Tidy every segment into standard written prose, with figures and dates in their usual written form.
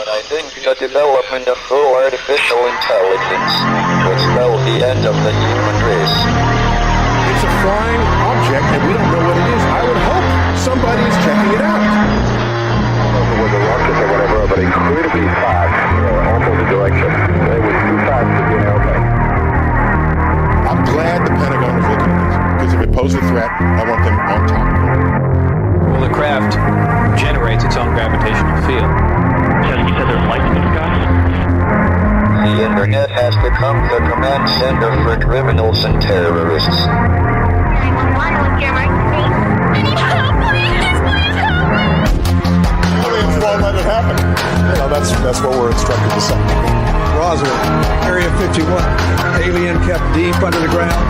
But I think the development of full artificial intelligence will spell the end of the human race. It's a flying object, and we don't know what it is. I would hope somebody's checking it out. I don't know if it was a rocket or whatever, but it cleared to be fast, opposite direction. It was too fast to be an airplane. I'm glad the Pentagon is looking at this, because if it poses a threat, I want them on top of it. Well, the craft generates its own gravitational field. You said there's lights in the sky? The internet has become the command center for criminals and terrorists. 911, what's your emergency? I need help, please, please help! Aliens won't let it happen. You know, that's what we're instructed to say. Roswell, Area 51. Alien kept deep under the ground.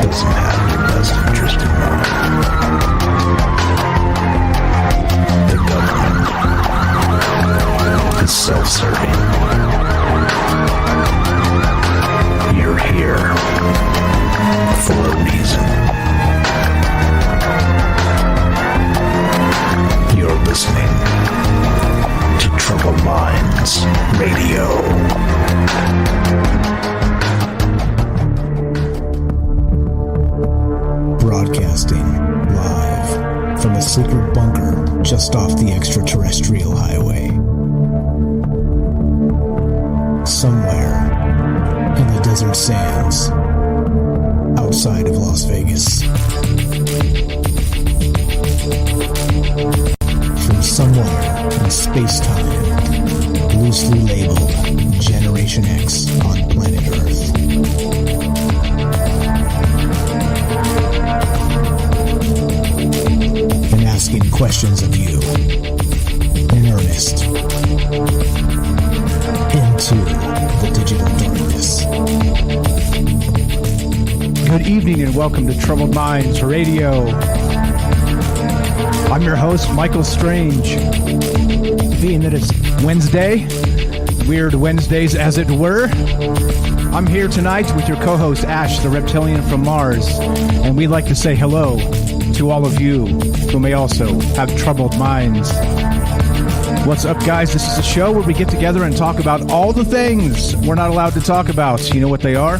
Doesn't have your best interest in mind. The government is self-serving. You're here for a reason. You're listening to Troubled Minds Radio. Broadcasting live from a secret bunker just off the extraterrestrial highway. Somewhere in the desert sands outside of Las Vegas. From somewhere in space-time, loosely labeled Generation X on planet Earth. And asking questions of you in earnest into the digital darkness. Good evening and welcome to Troubled Minds Radio. I'm your host, Michael Strange. Being that it's Wednesday, weird Wednesdays as it were, I'm here tonight with your co-host Ash, the reptilian from Mars, and we'd like to say hello to all of you who may also have troubled minds. What's up, guys? This is a show where we get together and talk about all the things we're not allowed to talk about. You know what they are?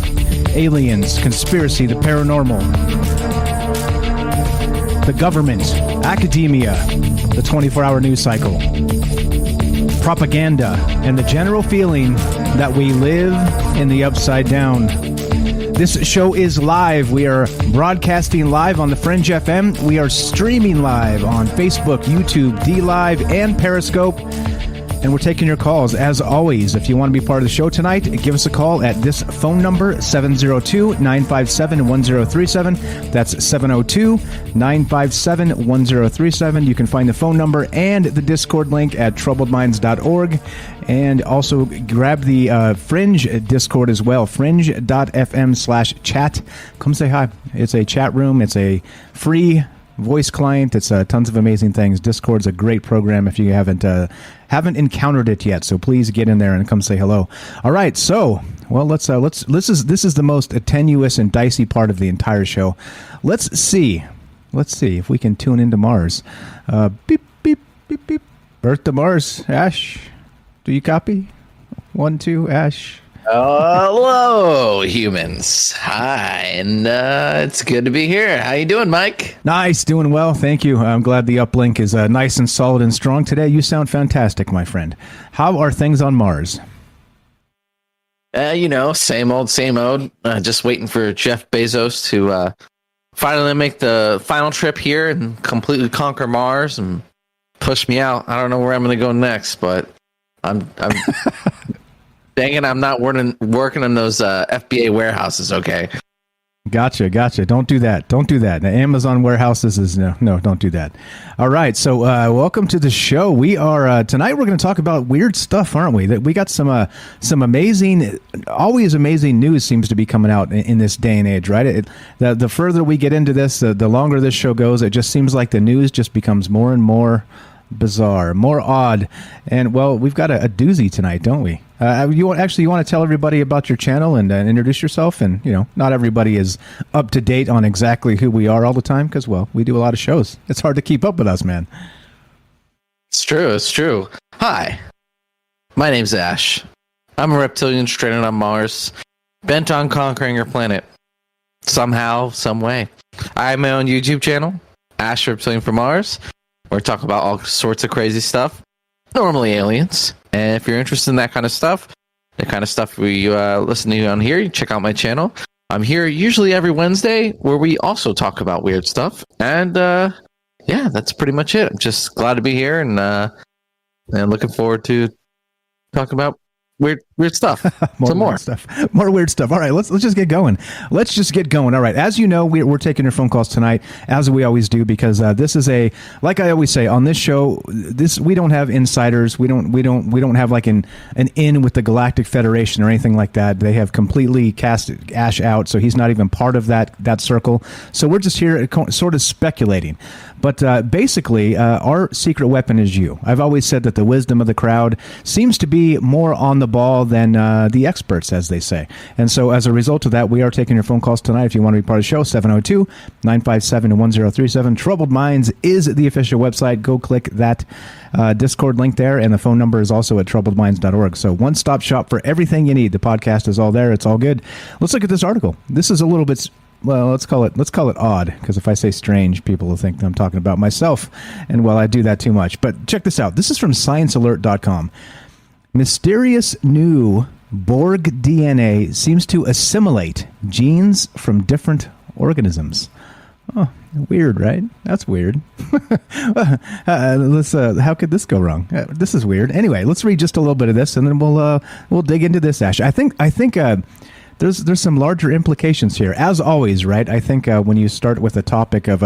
Aliens, conspiracy, the paranormal, the government, academia, the 24-hour news cycle, propaganda, and the general feeling that we live in the upside down. This show is live. We are broadcasting live on the Fringe FM. We are streaming live on Facebook, YouTube, DLive, and Periscope. And we're taking your calls. As always, if you want to be part of the show tonight, give us a call at this phone number, 702-957-1037. That's 702-957-1037. You can find the phone number and the Discord link at troubledminds.org. And also grab the Fringe Discord as well, fringe.fm/chat. Come say hi. It's a chat room. It's a free voice client. It's tons of amazing things. Discord's a great program if you haven't encountered it yet. So please get in there and come say hello. All right. So, well, let's this is the most tenuous and dicey part of the entire show. Let's see if we can tune into Mars. Beep beep beep beep. Earth to Mars. Ash, do you copy? 1, 2, Ash. Hello, humans. Hi, and it's good to be here. How you doing, Mike? Nice, doing well. Thank you. I'm glad the uplink is nice and solid and strong today. You sound fantastic, my friend. How are things on Mars? Same old, same old. Just waiting for Jeff Bezos to finally make the final trip here and completely conquer Mars and push me out. I don't know where I'm going to go next, but I'm dang it, I'm not working in those FBA warehouses, okay? Gotcha. Don't do that. Now, Amazon warehouses is no, don't do that. All right. So, welcome to the show. We are tonight. We're going to talk about weird stuff, aren't we? That we got some amazing, always amazing news seems to be coming out in this day and age, right? The further we get into this, the longer this show goes. It just seems like the news just becomes more and more bizarre, more odd, and well, we've got a doozy tonight, don't we? You want to tell everybody about your channel and introduce yourself, and not everybody is up to date on exactly who we are all the time because, well, we do a lot of shows. It's hard to keep up with us, man. It's true. Hi, my name's Ash. I'm a reptilian stranded on Mars, bent on conquering your planet somehow, some way. I have my own YouTube channel, Ash Reptilian for Mars. We're talking about all sorts of crazy stuff, normally aliens. And if you're interested in that kind of stuff, the kind of stuff we listen to on here, you check out my channel. I'm here usually every Wednesday where we also talk about weird stuff. And yeah, that's pretty much it. I'm just glad to be here and looking forward to talking about weird stuff. More weird stuff. All right, let's just get going. All right, as you know, we're taking your phone calls tonight, as we always do, because this is like I always say on this show. We don't have insiders. We don't have like an in with the Galactic Federation or anything like that. They have completely cast Ash out, so he's not even part of that circle. So we're just here sort of speculating. But basically, our secret weapon is you. I've always said that the wisdom of the crowd seems to be more on the ball than the experts, as they say. And so as a result of that, we are taking your phone calls tonight. If you want to be part of the show, 702-957-1037. Troubled Minds is the official website. Go click that Discord link there, and the phone number is also at troubledminds.org. So one-stop shop for everything you need. The podcast is all there. It's all good. Let's look at this article. This is a little bit... Well, let's call it odd, because if I say strange, people will think that I'm talking about myself, and well, I do that too much. But check this out. This is from sciencealert.com. Mysterious new Borg DNA seems to assimilate genes from different organisms. Oh, weird, right? That's weird. How could this go wrong? This is weird. Anyway, let's read just a little bit of this, and then we'll dig into this, Ash. I think there's some larger implications here, as always, right? I think when you start with a topic of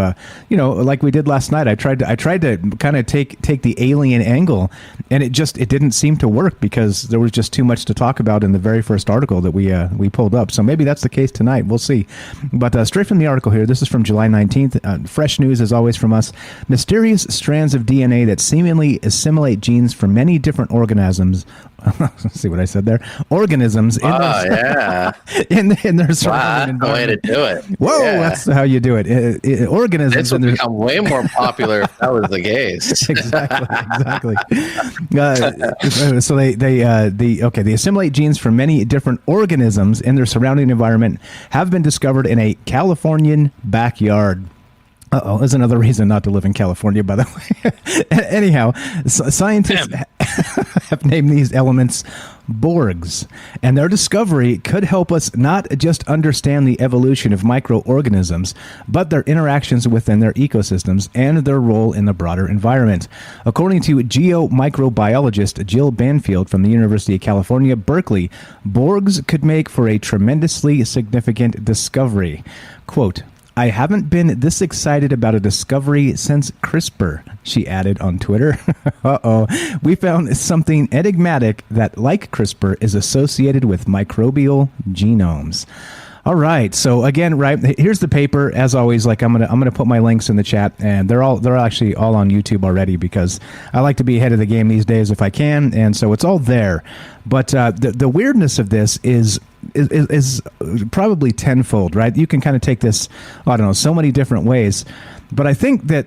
like we did last night, I tried to kind of take the alien angle, and it didn't seem to work because there was just too much to talk about in the very first article that we pulled up. So maybe that's the case tonight. We'll see. But straight from the article here, this is from July 19th. Fresh news as always from us. Mysterious strands of DNA that seemingly assimilate genes from many different organisms. See what I said there? Organisms. In their surrounding environment. Way to do it. Whoa, yeah. That's how you do it. Organisms. This would become way more popular if that was the case. Exactly. So they assimilate genes from many different organisms in their surrounding environment have been discovered in a Californian backyard. There's another reason not to live in California, by the way. Anyhow, scientists have named these elements Borgs, and their discovery could help us not just understand the evolution of microorganisms, but their interactions within their ecosystems and their role in the broader environment. According to geomicrobiologist Jill Banfield from the University of California, Berkeley, Borgs could make for a tremendously significant discovery. Quote, "I haven't been this excited about a discovery since CRISPR," she added on Twitter. We found something enigmatic that, like CRISPR, is associated with microbial genomes. All right. So again, right, here's the paper. As always, like I'm gonna put my links in the chat, and they're actually all on YouTube already because I like to be ahead of the game these days if I can, and so it's all there. But the weirdness of this is probably tenfold, right? You can kind of take this, I don't know, so many different ways. But I think that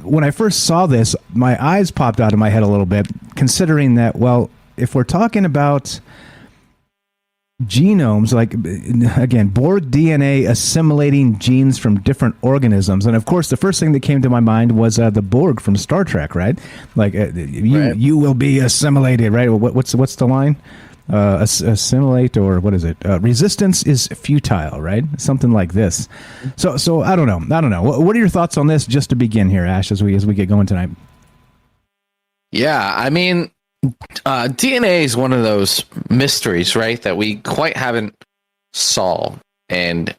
when I first saw this, my eyes popped out of my head a little bit, considering that, well, if we're talking about genomes, like, again, Borg DNA assimilating genes from different organisms, and of course the first thing that came to my mind was the Borg from Star Trek, right? Like you will be assimilated, right? What's the line? Assimilate, or what is it? Resistance is futile, right? Something like this. So I don't know. What are your thoughts on this, just to begin here, Ash, as we get going tonight? Yeah, I mean, DNA is one of those mysteries, right, that we quite haven't solved. And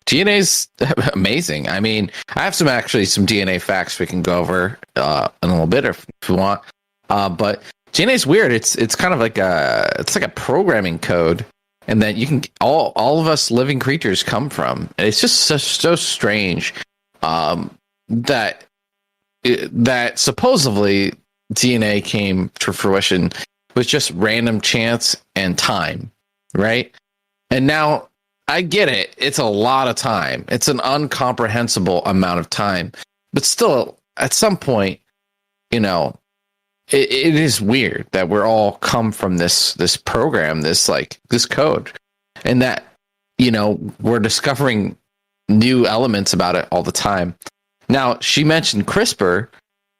DNA's amazing. I mean, I have some DNA facts we can go over in a little bit if you want. But DNA's weird. It's kind of like a programming code, and that you can all of us living creatures come from. And it's just so strange that supposedly DNA came to fruition with just random chance and time, right? And now I get it. It's a lot of time. It's an incomprehensible amount of time. But still, at some point, it is weird that we're all come from this program, this code, and that, we're discovering new elements about it all the time. Now, she mentioned CRISPR.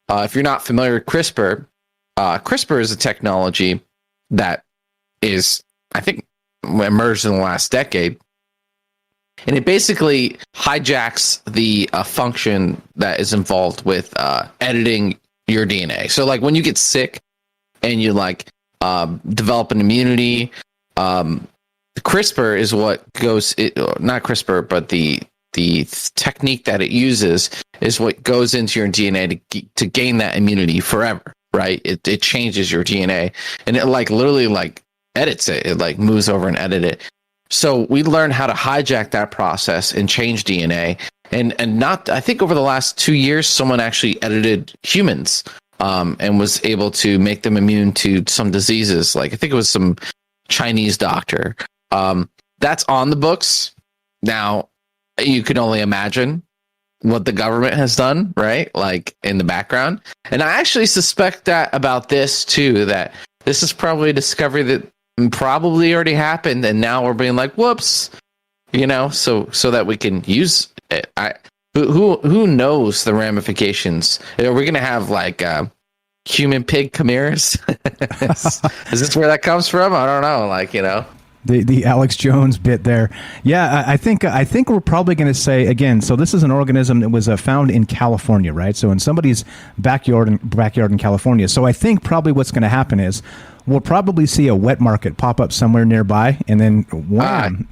If you're not familiar with CRISPR, CRISPR is a technology that is, I think, emerged in the last decade. And it basically hijacks the function that is involved with editing your DNA. So, like, when you get sick and you develop an immunity, CRISPR is what goes. Not CRISPR, but the technique that it uses is what goes into your DNA to gain that immunity forever. Right? It changes your DNA, and it literally edits it. It moves over and edit it. So we learned how to hijack that process and change DNA. And I think over the last 2 years, someone actually edited humans and was able to make them immune to some diseases. I think it was some Chinese doctor. That's on the books. Now, you can only imagine what the government has done, right? In the background. And I actually suspect that about this too, that this is probably a discovery that probably already happened, and now we're being whoops, so that we can use it. Who knows the ramifications? Are we gonna have human pig chimeras? Is this where that comes from? I don't know. The Alex Jones bit there. Yeah, I think we're probably going to say again. So this is an organism that was found in California, right? So in somebody's backyard in California. So I think probably what's going to happen is we'll probably see a wet market pop up somewhere nearby, and then wham!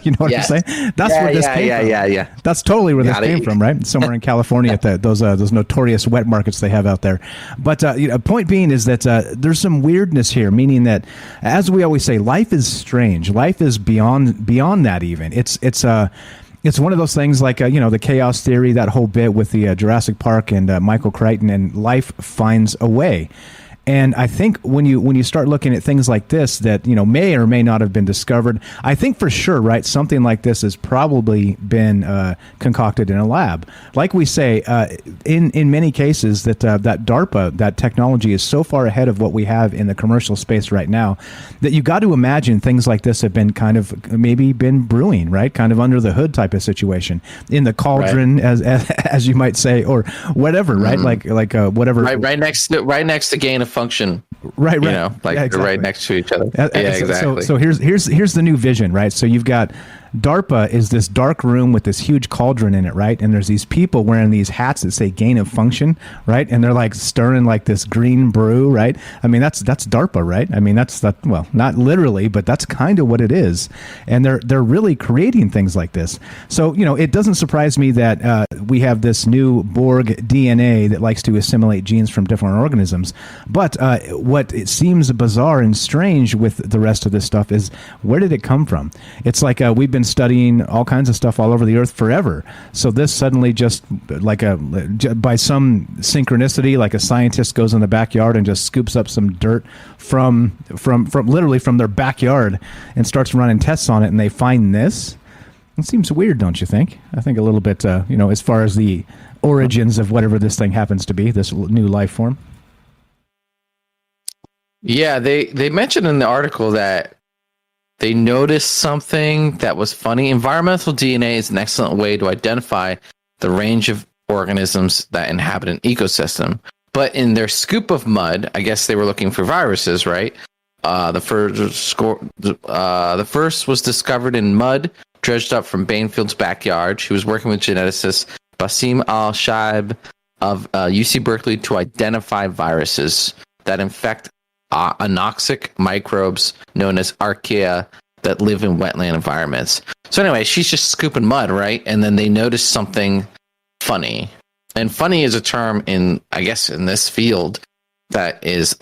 You know what I'm saying? That's where this came from. Yeah. That's totally where this came from, right? Somewhere in California at those notorious wet markets they have out there. But point being is that there's some weirdness here, meaning that, as we always say, life is strange. Life is beyond that even. It's one of those things the chaos theory, that whole bit with the Jurassic Park and Michael Crichton, and life finds a way. And I think when you start looking at things like this that may or may not have been discovered, I think for sure, right, something like this has probably been concocted in a lab. Like we say, in many cases, that DARPA, that technology, is so far ahead of what we have in the commercial space right now that you got to imagine things like this have been kind of maybe been brewing, right, kind of under the hood type of situation, in the cauldron, right, as you might say, or whatever, right, whatever, right next to gain of function, right, exactly. They're right next to each other. Exactly. So here's the new vision, right? So you've got DARPA is this dark room with this huge cauldron in it, right? And there's these people wearing these hats that say gain of function, right? And they're stirring this green brew, right? I mean, that's DARPA, right? I mean, well, not literally, but that's kind of what it is. And they're really creating things like this. So, it doesn't surprise me that we have this new Borg DNA that likes to assimilate genes from different organisms. But what it seems bizarre and strange with the rest of this stuff is, where did it come from? It's we've been studying all kinds of stuff all over the earth forever. So this suddenly just by some synchronicity, a scientist goes in the backyard and just scoops up some dirt from literally from their backyard and starts running tests on it, and they find this. It seems weird, don't you think? I think a little bit, as far as the origins of whatever this thing happens to be, this new life form. Yeah, they mentioned in the article that they noticed something that was funny. Environmental DNA is an excellent way to identify the range of organisms that inhabit an ecosystem. But in their scoop of mud, I guess they were looking for viruses, right? The first was discovered in mud, dredged up from Bainfield's backyard. She was working with geneticist Basim Al-Shaib of UC Berkeley to identify viruses that infect anoxic microbes known as archaea that live in wetland environments. So anyway, she's just scooping mud, right? And then they notice something funny. And funny is a term in, I guess, in this field that is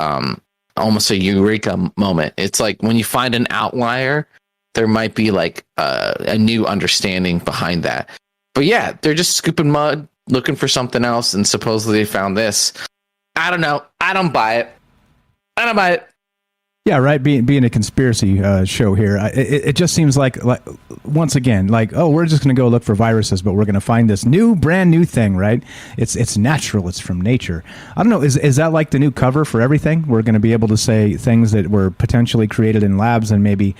almost a eureka moment. It's like when you find an outlier, there might be like a new understanding behind that. But yeah, they're just scooping mud, looking for something else, and supposedly they found this. I don't know. I don't buy it. I don't buy it. Yeah, right. Being a conspiracy show here, it just seems like once again, like, oh, we're just going to go look for viruses, but we're going to find this brand new thing, right? It's natural. It's from nature. I don't know. Is that like the new cover for everything? We're going to be able to say things that were potentially created in labs and maybe,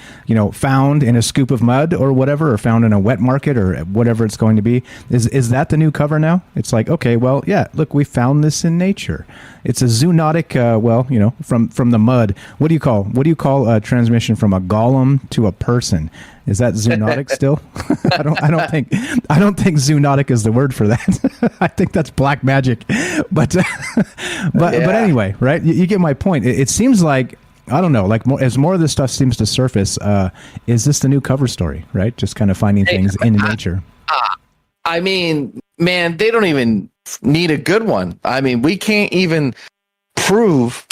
found in a scoop of mud or whatever, or found in a wet market or whatever it's going to be. Is that the new cover now? It's like, okay, well, yeah, look, we found this in nature. It's a zoonotic, from the mud. What do you call a transmission from a golem to a person? Is that zoonotic still? I don't think zoonotic is the word for that. I think that's black magic. But anyway, right? You get my point. It seems like, I don't know, like as more of this stuff seems to surface, is this the new cover story, right? Just kind of finding things in nature. I mean, man, they don't even need a good one. I mean, we can't even prove,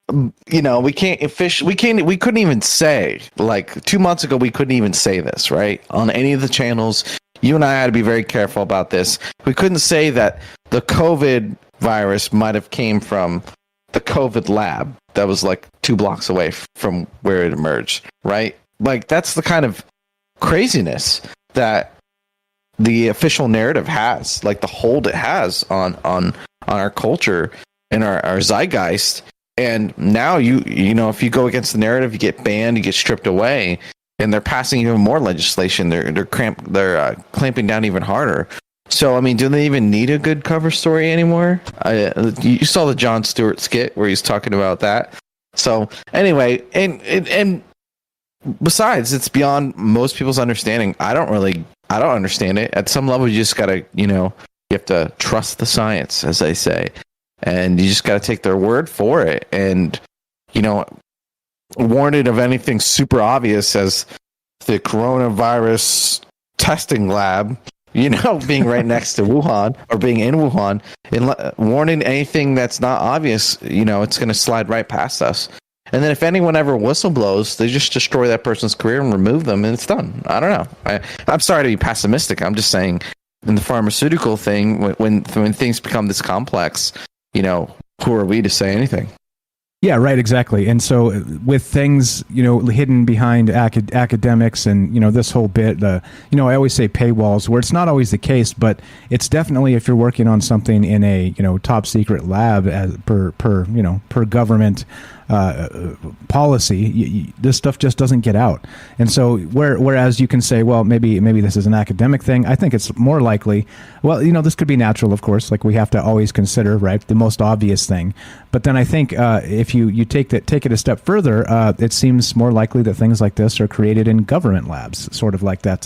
we couldn't even say, like 2 months ago, we couldn't even say this, right? On any of the channels, you and I had to be very careful about this. We couldn't say that the COVID virus might have came from the COVID lab that was like 2 blocks away from where it emerged, right? Like that's the kind of craziness that the official narrative has, like the hold it has on our culture and our zeitgeist. And now if you go against the narrative, you get banned, you get stripped away, and they're passing even more legislation. They're clamping down even harder. So I mean, do they even need a good cover story anymore? You saw the Jon Stewart skit where he's talking about that. So anyway, and besides, it's beyond most people's understanding. I don't understand it. At some level, you just gotta, you have to trust the science, as they say, and you just gotta take their word for it. And, warn it of anything super obvious as the coronavirus testing lab, being right next to Wuhan or being in Wuhan, and warning anything that's not obvious, it's gonna slide right past us. And then if anyone ever whistleblows, they just destroy that person's career and remove them, and it's done. I don't know. I'm sorry to be pessimistic. I'm just saying, in the pharmaceutical thing, when things become this complex, who are we to say anything? Yeah, right, exactly. And so with things, hidden behind academics and, this whole bit, I always say paywalls, where it's not always the case, but it's definitely if you're working on something in a, top secret lab as per government policy, this stuff just doesn't get out. And so whereas you can say, well, maybe this is an academic thing, I think it's more likely, well, this could be natural, of course, like we have to always consider, right, the most obvious thing. But then I think if you take it a step further, it seems more likely that things like this are created in government labs, sort of like that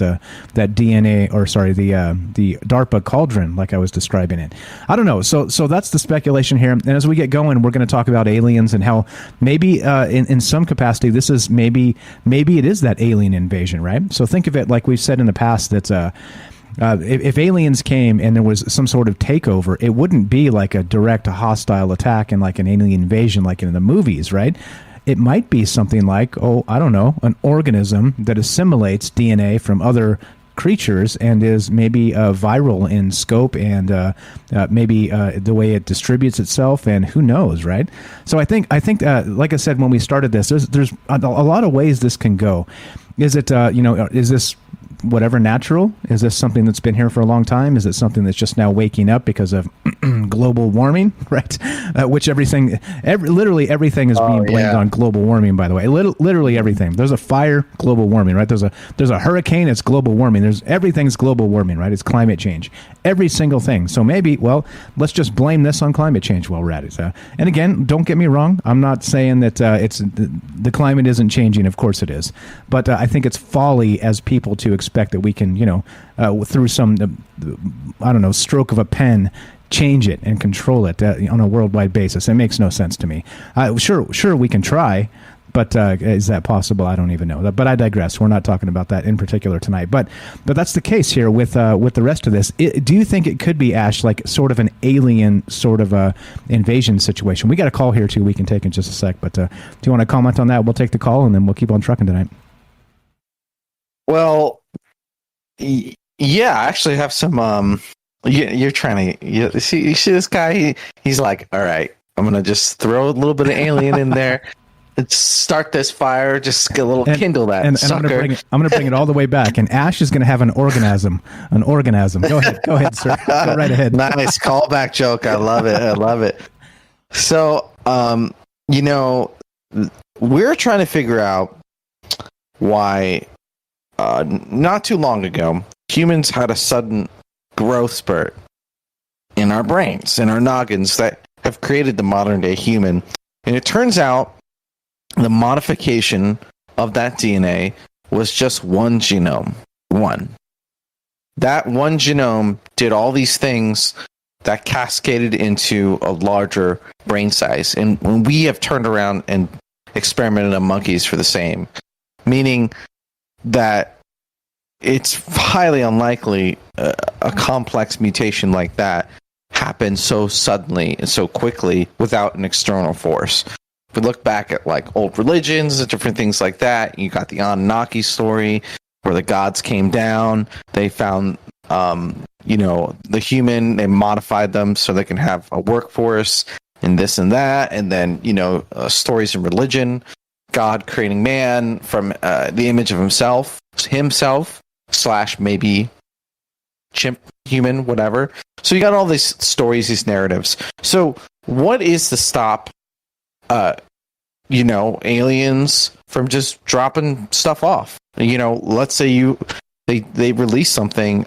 DNA, or sorry, the DARPA cauldron, like I was describing it. I don't know. So that's the speculation here. And as we get going, we're going to talk about aliens and how maybe in some capacity this is maybe it is that alien invasion, right? So think of it like we've said in the past that if aliens came and there was some sort of takeover, it wouldn't be like a direct hostile attack and like an alien invasion like in the movies, right? It might be something like, I don't know, an organism that assimilates DNA from other creatures and is maybe viral in scope and maybe the way it distributes itself, and who knows, right? So I think like I said when we started this, there's a lot of ways this can go. Is it is this whatever natural? Is this something that's been here for a long time? Is it something that's just now waking up because of global warming, right? Which literally everything is being blamed on global warming, by the way. Literally everything. There's a fire, global warming, right? There's a hurricane, it's global warming. Everything's global warming, right? It's climate change. Every single thing. So maybe, well, let's just blame this on climate change while we're at it. And again, don't get me wrong. I'm not saying that the climate isn't changing. Of course it is. But I think it's folly as people to expect that we can, through some, stroke of a pen, change it and control it on a worldwide basis. It makes no sense to me. Sure, we can try, But is that possible? I don't even know. But I digress. We're not talking about that in particular tonight. But that's the case here with the rest of this. Do you think it could be, Ash, like sort of an alien sort of a invasion situation? We got a call here too. We can take in just a sec. But do you want to comment on that? We'll take the call and then we'll keep on trucking tonight. Well, yeah, I actually have some. You're trying to you see this guy. He's like, all right, I'm gonna just throw a little bit of alien in there. Let's start this fire. Just get a little kindle that and sucker. I'm gonna bring it all the way back. And Ash is gonna have an orgasm. Go ahead, sir. Go right ahead. Nice callback joke. I love it. So, we're trying to figure out why. Not too long ago, humans had a sudden growth spurt in our brains, in our noggins, that have created the modern day human. And it turns out the modification of that DNA was just one genome. One. That one genome did all these things that cascaded into a larger brain size. And we have turned around and experimented on monkeys for the same. Meaning that it's highly unlikely a complex mutation like that happens so suddenly and so quickly without an external force. If we look back at like old religions and different things like that, you got the Anunnaki story where the gods came down, they found the human, they modified them so they can have a workforce and this and that, and then stories in religion, God creating man from the image of himself / maybe chimp, human, whatever. So you got all these stories, these narratives. So what is to stop, aliens from just dropping stuff off? Let's say they release something.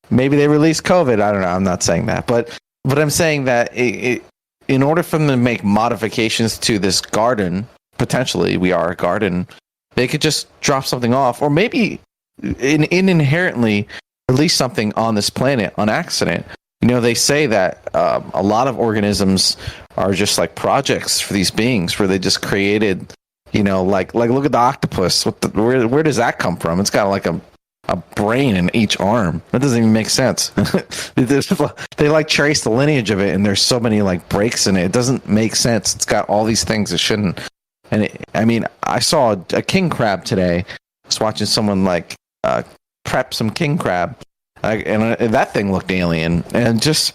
Maybe they release COVID. I don't know. I'm not saying that, but I'm saying that in order for them to make modifications to this garden, potentially we are a garden, they could just drop something off, or maybe inherently release something on this planet on accident. They say that a lot of organisms are just like projects for these beings where they just created, like look at the octopus. Where does that come from? It's got like a brain in each arm. That doesn't even make sense. They like trace the lineage of it, and there's so many like breaks in it. It doesn't make sense. It's got all these things that shouldn't. And I saw a king crab today. I was watching someone like prep some king crab, and that thing looked alien. And just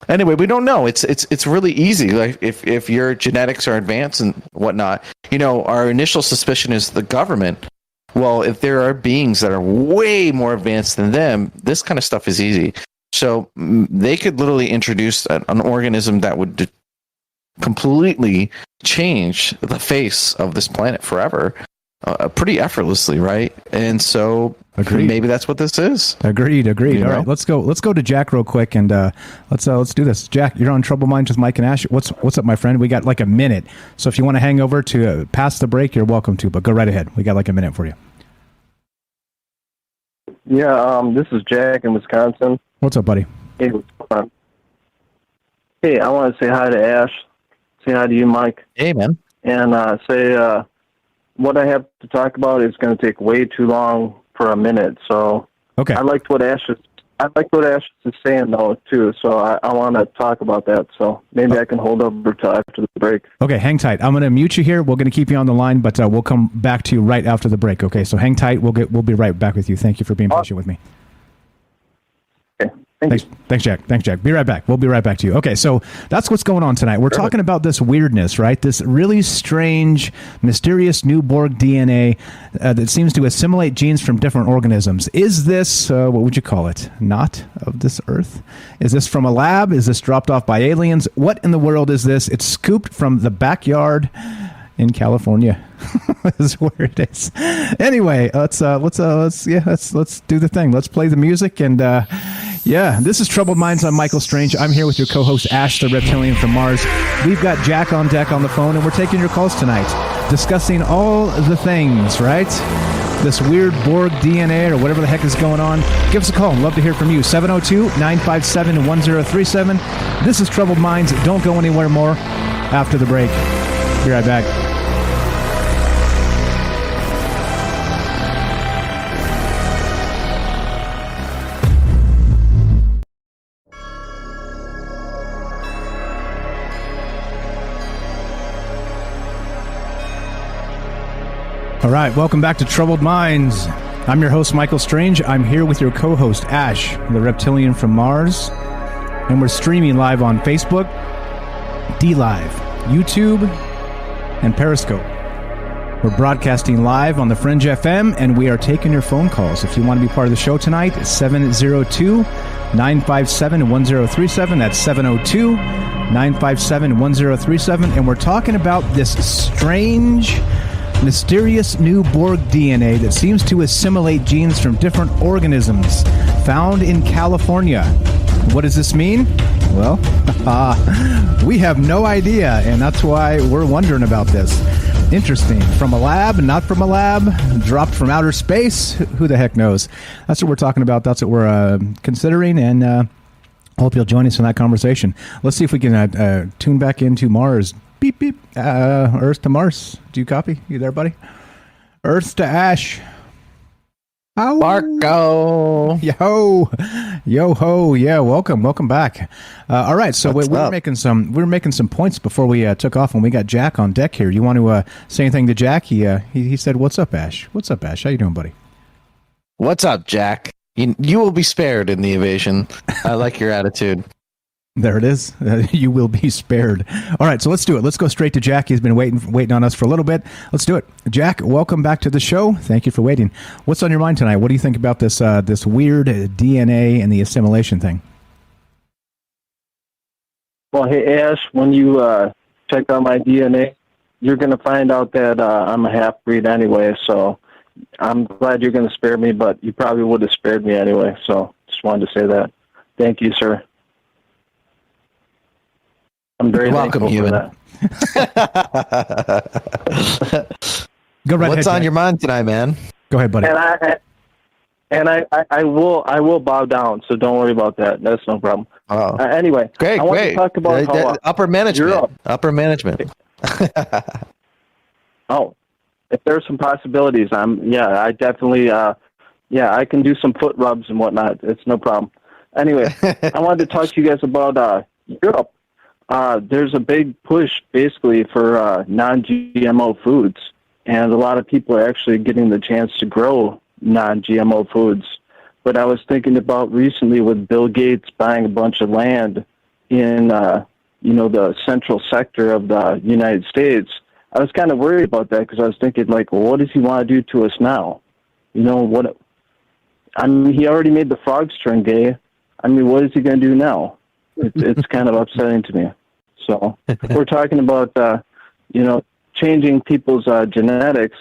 anyway, we don't know. It's really easy. Like if your genetics are advanced and whatnot, our initial suspicion is the government. Well, if there are beings that are way more advanced than them, this kind of stuff is easy. So they could literally introduce an organism that would completely change the face of this planet forever, pretty effortlessly, right? And so maybe that's what this is. Agreed. All right, let's go to Jack real quick, and let's do this. Jack, you're on Troubled Minds with Mike and Ash. What's up, my friend? We got like a minute, so if you want to hang over to past the break, you're welcome to. But go right ahead. We got like a minute for you. Yeah, this is Jack in Wisconsin. What's up, buddy? Hey, what's going on? Hey, I want to say hi to Ash. Say hi to you, Mike. Hey, man. And say what I have to talk about is going to take way too long for a minute. So okay. I liked what Ash is saying though too. So I want to talk about that. So maybe I can hold over till after the break. Okay, hang tight. I'm going to mute you here. We're going to keep you on the line, but we'll come back to you right after the break. Okay, so hang tight. We'll be right back with you. Thank you for being patient with me. Okay. Thanks, Jack. Be right back. We'll be right back to you. Okay, so that's what's going on tonight. We're talking about this weirdness, right? This really strange, mysterious new Borg DNA that seems to assimilate genes from different organisms. Is this, what would you call it, not of this Earth? Is this from a lab? Is this dropped off by aliens? What in the world is this? It's scooped from the backyard in California. Is where it is. Anyway, let's do the thing. Let's play the music and this is Troubled Minds. I'm Michael Strange. I'm here with your co-host Ash the Reptilian from Mars. We've got Jack on deck on the phone, and we're taking your calls tonight, discussing all the things, right? This weird Borg DNA or whatever the heck is going on. Give us a call. Love to hear from you. 702-957-1037. This is Troubled Minds. Don't go anywhere more after the break. Be right back. All right, welcome back to Troubled Minds. I'm your host, Michael Strange. I'm here with your co-host, Ash, the reptilian from Mars. And we're streaming live on Facebook, D-Live, YouTube, and Periscope. We're broadcasting live on the Fringe FM, and we are taking your phone calls. If you want to be part of the show tonight, it's 702-957-1037. That's 702-957-1037. And we're talking about this strange, mysterious new Borg DNA that seems to assimilate genes from different organisms found in California. What does this mean? Well, we have no idea, and that's why we're wondering about this. Interesting. From a lab, not from a lab, dropped from outer space. Who the heck knows? That's what we're talking about. That's what we're considering, and I hope you'll join us in that conversation. Let's see if we can tune back into Mars. Beep, beep. Earth to Mars. Do you copy? You there, buddy? Earth to Ash. Ow. Marco. Yo ho. Yeah, welcome back. All right, so we're making some points before we took off, and we got Jack on deck here. You want to say anything to Jack? He said, "What's up, Ash? What's up, Ash? How you doing, buddy?" What's up, Jack? You will be spared in the invasion. I like your attitude. There it is. You will be spared. All right, so let's do it. Let's go straight to Jack. He's been waiting on us for a little bit. Let's do it. Jack, welcome back to the show. Thank you for waiting. What's on your mind tonight? What do you think about this this weird DNA and the assimilation thing? Well, hey, Ash, when you check out my DNA, you're going to find out that I'm a half-breed anyway, so I'm glad you're going to spare me, but you probably would have spared me anyway, so just wanted to say that. Thank you, sir. I'm very welcome, human. For that. Go right What's ahead, on your mind tonight, man? Go ahead, buddy. And I will bow down, so don't worry about that. That's no problem. Oh, anyway, great. I want to talk about how, upper management. Upper management. Oh, if there's some possibilities, I definitely, I can do some foot rubs and whatnot. It's no problem. Anyway, I wanted to talk to you guys about Europe. There's a big push basically for non-GMO foods, and a lot of people are actually getting the chance to grow non-GMO foods. But I was thinking about recently with Bill Gates buying a bunch of land in the central sector of the United States. I was kind of worried about that because I was thinking, like, well, what does he want to do to us now? He already made the frogs turn gay. What is he going to do now? It's kind of upsetting to me. So we're talking about, changing people's genetics.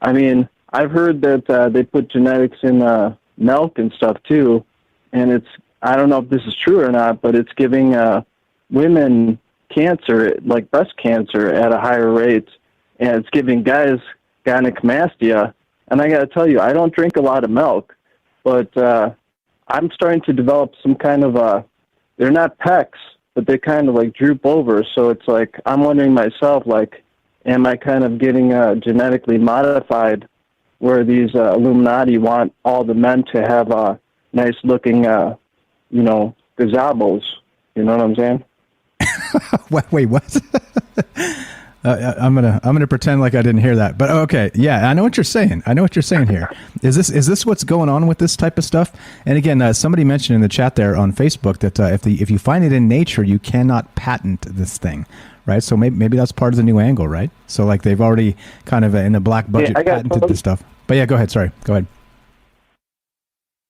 I've heard that they put genetics in milk and stuff too, and I don't know if this is true or not, but it's giving women cancer, like breast cancer, at a higher rate, and it's giving guys gynecomastia. And I got to tell you, I don't drink a lot of milk, but I'm starting to develop some kind of they're not pecs, but they kind of like droop over. So it's like, I'm wondering myself, like, am I kind of getting genetically modified where these Illuminati want all the men to have nice looking, gazabos? You know what I'm saying? Wait, what? I'm gonna pretend like I didn't hear that. But okay, yeah, I know what you're saying. Here. Is this what's going on with this type of stuff? And again, somebody mentioned in the chat there on Facebook that if you find it in nature, you cannot patent this thing, right? So maybe that's part of the new angle, right? So like they've already kind of in the black budget patented this stuff. But yeah, go ahead. Sorry, go ahead.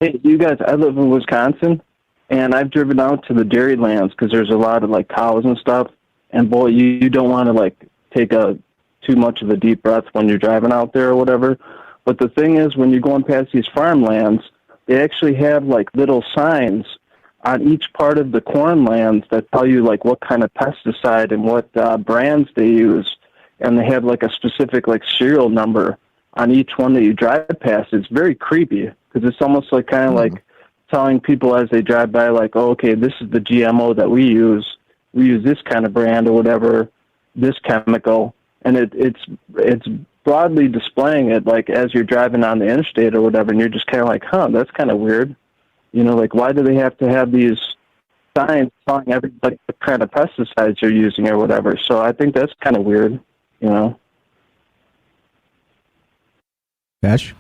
Hey, you guys, I live in Wisconsin, and I've driven out to the dairy lands because there's a lot of like cows and stuff. And boy, you don't want to like take too much of a deep breath when you're driving out there or whatever. But the thing is, when you're going past these farmlands, they actually have like little signs on each part of the corn lands that tell you like what kind of pesticide and what brands they use. And they have like a specific like serial number on each one that you drive past. It's very creepy because it's almost like kind of like telling people as they drive by, like, oh, okay, this is the GMO that we use. We use this kind of brand or whatever, this chemical, and it's broadly displaying it like as you're driving on the interstate or whatever, and you're just kind of like, that's kind of weird. Like, why do they have to have these signs telling everybody what kind of pesticides they're using or whatever? So I think that's kind of weird, Ash?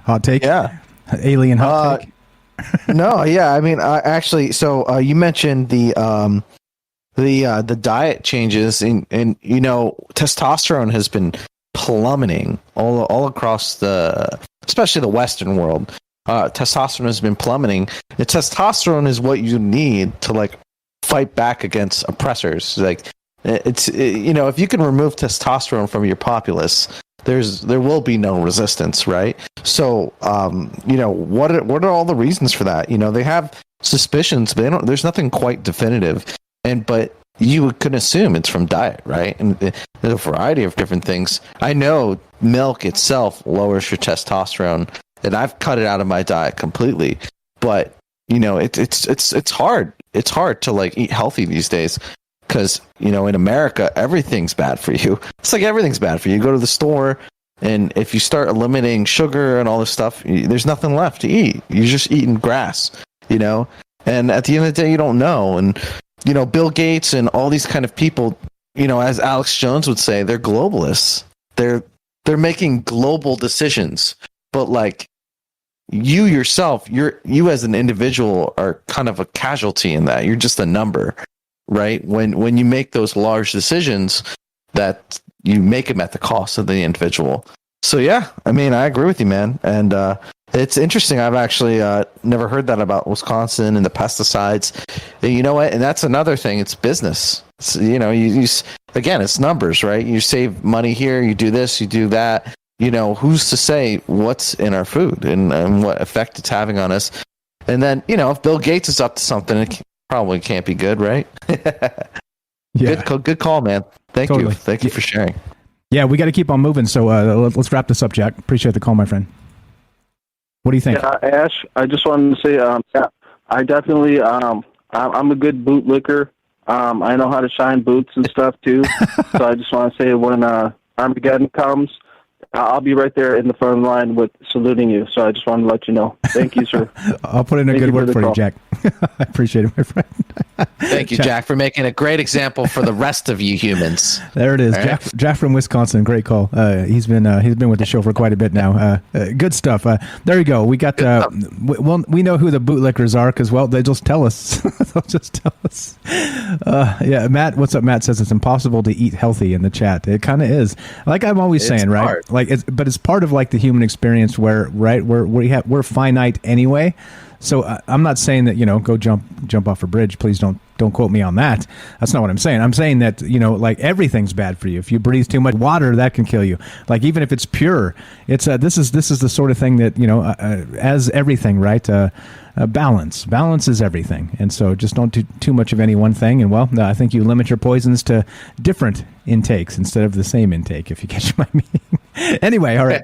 Hot take? Yeah. Alien hot take? No, yeah. I mean, actually, so you mentioned the diet changes, and testosterone has been plummeting all across especially the Western world. Testosterone has been plummeting. The testosterone is what you need to like fight back against oppressors. Like if you can remove testosterone from your populace, there will be no resistance, right? So, what are all the reasons for that? They have suspicions, but there's nothing quite definitive. But you can assume it's from diet, right? And there's a variety of different things. I know milk itself lowers your testosterone, and I've cut it out of my diet completely. But it's hard. It's hard to like eat healthy these days. Because, in America, everything's bad for you. It's like everything's bad for you. You go to the store, and if you start eliminating sugar and all this stuff, there's nothing left to eat. You're just eating grass, And at the end of the day, you don't know. And, Bill Gates and all these kind of people, as Alex Jones would say, they're globalists. They're making global decisions. But, like, you yourself, you as an individual are kind of a casualty in that. You're just a number. Right? When you make those large decisions, that you make them at the cost of the individual. So yeah, I mean, I agree with you, man. And it's interesting. I've actually never heard that about Wisconsin and the pesticides. And you know what? And that's another thing. It's business. It's, again, it's numbers, right? You save money here. You do this. You do that. Who's to say what's in our food and what effect it's having on us? And then if Bill Gates is up to something, probably can't be good, right? Yeah. Good call, man. Thank you for sharing. Yeah, we got to keep on moving. So let's wrap this up, Jack. Appreciate the call, my friend. What do you think? Yeah, Ash, I just wanted to say, I definitely, I'm a good bootlicker. I know how to shine boots and stuff too. So I just want to say when Armageddon comes, I'll be right there in the front line with saluting you. So I just wanted to let you know. Thank you, sir. I'll put in a good word for you, Jack. I appreciate it, my friend. Thank you, Jack, for making a great example for the rest of you humans. There it is, Jack from Wisconsin. Great call. He's been with the show for quite a bit now. Good stuff. There you go. We got. We know who the bootlickers are because they'll just tell us. They'll just tell us. Yeah, Matt. What's up? Matt says it's impossible to eat healthy in the chat. It kind of is. Like I'm always saying, right? Hard. Like, but it's part of like the human experience where, right, we're finite anyway. So I'm not saying that go jump off a bridge. Please don't quote me on that. That's not what I'm saying. I'm saying that like everything's bad for you. If you breathe too much water, that can kill you. Like even if it's pure, it's this is the sort of thing that as everything, right? Balance is everything, and so just don't do too much of any one thing. And I think you limit your poisons to different intakes instead of the same intake. If you catch my meaning. Anyway, all right.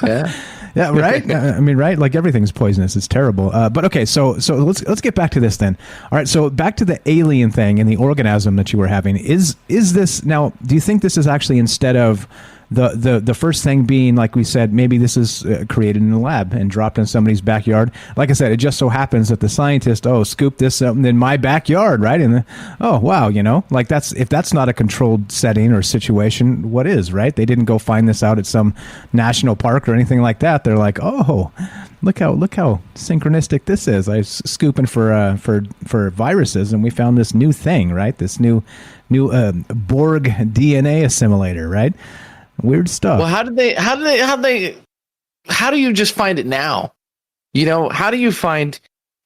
Yeah. Yeah, right. I mean, right. Like everything's poisonous. It's terrible. But okay, so let's get back to this then. All right, so back to the alien thing and the orgasm that you were having. Is this now? Do you think this is actually instead of the first thing being, like we said, maybe this is created in the lab and dropped in somebody's backyard? Like I said, it just so happens that the scientist scooped this up in my backyard, right? And wow, like if that's not a controlled setting or situation, what is, right? They didn't go find this out at some national park or anything like that. They're like, look how synchronistic this is. I was scooping for viruses, and we found this new thing, right? This new Borg DNA assimilator, right? Weird stuff. Well, how do you just find it now? How do you find,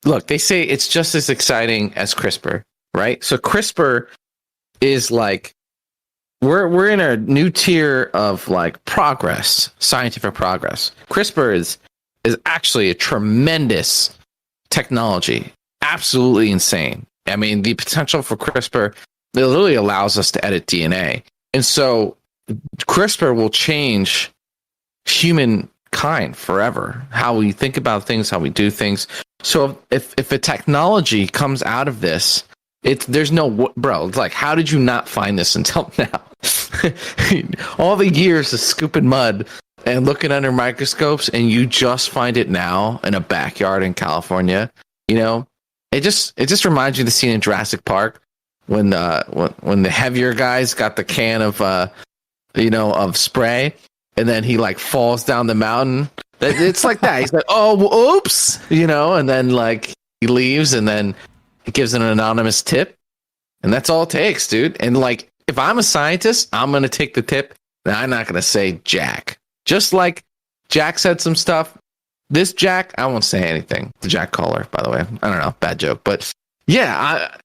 look, they say it's just as exciting as CRISPR, right? So CRISPR is like, we're in a new tier of like progress, scientific progress. CRISPR is actually a tremendous technology, absolutely insane. I mean, the potential for CRISPR, it literally allows us to edit DNA. And so CRISPR will change humankind forever. How we think about things, how we do things. So if a technology comes out of this, there's no, bro, it's like, how did you not find this until now? All the years of scooping mud and looking under microscopes, and you just find it now in a backyard in California. It just reminds you of the scene in Jurassic Park when the heavier guys got the can of of spray, and then he like falls down the mountain. It's like that. He's like, oh, oops, and then like he leaves, and then he gives an anonymous tip, and that's all it takes, dude. And like, if I'm a scientist, I'm gonna take the tip, and I'm not gonna say Jack. Just like Jack said some stuff. This Jack, I won't say anything. The Jack caller, by the way. I don't know, bad joke, but yeah,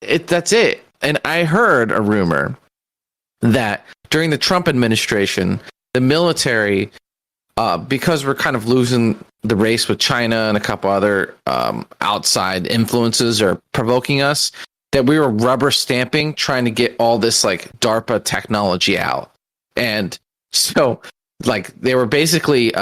that's it. And I heard a rumor that during the Trump administration, the military, because we're kind of losing the race with China and a couple other outside influences are provoking us, that we were rubber stamping, trying to get all this like DARPA technology out. And so like they were basically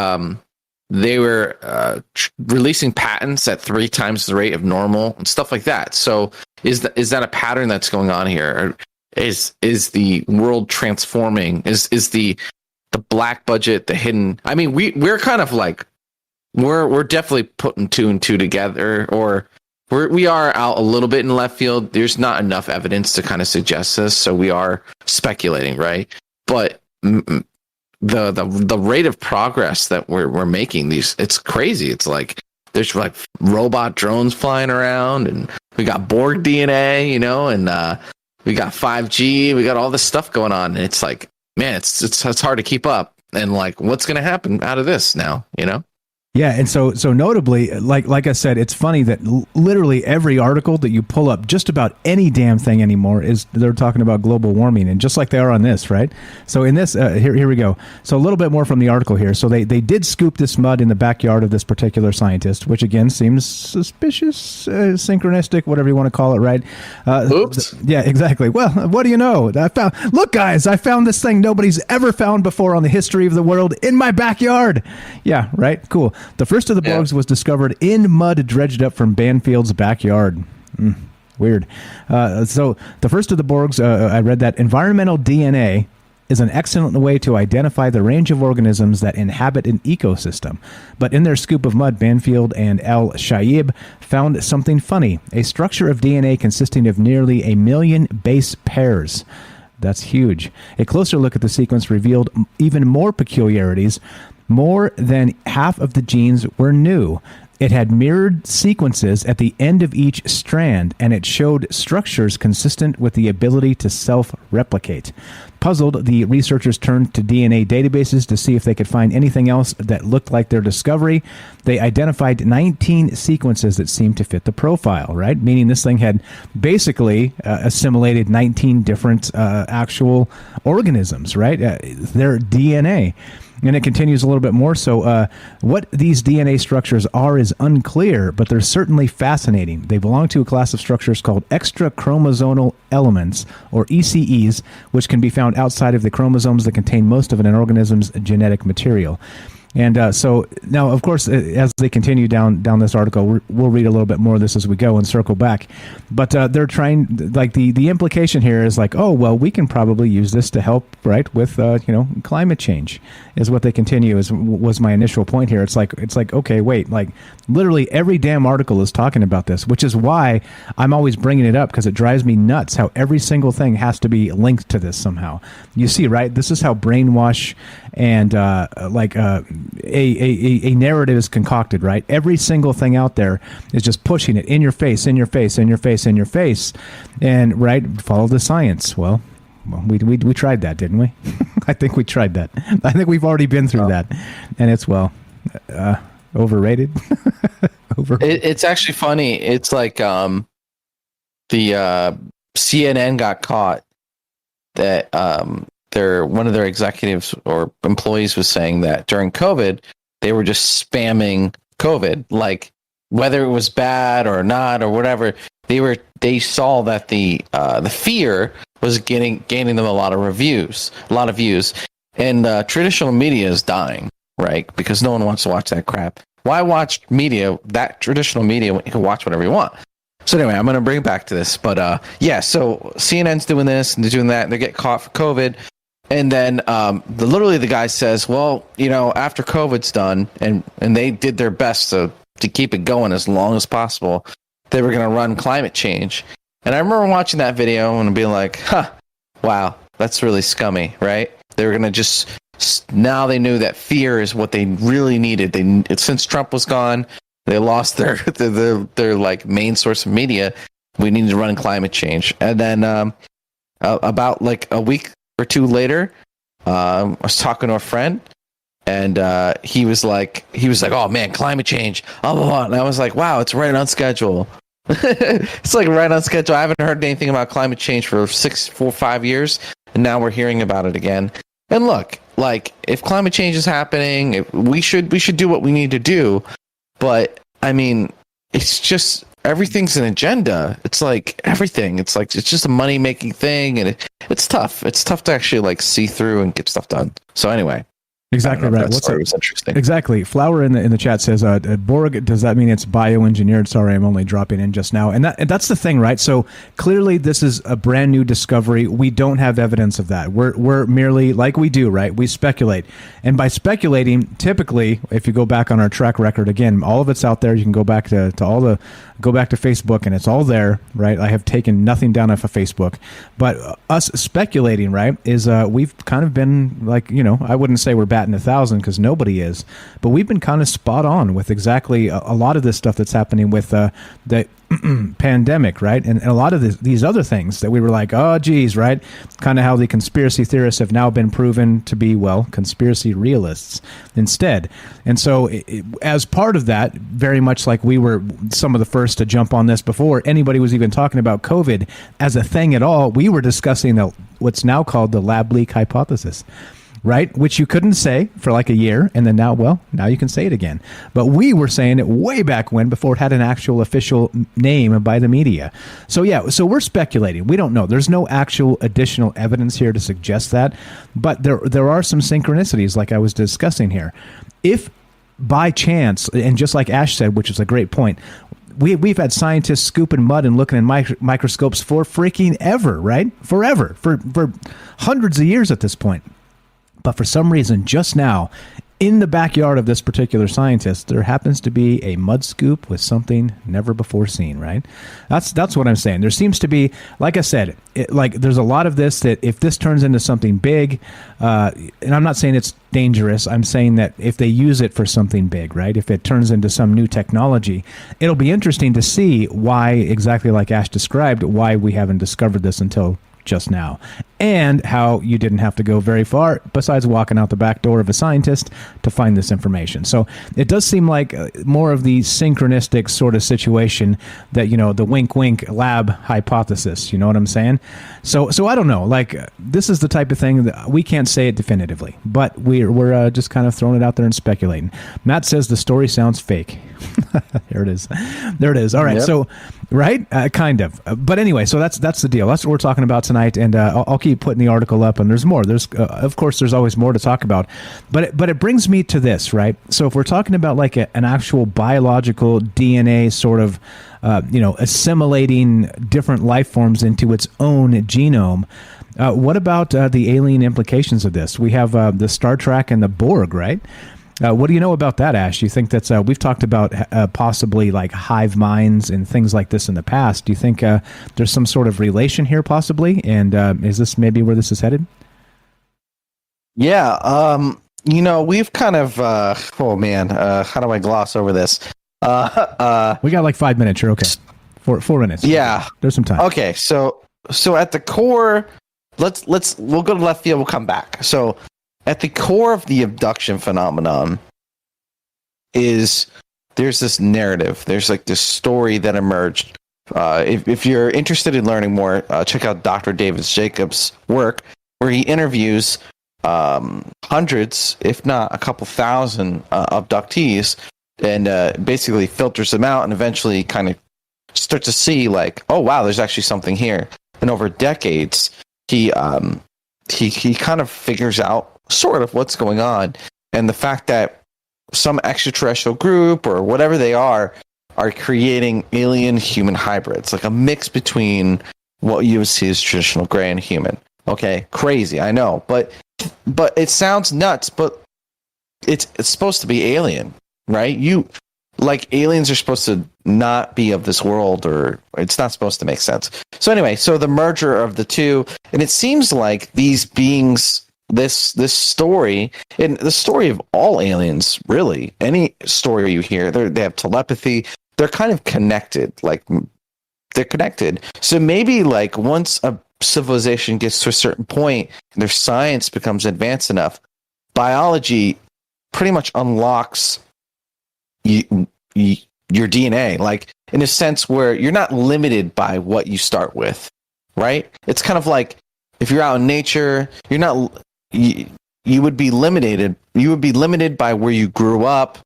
releasing patents at 3 times the rate of normal and stuff like that. So is that a pattern that's going on here? Or is the world transforming? Is the black budget, the hidden? I mean, we're kind of like we're definitely putting 2 and 2 together, or we are out a little bit in left field. There's not enough evidence to kind of suggest this, so we are speculating, right? But the rate of progress that we're making, it's crazy. It's like there's like robot drones flying around, and we got Borg DNA, and we got 5G, we got all this stuff going on, and it's like, man, it's hard to keep up. And like, what's going to happen out of this now, Yeah, and so notably, like I said, it's funny that literally every article that you pull up, just about any damn thing anymore, they're talking about global warming, and just like they are on this, right? So in this, here we go. So a little bit more from the article here. So they did scoop this mud in the backyard of this particular scientist, which again seems suspicious, synchronistic, whatever you want to call it, right? Oops. Yeah, exactly. Well, what do you know? Look, guys, I found this thing nobody's ever found before on the history of the world in my backyard. Yeah, right? Cool. The first of the Borgs was discovered in mud dredged up from Banfield's backyard. Weird. So the first of the Borgs, I read that environmental DNA is an excellent way to identify the range of organisms that inhabit an ecosystem. But in their scoop of mud, Banfield and Al Shaib found something funny, a structure of DNA consisting of nearly 1 million base pairs. That's huge. A closer look at the sequence revealed even more peculiarities. More than half of the genes were new. It had mirrored sequences at the end of each strand, and it showed structures consistent with the ability to self-replicate. Puzzled, the researchers turned to DNA databases to see if they could find anything else that looked like their discovery. They identified 19 sequences that seemed to fit the profile, right? Meaning this thing had basically assimilated 19 different actual organisms, right? Their DNA. And it continues a little bit more. So what these DNA structures are is unclear, but they're certainly fascinating. They belong to a class of structures called extra-chromosomal elements, or ECEs, which can be found outside of the chromosomes that contain most of an organism's genetic material. And so now, of course, as they continue down this article, we'll read a little bit more of this as we go and circle back. But they're trying, like the implication here is like, oh, well, we can probably use this to help, right, with climate change, is what they continue. Was my initial point here. It's like okay, wait, like literally every damn article is talking about this, which is why I'm always bringing it up, because it drives me nuts how every single thing has to be linked to this somehow. You see, right? This is how brainwash and a narrative is concocted, right? Every single thing out there is just pushing it in your face, in your face, in your face, in your face, and right, follow the science. Well, we tried that, didn't we? I think we tried that. I think we've already been through that, and it's overrated. It's actually funny. It's like the CNN got caught that one of their executives or employees was saying that during COVID, they were just spamming COVID, like whether it was bad or not or whatever. They saw that the fear was gaining them a lot of views, and traditional media is dying, right? Because no one wants to watch that crap. Why watch that traditional media when you can watch whatever you want? So anyway, I'm going to bring it back to this, but so CNN's doing this and they're doing that, and they get caught for COVID. And then literally the guy says, well, after COVID's done, and they did their best to keep it going as long as possible, they were going to run climate change. And I remember watching that video and being like, wow, that's really scummy, right? They were going to just Now they knew that fear is what they really needed. Since Trump was gone, they lost their like main source of media. We needed to run climate change, and then about like a week or two later, I was talking to a friend, and he was like, "Oh man, climate change!" Blah, blah, blah. And I was like, "Wow, it's right on schedule." It's like right on schedule. I haven't heard anything about climate change for 5 years, and now we're hearing about it again. And look, like if climate change is happening, we should do what we need to do. But I mean, it's just everything's an agenda. It's like everything. It's just a money making thing, and it's tough. It's tough to actually like see through and get stuff done. So anyway. Exactly right. What's that was interesting. Exactly. Flower in the chat says, Borg, does that mean it's bioengineered? Sorry, I'm only dropping in just now. And that's the thing, right? So clearly this is a brand new discovery. We don't have evidence of that. We're merely, like we do, right? We speculate. And by speculating, typically, if you go back on our track record, again, all of it's out there. You can go back to Facebook and it's all there, right? I have taken nothing down off of Facebook. But us speculating, right, is we've kind of been like, I wouldn't say we're batting 1,000 because nobody is, but we've been kind of spot on with exactly a lot of this stuff that's happening with the pandemic, right? And a lot of these other things that we were like, oh, geez, right? Kind of how the conspiracy theorists have now been proven to be, well, conspiracy realists instead. And so as part of that, very much like we were some of the first to jump on this before anybody was even talking about COVID as a thing at all, we were discussing what's now called the lab leak hypothesis. Right? Which you couldn't say for like a year. And then now you can say it again. But we were saying it way back when, before it had an actual official name by the media. So yeah, so we're speculating. We don't know. There's no actual additional evidence here to suggest that. But there are some synchronicities like I was discussing here. If by chance, and just like Ash said, which is a great point, we've had scientists scooping mud and looking in microscopes for freaking ever, right? Forever. For hundreds of years at this point. But for some reason, just now, in the backyard of this particular scientist, there happens to be a mud scoop with something never before seen, right? That's what I'm saying. There seems to be, like I said, there's a lot of this that if this turns into something big, and I'm not saying it's dangerous, I'm saying that if they use it for something big, right? If it turns into some new technology, it'll be interesting to see why, exactly like Ash described, why we haven't discovered this until just now, and how you didn't have to go very far besides walking out the back door of a scientist to find this information. So it does seem like more of the synchronistic sort of situation that, the wink wink lab hypothesis, you know what I'm saying? So I don't know, this is the type of thing that we can't say it definitively, but we're just kind of throwing it out there and speculating. Matt says the story sounds fake. There it is. All right. Yep. So, right. Kind of. But anyway, so that's the deal. That's what we're talking about tonight. And I'll keep putting the article up, and there's more. Of course, there's always more to talk about. But it brings me to this, right? So if we're talking about like an actual biological DNA sort of, assimilating different life forms into its own genome, what about the alien implications of this? We have the Star Trek and the Borg, right? What do you know about that, Ash? Do you think that's we've talked about possibly like hive minds and things like this in the past? Do you think there's some sort of relation here possibly? And is this maybe where this is headed? Yeah. We've kind of, how do I gloss over this? We got like 5 minutes. You're okay. 4 minutes. Yeah. There's some time. Okay. So at the core, we'll go to left field. We'll come back. So, at the core of the abduction phenomenon is there's this narrative. There's like this story that emerged. If you're interested in learning more, check out Dr. David Jacobs' work, where he interviews hundreds, if not a couple thousand, abductees, and basically filters them out, and eventually kind of starts to see like, oh wow, there's actually something here. And over decades, he kind of figures out sort of what's going on, and the fact that some extraterrestrial group or whatever they are creating alien human hybrids, like a mix between what you would see as traditional gray and human. Okay, crazy, I know, but it sounds nuts, but it's supposed to be alien, right? Aliens are supposed to not be of this world, or it's not supposed to make sense. So anyway, so the merger of the two, and it seems like these beings this story, and the story of all aliens, really, any story you hear, they have telepathy. They're kind of connected, like they're connected. So maybe like once a civilization gets to a certain point, their science becomes advanced enough, biology pretty much unlocks your DNA, like in a sense where you're not limited by what you start with, right? It's kind of like if you're out in nature, you're not. You would be limited. You would be limited by where you grew up,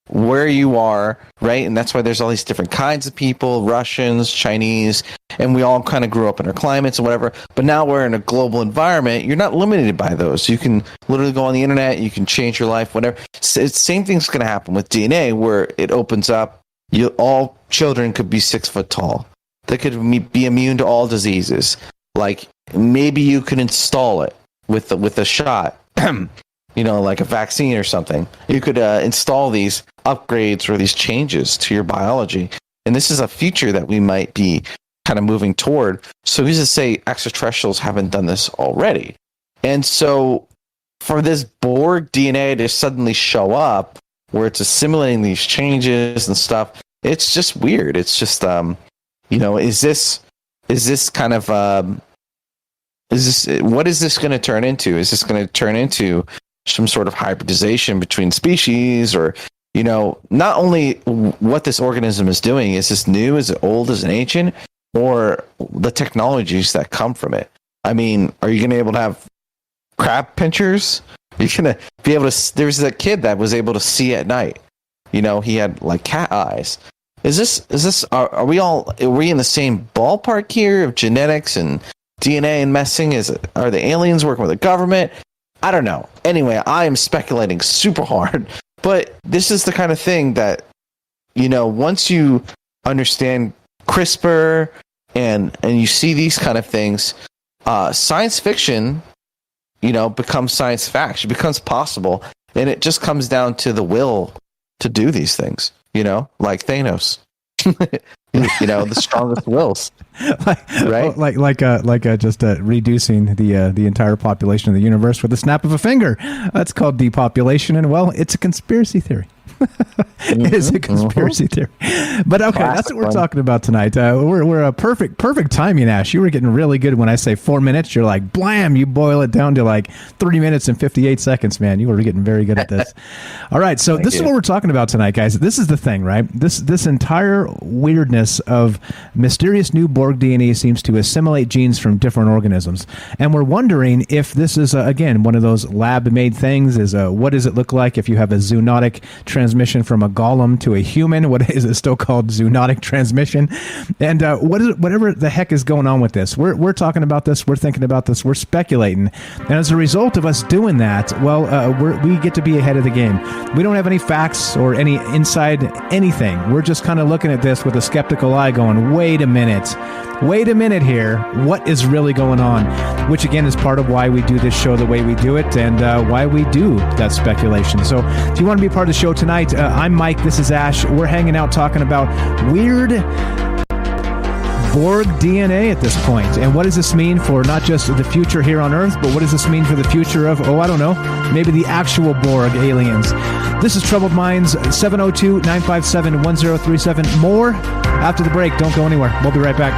where you are, right? And that's why there's all these different kinds of people, Russians, Chinese, and we all kind of grew up in our climates and whatever. But now we're in a global environment. You're not limited by those. You can literally go on the internet. You can change your life, whatever. Same thing's going to happen with DNA, where it opens up. All children could be 6 foot tall. They could be immune to all diseases. Like maybe you could install it with a shot. Like a vaccine or something. You could install these upgrades or these changes to your biology. And this is a future that we might be kind of moving toward. So who's to say extraterrestrials haven't done this already? And so for this Borg DNA to suddenly show up where it's assimilating these changes and stuff, it's just weird. It's just, is this kind of, what is this going to turn into? Is this going to turn into some sort of hybridization between species, or, not only what this organism is doing, is this new, is it old, is it ancient, or the technologies that come from it? I mean, are you going to be able to have crab pinchers? Are you going to be able to, there's a kid that was able to see at night. He had like cat eyes. Are we in the same ballpark here of genetics and DNA and messing? Are the aliens working with the government? I don't know. Anyway, I am speculating super hard, but this is the kind of thing that, once you understand CRISPR and you see these kind of things, science fiction, becomes science fact. It becomes possible, and it just comes down to the will to do these things, like Thanos. The strongest wills, right? Like just reducing the entire population of the universe with a snap of a finger. That's called depopulation, and it's a conspiracy theory. It is a conspiracy theory. But okay, that's what we're talking about tonight. We're a perfect timing, Ash. You were getting really good when I say 4 minutes. You're like, blam, you boil it down to like 3 minutes and 58 seconds, man. You were getting very good at this. All right, so this is what we're talking about tonight, guys. This is the thing, right? This entire weirdness of mysterious new Borg DNA seems to assimilate genes from different organisms. And we're wondering if this is, again, one of those lab-made things. What does it look like if you have a zoonotic transmission from a golem to a human? What is it still called? Zoonotic transmission? And whatever the heck is going on with this? We're talking about this. We're thinking about this. We're speculating. And as a result of us doing that, we get to be ahead of the game. We don't have any facts or any inside anything. We're just kind of looking at this with a skeptical eye going, wait a minute here. What is really going on? Which again is part of why we do this show the way we do it, and why we do that speculation. So if you want to be a part of the show tonight, I'm Mike, this is Ash. We're hanging out talking about weird Borg DNA at this point. And what does this mean for not just the future here on Earth, but what does this mean for the future of, I don't know, maybe the actual Borg aliens? This is Troubled Minds, 702-957-1037. More after the break. Don't go anywhere. We'll be right back.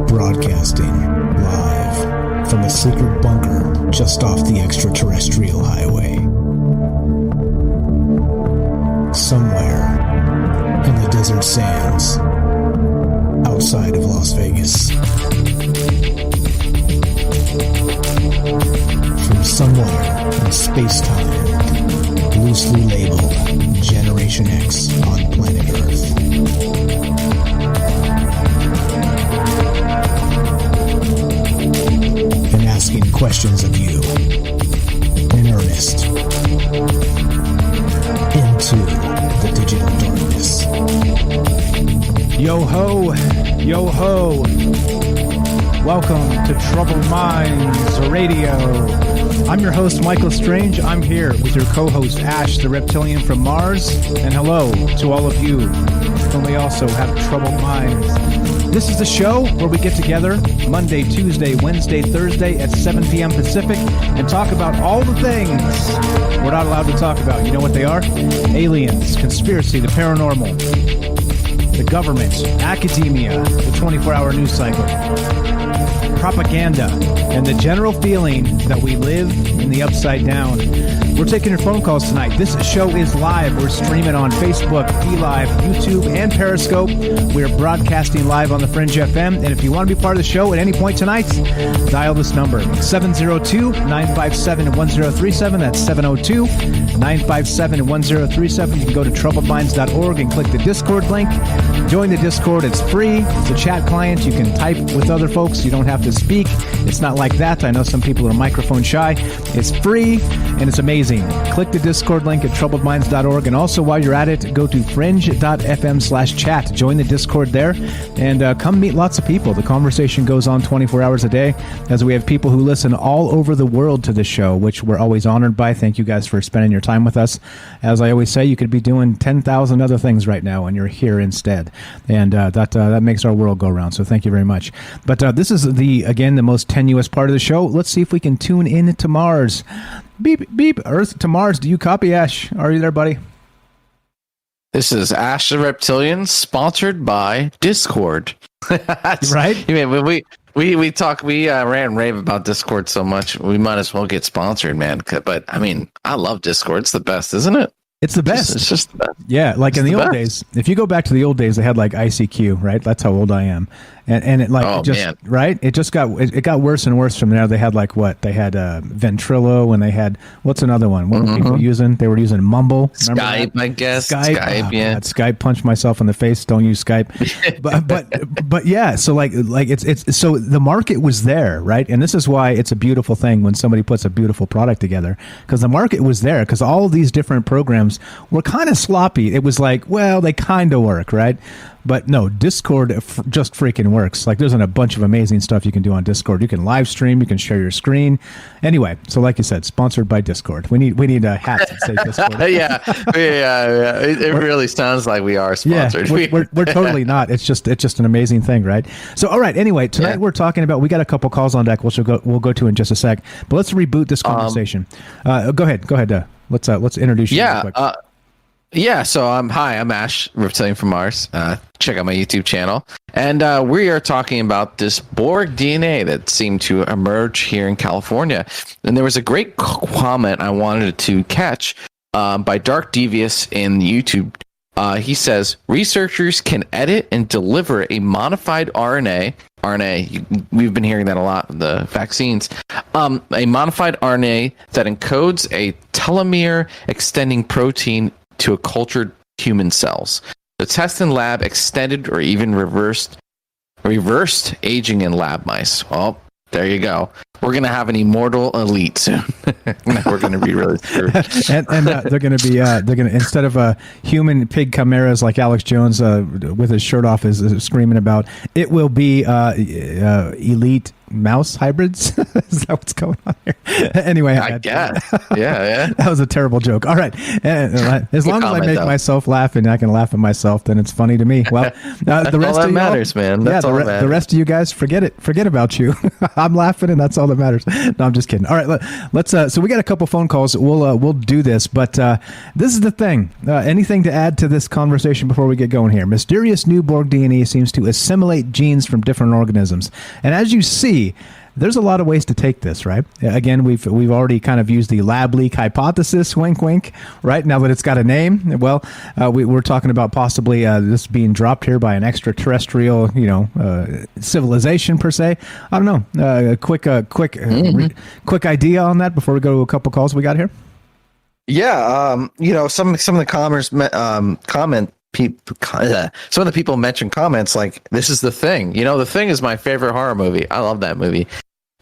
Broadcasting live from a secret bunker just off the extraterrestrial highway. Somewhere in the desert sands outside of Las Vegas. From somewhere in space-time, loosely labeled Generation X on planet Earth. And asking questions of you in earnest into the digital darkness. Yo ho, yo ho. Welcome to Troubled Minds Radio. I'm your host, Michael Strange. I'm here with your co-host, Ash, the reptilian from Mars. And hello to all of you whom we also have troubled minds. This is the show where we get together Monday, Tuesday, Wednesday, Thursday at 7 p.m. Pacific and talk about all the things we're not allowed to talk about. You know what they are? Aliens, conspiracy, the paranormal, the government, academia, the 24-hour news cycle, propaganda, and the general feeling that we live in the upside down. We're taking your phone calls tonight. This show is live. We're streaming on Facebook, DLive, YouTube, and Periscope. We're broadcasting live on the Fringe FM. And if you want to be part of the show at any point tonight, dial this number, 702-957-1037. That's 702-957-1037. You can go to troubledminds.org and click the Discord link. Join the Discord. It's free. It's a chat client. You can type with other folks. You don't have to speak. It's not like that. I know some people are microphone shy. It's free, and it's amazing. Click the Discord link at troubledminds.org. And also, while you're at it, go to fringe.fm/chat. Join the Discord there, and come meet lots of people. The conversation goes on 24 hours a day, as we have people who listen all over the world to this show, which we're always honored by. Thank you guys for spending your time with us. As I always say, you could be doing 10,000 other things right now, and you're here instead. And that makes our world go round. So thank you very much. But this is the most tenuous part of the show. Let's see if we can tune in to Mars. Beep, beep, Earth to Mars. Do you copy, Ash? Are you there, buddy? This is Ash the Reptilian, sponsored by Discord. Right? We rant and rave about Discord so much, we might as well get sponsored, man. But, I mean, I love Discord. It's the best, isn't it? It's the best. It's just the best. Yeah, like in the old days. If you go back to the old days, they had like ICQ, right? That's how old I am. And it like right? It just got worse and worse from there. They had like what? They had Ventrilo, and they had what's another one? What were people using? They were using Mumble. Skype, I guess. Skype, yeah. God, Skype punched myself in the face. Don't use Skype. but yeah, so like it's so the market was there, right? And this is why it's a beautiful thing when somebody puts a beautiful product together, because the market was there, because all of these different programs were kind of sloppy. It was like, well, they kind of work, right? But no, Discord just freaking works. Like, there's a bunch of amazing stuff you can do on Discord. You can live stream. You can share your screen. Anyway, so like you said, sponsored by Discord. We need a hat that says Discord. yeah. It really sounds like we are sponsored. Yeah, we're totally not. It's just an amazing thing, right? So, all right. Anyway, tonight we're talking about. We got a couple calls on deck, which we'll go to in just a sec. But let's reboot this conversation. Go ahead. Let's introduce you. Real quick. So I'm Ash, reptilian from Mars. Check out my YouTube channel. And we are talking about this Borg DNA that seemed to emerge here in California. And there was a great comment I wanted to catch by Dark Devious in YouTube. He says, researchers can edit and deliver a modified RNA, we've been hearing that a lot in the vaccines, a modified RNA that encodes a telomere extending protein to a cultured human cells. The test in lab extended or even reversed aging in lab mice. Well, there you go. We're going to have an immortal elite soon. We're going to be really screwed. and they're going to instead of human pig chimeras like Alex Jones with his shirt off is screaming about, it will be elite mouse hybrids. Is that what's going on here? Anyway, I guess. Yeah. That was a terrible joke. All right. As long as I make myself laugh and I can laugh at myself, then it's funny to me. Well, the rest all that of matters, man. That's all that matters. The rest of you guys, forget it. Forget about you. I'm laughing, and that's all that matters. No, I'm just kidding. All right, let's. So we got a couple phone calls. We'll do this, but this is the thing. Anything to add to this conversation before we get going here? Mysterious new Borg DNA seems to assimilate genes from different organisms, and as you see, there's a lot of ways to take this, right? Again, we've already kind of used the lab leak hypothesis, wink, wink, right? Now that it's got a name, well, we're talking about possibly this being dropped here by an extraterrestrial, civilization per se. I don't know. Quick idea on that before we go to a couple calls we got here. Yeah, some of the some of the people mention comments like, this is The Thing. The Thing is my favorite horror movie. I love that movie.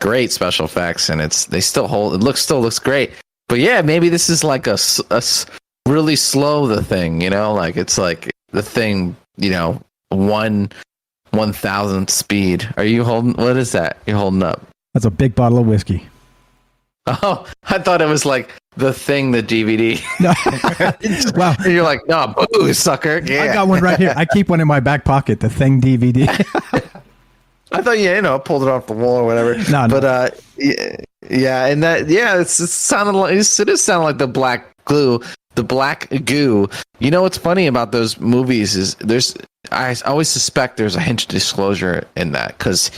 Great special effects, and they still hold. It still looks great. But yeah, maybe this is like a really slow The Thing. Like it's like The Thing. One 1,000th speed. Are you holding? What is that you're holding up? That's a big bottle of whiskey. Oh, I thought it was like the thing, the DVD. No. Wow. And you're like, no, boo, sucker. Yeah. I got one right here. I keep one in my back pocket, the Thing DVD. I thought pulled it off the wall or whatever. No. But yeah, and that it sounded like it is sounding like the black glue, the black goo. You know what's funny about those movies is I always suspect there's a hint of disclosure in that because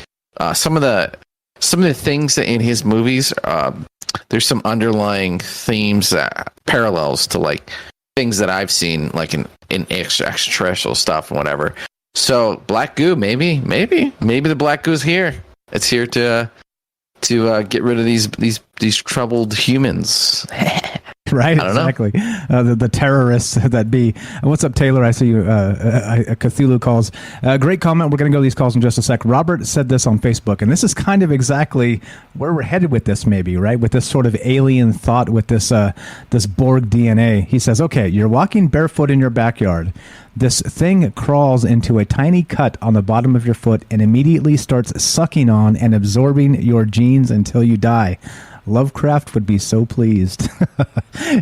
some of the things that in his movies, there's some underlying themes parallels to like things that I've seen like in extraterrestrial stuff and whatever. So black goo, maybe the black goo's here. It's here to get rid of these troubled humans. Right, exactly. The terrorists that be. What's up, Taylor? I see you. Cthulhu calls. Great comment. We're going to go to these calls in just a sec. Robert said this on Facebook, and this is kind of exactly where we're headed with this, maybe, right? With this sort of alien thought, with this Borg DNA. He says, okay, you're walking barefoot in your backyard. This thing crawls into a tiny cut on the bottom of your foot and immediately starts sucking on and absorbing your genes until you die. Lovecraft would be so pleased.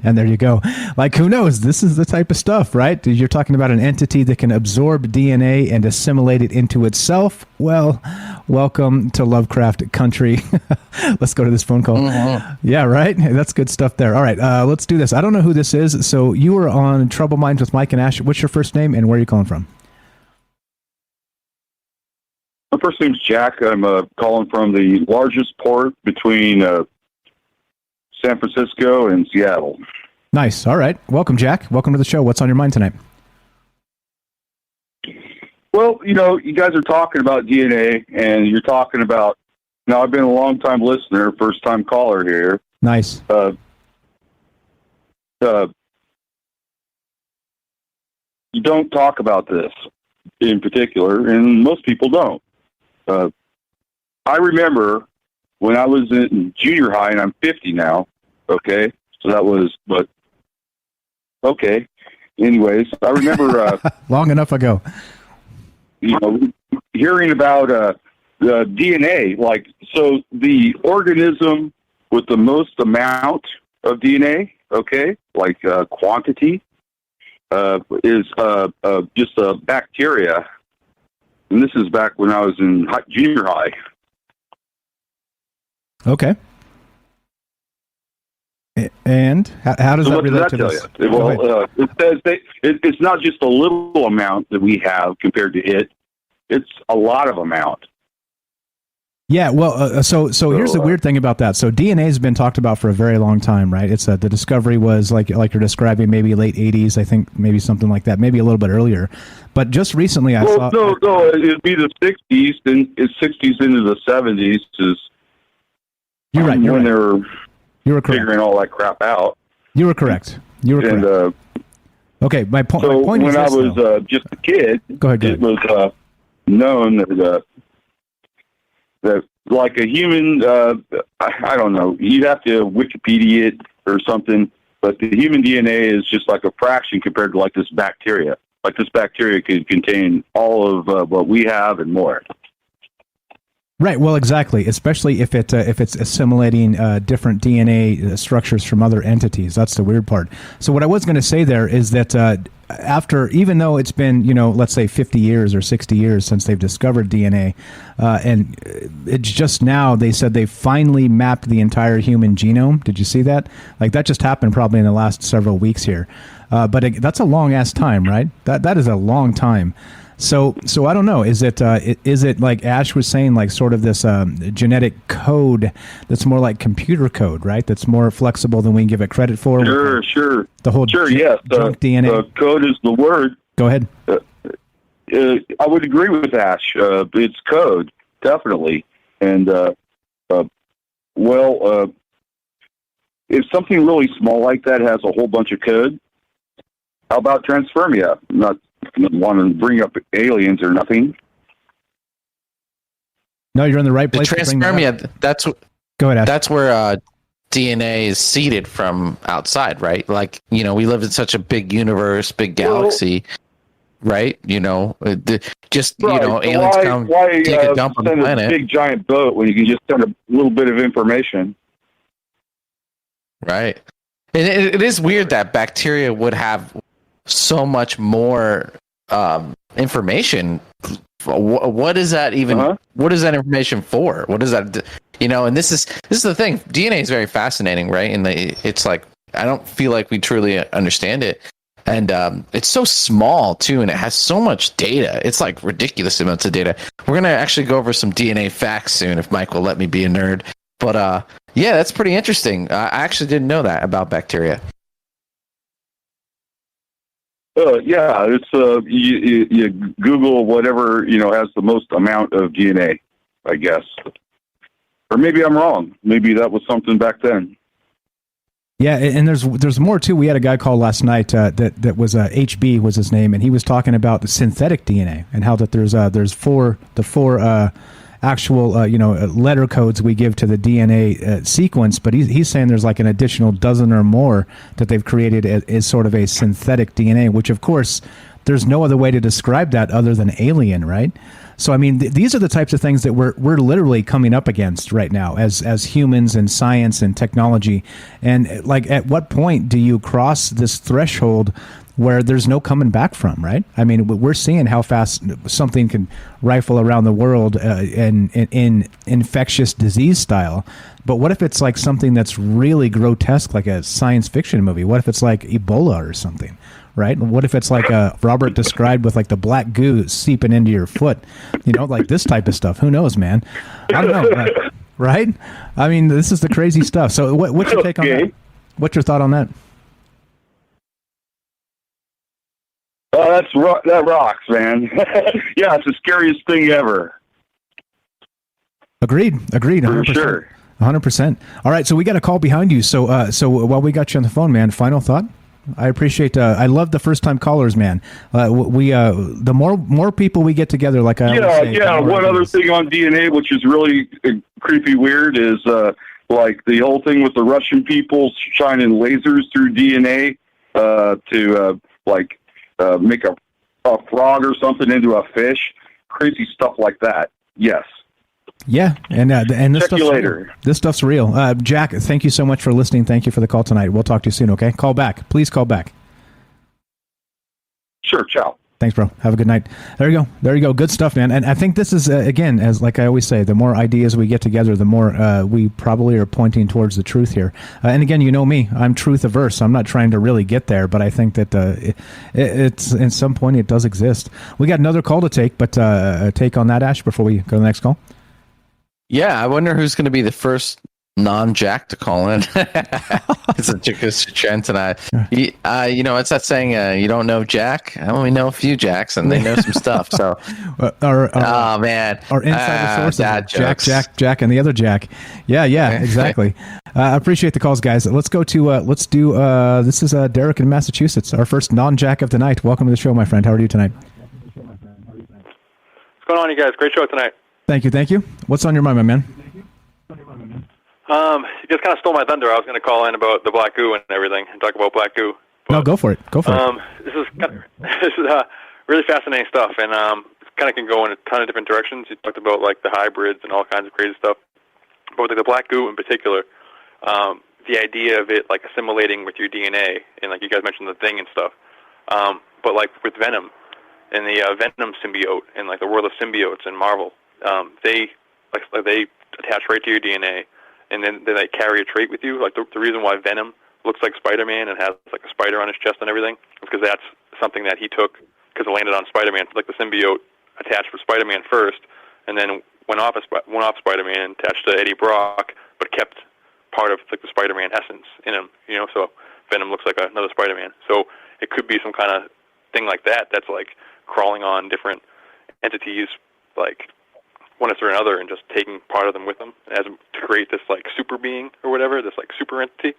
And there you go. Like, who knows? This is the type of stuff, right? You're talking about an entity that can absorb DNA and assimilate it into itself. Well, welcome to Lovecraft country. Let's go to this phone call. Mm-hmm. Yeah, right? That's good stuff there. All right, let's do this. I don't know who this is. So you were on Trouble Minds with Mike and Ash. What's your first name and where are you calling from? My first name's Jack. I'm calling from the largest port between San Francisco and Seattle. Nice. All right. Welcome, Jack. Welcome to the show. What's on your mind tonight? Well, you guys are talking about DNA, and you're talking about, I've been a long-time listener, first-time caller here. Nice. You don't talk about this in particular, and most people don't. I remember when I was in junior high, and I'm 50 now, okay? So that was, but, okay. Anyways, I remember... long enough ago. Hearing about the DNA, like, so the organism with the most amount of DNA, okay, like quantity, is just a bacteria. And this is back when I was in junior high. Okay. And how does that relate to this? Well, it says it's not just a little amount that we have compared to it. It's a lot of amount. Yeah, well, so here's the weird thing about that. So DNA has been talked about for a very long time, right? It's the discovery was like you're describing, maybe late 80s, I think, maybe something like that, maybe a little bit earlier. But just recently, I saw. No, it'd be the 60s, and it's 60s into the 70s is. You're right. When they were. You were correct. Figuring all that crap out. You were correct. And, okay, my point when is I this, was just a kid, it was known that like a human, I don't know, you'd have to Wikipedia it or something, but the human DNA is just like a fraction compared to like this bacteria. Like this bacteria could contain all of what we have and more. Right. Well, exactly. Especially if it's assimilating different DNA structures from other entities. That's the weird part. So what I was going to say there is that after, even though it's been, let's say 50 years or 60 years since they've discovered DNA, and it's just now they said they finally mapped the entire human genome. Did you see that? Like that just happened probably in the last several weeks here. But that's a long ass time, right? That is a long time. So I don't know. Is it like Ash was saying, like sort of this genetic code that's more like computer code, right? That's more flexible than we can give it credit for. Sure. The whole yes. junk DNA. Code is the word. Go ahead. I would agree with Ash. It's code, definitely. And if something really small like that has a whole bunch of code, how about transfermia? Not want to bring up aliens or nothing. No, you're in the right place. The transfermia, that's go ahead, Ash. That's where DNA is seeded from outside, right? Like, we live in such a big universe, big galaxy. right? You know, just Right. you know, So aliens come why take a dump on the send a planet, big giant boat when you can just send a little bit of information? right? And it is weird that bacteria would have so much more information. What is that even? What is that information for? What is that? You know, and this is the thing. DNA is very fascinating, right? And it's like I don't feel like we truly understand it, and it's so small too, and it has so much data. It's like ridiculous amounts of data. We're gonna actually go over some DNA facts soon, if Mike will let me be a nerd. But yeah, that's pretty interesting. I actually didn't know that about bacteria. Yeah, it's you Google whatever has the most amount of DNA, I guess. Or maybe I'm wrong. Maybe that was something back then. Yeah, and there's more too. We had a guy call last night that was HB was his name, and he was talking about the synthetic DNA and how that there's four actual letter codes we give to the DNA sequence, but he's saying there's like an additional dozen or more that they've created as sort of a synthetic DNA, which of course there's no other way to describe that other than alien, right? So I mean, these are the types of things that we're literally coming up against right now as humans and science and technology. And like, at what point do you cross this threshold where there's no coming back from, right? I mean, we're seeing how fast something can rifle around the world in infectious disease style. But what if it's like something that's really grotesque, like a science fiction movie? What if it's like Ebola or something, right? What if it's like Robert described with like the black goo seeping into your foot? Like this type of stuff. Who knows, man? I don't know, right? I mean, this is the crazy stuff. So what's your take on that? What's your thought on that? That rocks, man. Yeah, it's the scariest thing ever. Agreed. 100%. For sure. 100%. All right, so we got a call behind you. So while we got you on the phone, man, final thought? I appreciate. I love the first time callers, man. The more people we get together, like I always say. Yeah. One other thing on DNA, which is really creepy weird, is like the whole thing with the Russian people shining lasers through DNA to make a frog or something into a fish. Crazy stuff like that. Yes. Yeah, and this Check you later. This stuff's real. Jack, thank you so much for listening. Thank you for the call tonight. We'll talk to you soon, okay? Call back. Please call back. Sure, ciao. Thanks, bro. Have a good night. There you go. Good stuff, man. And I think this is, again, as like I always say, the more ideas we get together, the more we probably are pointing towards the truth here. And again, you know me, I'm truth averse. So I'm not trying to really get there, but I think that it's at some point it does exist. We got another call to take, but take on that, Ash, before we go to the next call. Yeah, I wonder who's going to be the first non-Jack to call in. It's a trend tonight. It's that saying, you don't know Jack? I only know a few Jacks, and they know some stuff. So, oh man, our insider source, Jack, and the other Jack. Yeah, exactly. I appreciate the calls, guys. Let's go to this is Derek in Massachusetts, our first non-Jack of the night. Welcome to the show, my friend. How are you tonight? What's going on, you guys? Great show tonight. Thank you. What's on your mind, my man? You just kind of stole my thunder. I was going to call in about the black goo and everything and talk about black goo. But, no, go for it. This is really fascinating stuff, and it kind of can go in a ton of different directions. You talked about like the hybrids and all kinds of crazy stuff, but with the black goo in particular, the idea of it like assimilating with your DNA, and like you guys mentioned the thing and stuff, but like with Venom and the Venom symbiote and like the world of symbiotes in Marvel. They attach right to your DNA, and then they carry a trait with you. Like the reason why Venom looks like Spider-Man and has like a spider on his chest and everything is because that's something that he took because it landed on Spider-Man. Like the symbiote attached with Spider-Man first, and then went off Spider-Man, attached to Eddie Brock, but kept part of like the Spider-Man essence in him. So Venom looks like another Spider-Man. So it could be some kind of thing like that. That's like crawling on different entities, like one after another, and just taking part of them with them as to create this like super being or whatever, this like super entity,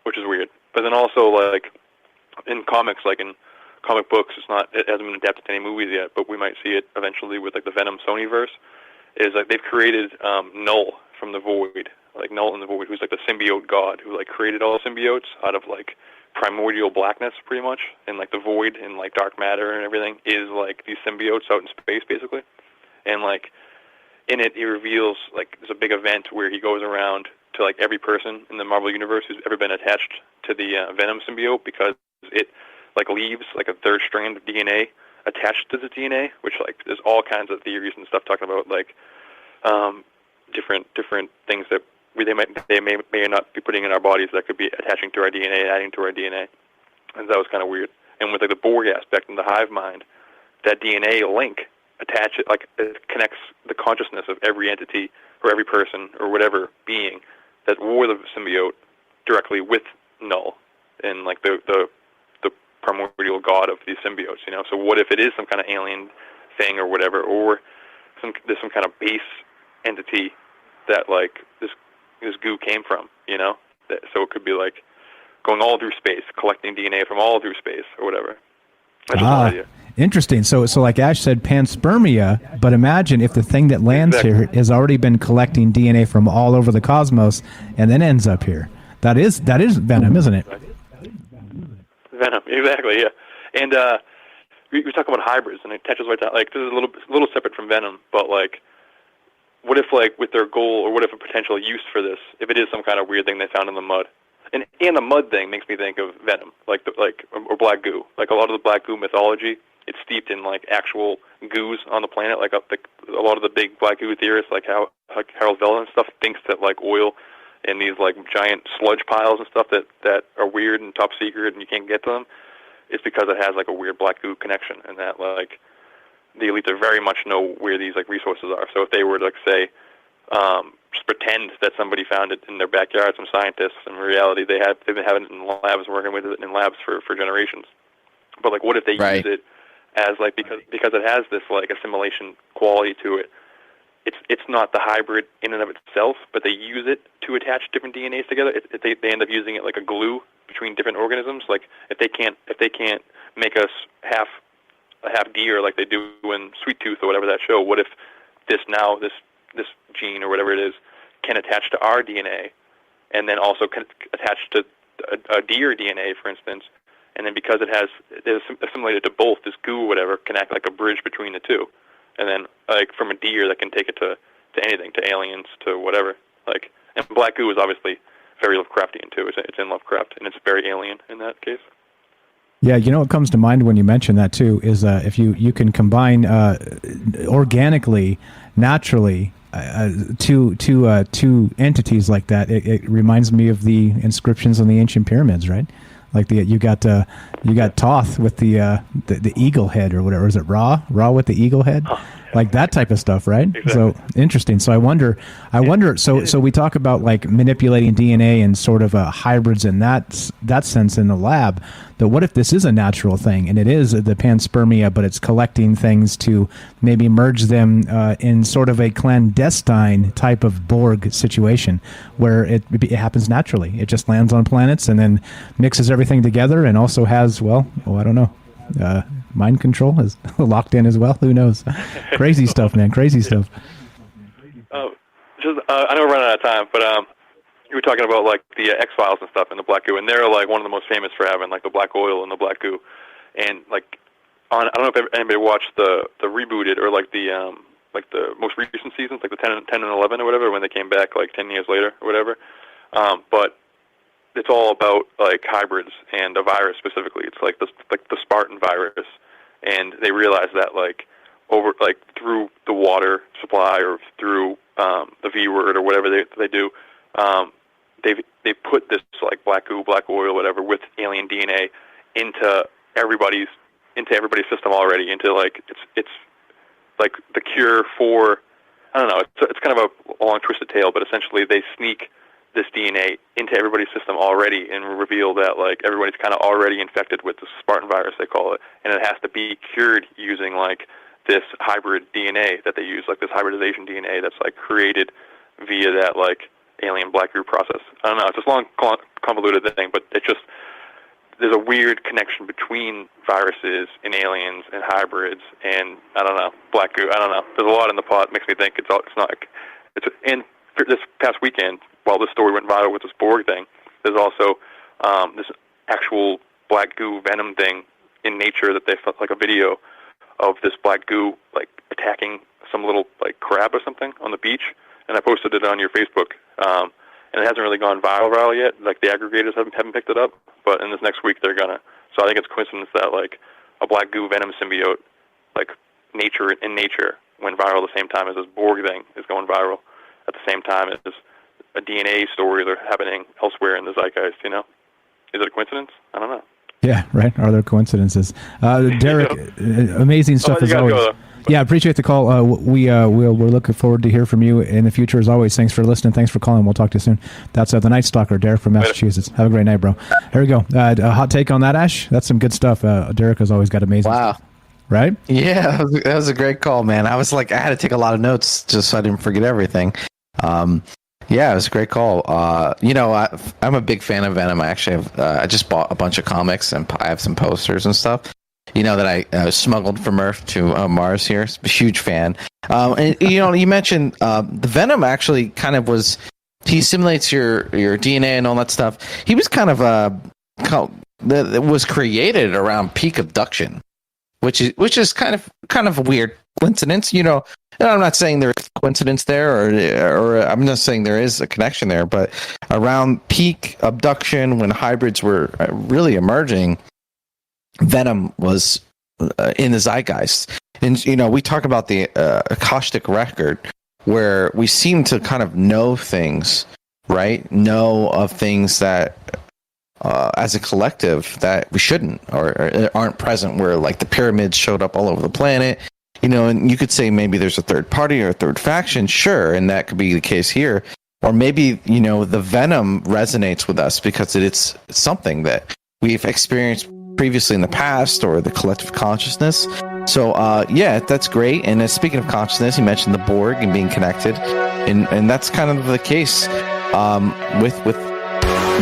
which is weird. But then also like in comics, like in comic books, it hasn't been adapted to any movies yet, but we might see it eventually with like the Venom Sonyverse. Is like they've created Null from the void, like Null in the void, who's like the symbiote god who like created all symbiotes out of like primordial blackness, pretty much, and like the void and like dark matter and everything is like these symbiotes out in space, basically. And like in it, he reveals like there's a big event where he goes around to like every person in the Marvel universe who's ever been attached to the Venom symbiote, because it like leaves like a third strand of DNA attached to the DNA, which like there's all kinds of theories and stuff talking about like different things that they may not be putting in our bodies that could be attaching to our DNA, adding to our DNA, and that was kind of weird. And with like the Borg aspect and the hive mind, that DNA link it connects the consciousness of every entity or every person or whatever being that wore the symbiote directly with Null and like the primordial god of these symbiotes, you know. So what if it is some kind of alien thing or whatever, or there's some kind of base entity that like this goo came from, you know? So it could be like going all through space, collecting DNA from all through space or whatever. That's just one idea. Interesting. So like Ash said, panspermia, but imagine if the thing that lands here has already been collecting DNA from all over the cosmos and then ends up here. That is Venom, isn't it? Venom, exactly, yeah. And we talk about hybrids, and it touches right down. Like this is a little separate from Venom, but like, what if like with their goal, or what if a potential use for this, if it is some kind of weird thing they found in the mud, and the mud thing makes me think of Venom, or black goo. Like a lot of the black goo mythology, it's steeped in like actual goos on the planet. Like a lot of the big black goo theorists, like Harold Vella and stuff, thinks that like oil and these like giant sludge piles and stuff that are weird and top secret and you can't get to them, it's because it has like a weird black goo connection, and that like the elites very much know where these like resources are. So if they were to like say just pretend that somebody found it in their backyard, some scientists, in reality they've been having it in labs, working with it in labs for generations. But like what if they use it as like because it has this like assimilation quality to it, it's not the hybrid in and of itself, but they use it to attach different DNAs together. They end up using it like a glue between different organisms. Like if they can't make us half deer like they do in Sweet Tooth or whatever that show, what if this gene or whatever it is can attach to our DNA, and then also can attach to a deer DNA, for instance, and then because it is assimilated to both, this goo or whatever can act like a bridge between the two. And then, like, from a deer that can take it to anything, to aliens, to whatever. Like, and black goo is obviously very Lovecraftian, too. It's in Lovecraft, and it's very alien in that case. Yeah, you know what comes to mind when you mention that, too, is if you can combine organically, naturally, two entities like that, it reminds me of the inscriptions on the ancient pyramids, right? Like you got Thoth with the eagle head or whatever. Is it Ra with the eagle head? Like that type of stuff, right? Exactly. So interesting. So I wonder. So we talk about like manipulating DNA and sort of hybrids in that sense in the lab. But what if this is a natural thing and it is the panspermia, but it's collecting things to maybe merge them in sort of a clandestine type of Borg situation where it happens naturally. It just lands on planets and then mixes everything together and also has, I don't know. Mind control is locked in as well. Who knows? Crazy stuff, man. Crazy stuff. I know we're running out of time, but you were talking about like the X-Files and stuff and the black goo, and they're like one of the most famous for having like the black oil and the black goo. And like I don't know if anybody watched the rebooted or like the most recent seasons, like the 10 and 11 or whatever, when they came back like 10 years later or whatever. But it's all about like hybrids and a virus specifically. It's like the Spartan virus, and they realize that like through the water supply or through the V word or whatever they do, they put this like black goo, black oil, whatever, with alien DNA into everybody's system already. Into like it's like the cure for, I don't know. It's kind of a long twisted tale, but essentially they sneak this DNA into everybody's system already and reveal that like everybody's kind of already infected with the Spartan virus, they call it, and it has to be cured using like this hybrid DNA that they use, like this hybridization DNA that's like created via that like alien black goo process. I don't know, it's this long convoluted thing, but it just, there's a weird connection between viruses and aliens and hybrids and I don't know, black goo. I don't know. There's a lot in the pot. It makes me think and this past weekend, while this story went viral with this Borg thing, there's also this actual black goo venom thing in nature that they felt like a video of this black goo like attacking some little like crab or something on the beach, and I posted it on your Facebook. And it hasn't really gone viral yet. Like the aggregators haven't picked it up, but in this next week they're gonna. So I think it's coincidence that like a black goo venom symbiote, like nature went viral at the same time as this Borg thing is going viral at the same time as a DNA story that's happening elsewhere in the zeitgeist. You know, is it a coincidence? I don't know. Yeah, right. Are there coincidences? Derek, amazing stuff as always. Yeah, appreciate the call. We're looking forward to hear from you in the future as always. Thanks for listening. Thanks for calling. We'll talk to you soon. That's the Night Stalker, Derek from Massachusetts. Have a great night, bro. Here we go. A hot take on that, Ash? That's some good stuff. Derek has always got amazing stuff. Right? Yeah, that was a great call, man. I was like, I had to take a lot of notes just so I didn't forget everything. Yeah, it was a great call. I'm a big fan of Venom. I actually have. I just bought a bunch of comics and I have some posters and stuff. That I smuggled from Earth to Mars here. A huge fan. And you mentioned the Venom actually kind of was. He simulates your DNA and all that stuff. He was kind of that was created around peak abduction, which is kind of a weird coincidence. And I'm not saying there's a coincidence there, or I'm not saying there is a connection there, but around peak abduction when hybrids were really emerging, Venom was in the zeitgeist. And, we talk about the Akashic record where we seem to kind of know things, right? Know of things that as a collective that we shouldn't or aren't present, where like the pyramids showed up all over the planet. And you could say maybe there's a third party or a third faction, sure, and that could be the case here. Or maybe, the Venom resonates with us because it's something that we've experienced previously in the past, or the collective consciousness. So, yeah, that's great. And speaking of consciousness, you mentioned the Borg and being connected, and that's kind of the case with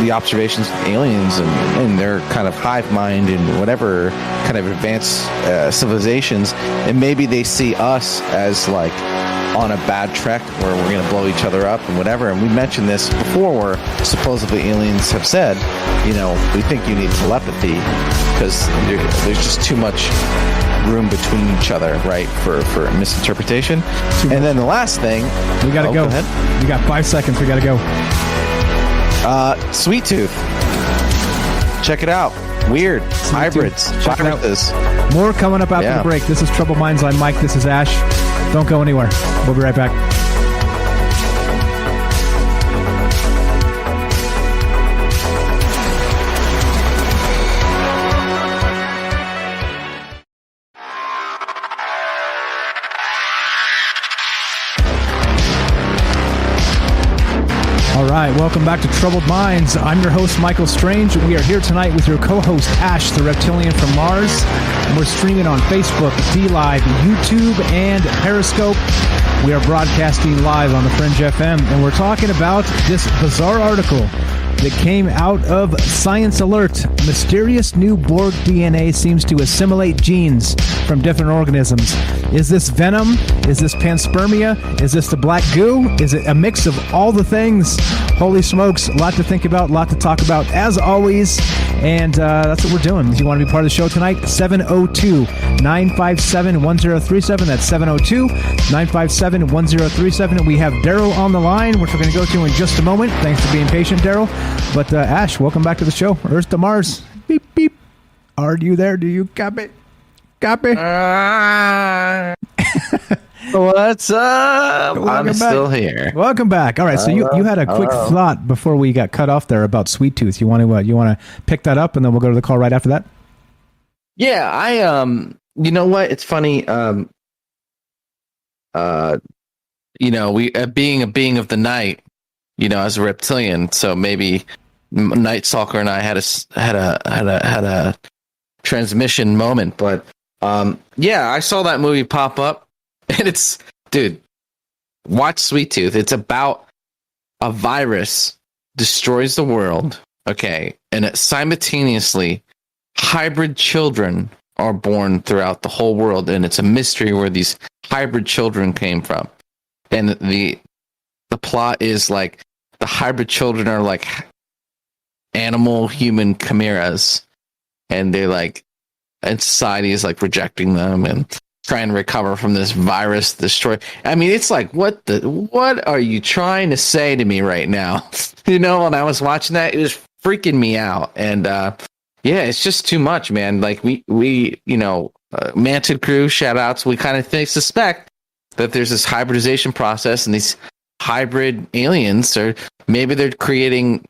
the observations of aliens and their kind of hive mind and whatever kind of advanced civilizations, and maybe they see us as like on a bad trek where we're going to blow each other up and whatever. And we mentioned this before, where supposedly aliens have said, we think you need telepathy because there's just too much room between each other, right, for misinterpretation. And then the last thing, we gotta go. We got 5 seconds. We gotta go. Sweet Tooth. Check it out. Weird. Hybrids. Viruses. More coming up after the break. This is Troubled Minds. I'm Mike. This is Ash. Don't go anywhere. We'll be right back. All right, welcome back to Troubled Minds. I'm your host, Michael Strange. We are here tonight with your co-host, Ash, the reptilian from Mars. And we're streaming on Facebook, DLive, YouTube, and Periscope. We are broadcasting live on the Fringe FM, and we're talking about this bizarre article that came out of Science Alert. Mysterious new Borg DNA seems to assimilate genes from different organisms. Is this venom? Is this panspermia? Is this the black goo? Is it a mix of all the things? Holy smokes, a lot to think about, a lot to talk about, as always. And that's what we're doing. If you want to be part of the show tonight, 702-957-1037. That's 702-957-1037. We have Daryl on the line, which we're going to go to in just a moment. Thanks for being patient, Daryl. But Ash, welcome back to the show. Earth to Mars. Beep, beep. Are you there? Do you copy? Copy? What's up? I'm still here. Welcome back. All right, so you had a quick thought before we got cut off there about Sweet Tooth. You want to pick that up, and then we'll go to the call right after that? Yeah, I you know what? It's funny. We being a being of the night, as a reptilian, so maybe Night Stalker and I had a transmission moment, but yeah, I saw that movie pop up. And dude, watch Sweet Tooth. It's about a virus destroys the world, okay? And simultaneously, hybrid children are born throughout the whole world, and it's a mystery where these hybrid children came from. And the the plot is like the hybrid children are like animal human chimeras, and they're like, and society is like rejecting them and trying to recover from this virus destroy. I mean, it's like, what are you trying to say to me right now? You know, when I was watching that, it was freaking me out. And yeah, it's just too much, man. Like we you know, Manted Crew, shout outs, we kind of suspect that there's this hybridization process, and these hybrid aliens, or maybe they're creating,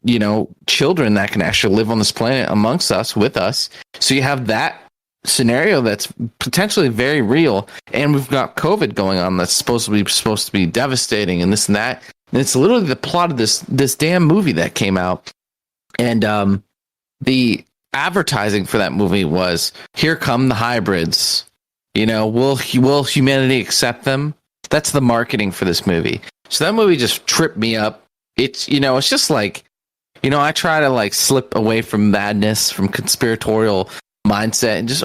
you know, children that can actually live on this planet amongst us, with us. So you have that scenario that's potentially very real, and we've got COVID going on that's supposed to be devastating, and this and that. And it's literally the plot of this damn movie that came out. And the advertising for that movie was, "Here come the hybrids. You know, will humanity accept them?" That's the marketing for this movie. So that movie just tripped me up. It's, you know, it's just like, you know, I try to like slip away from madness, from conspiratorial mindset, and just,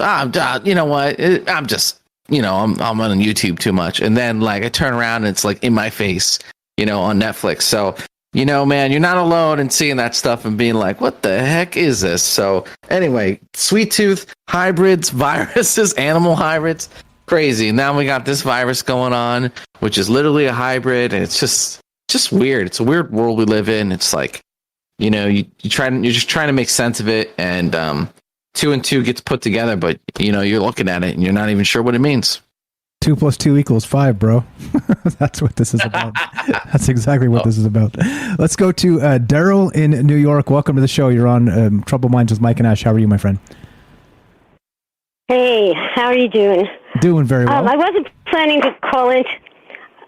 you know what? I'm just, you know, I'm on YouTube too much. And then like I turn around and it's like in my face, you know, on Netflix. So, you know, man, you're not alone in seeing that stuff and being like, what the heck is this? So anyway, Sweet Tooth, hybrids, viruses, animal hybrids, crazy. And now we got this virus going on, which is literally a hybrid. And it's just weird. It's a weird world we live in. It's like, you know, you're just trying to make sense of it. And 2 and 2 gets put together, but you know, you're looking at it and you're not even sure what it means. 2 + 2 = 5, bro. That's what this is about. That's exactly what this is about. Let's go to Daryl in New York. Welcome to the show. You're on Troubled Minds with Mike and Ash. How are you, my friend? Hey, how are you doing? Doing very well. I wasn't planning to call in.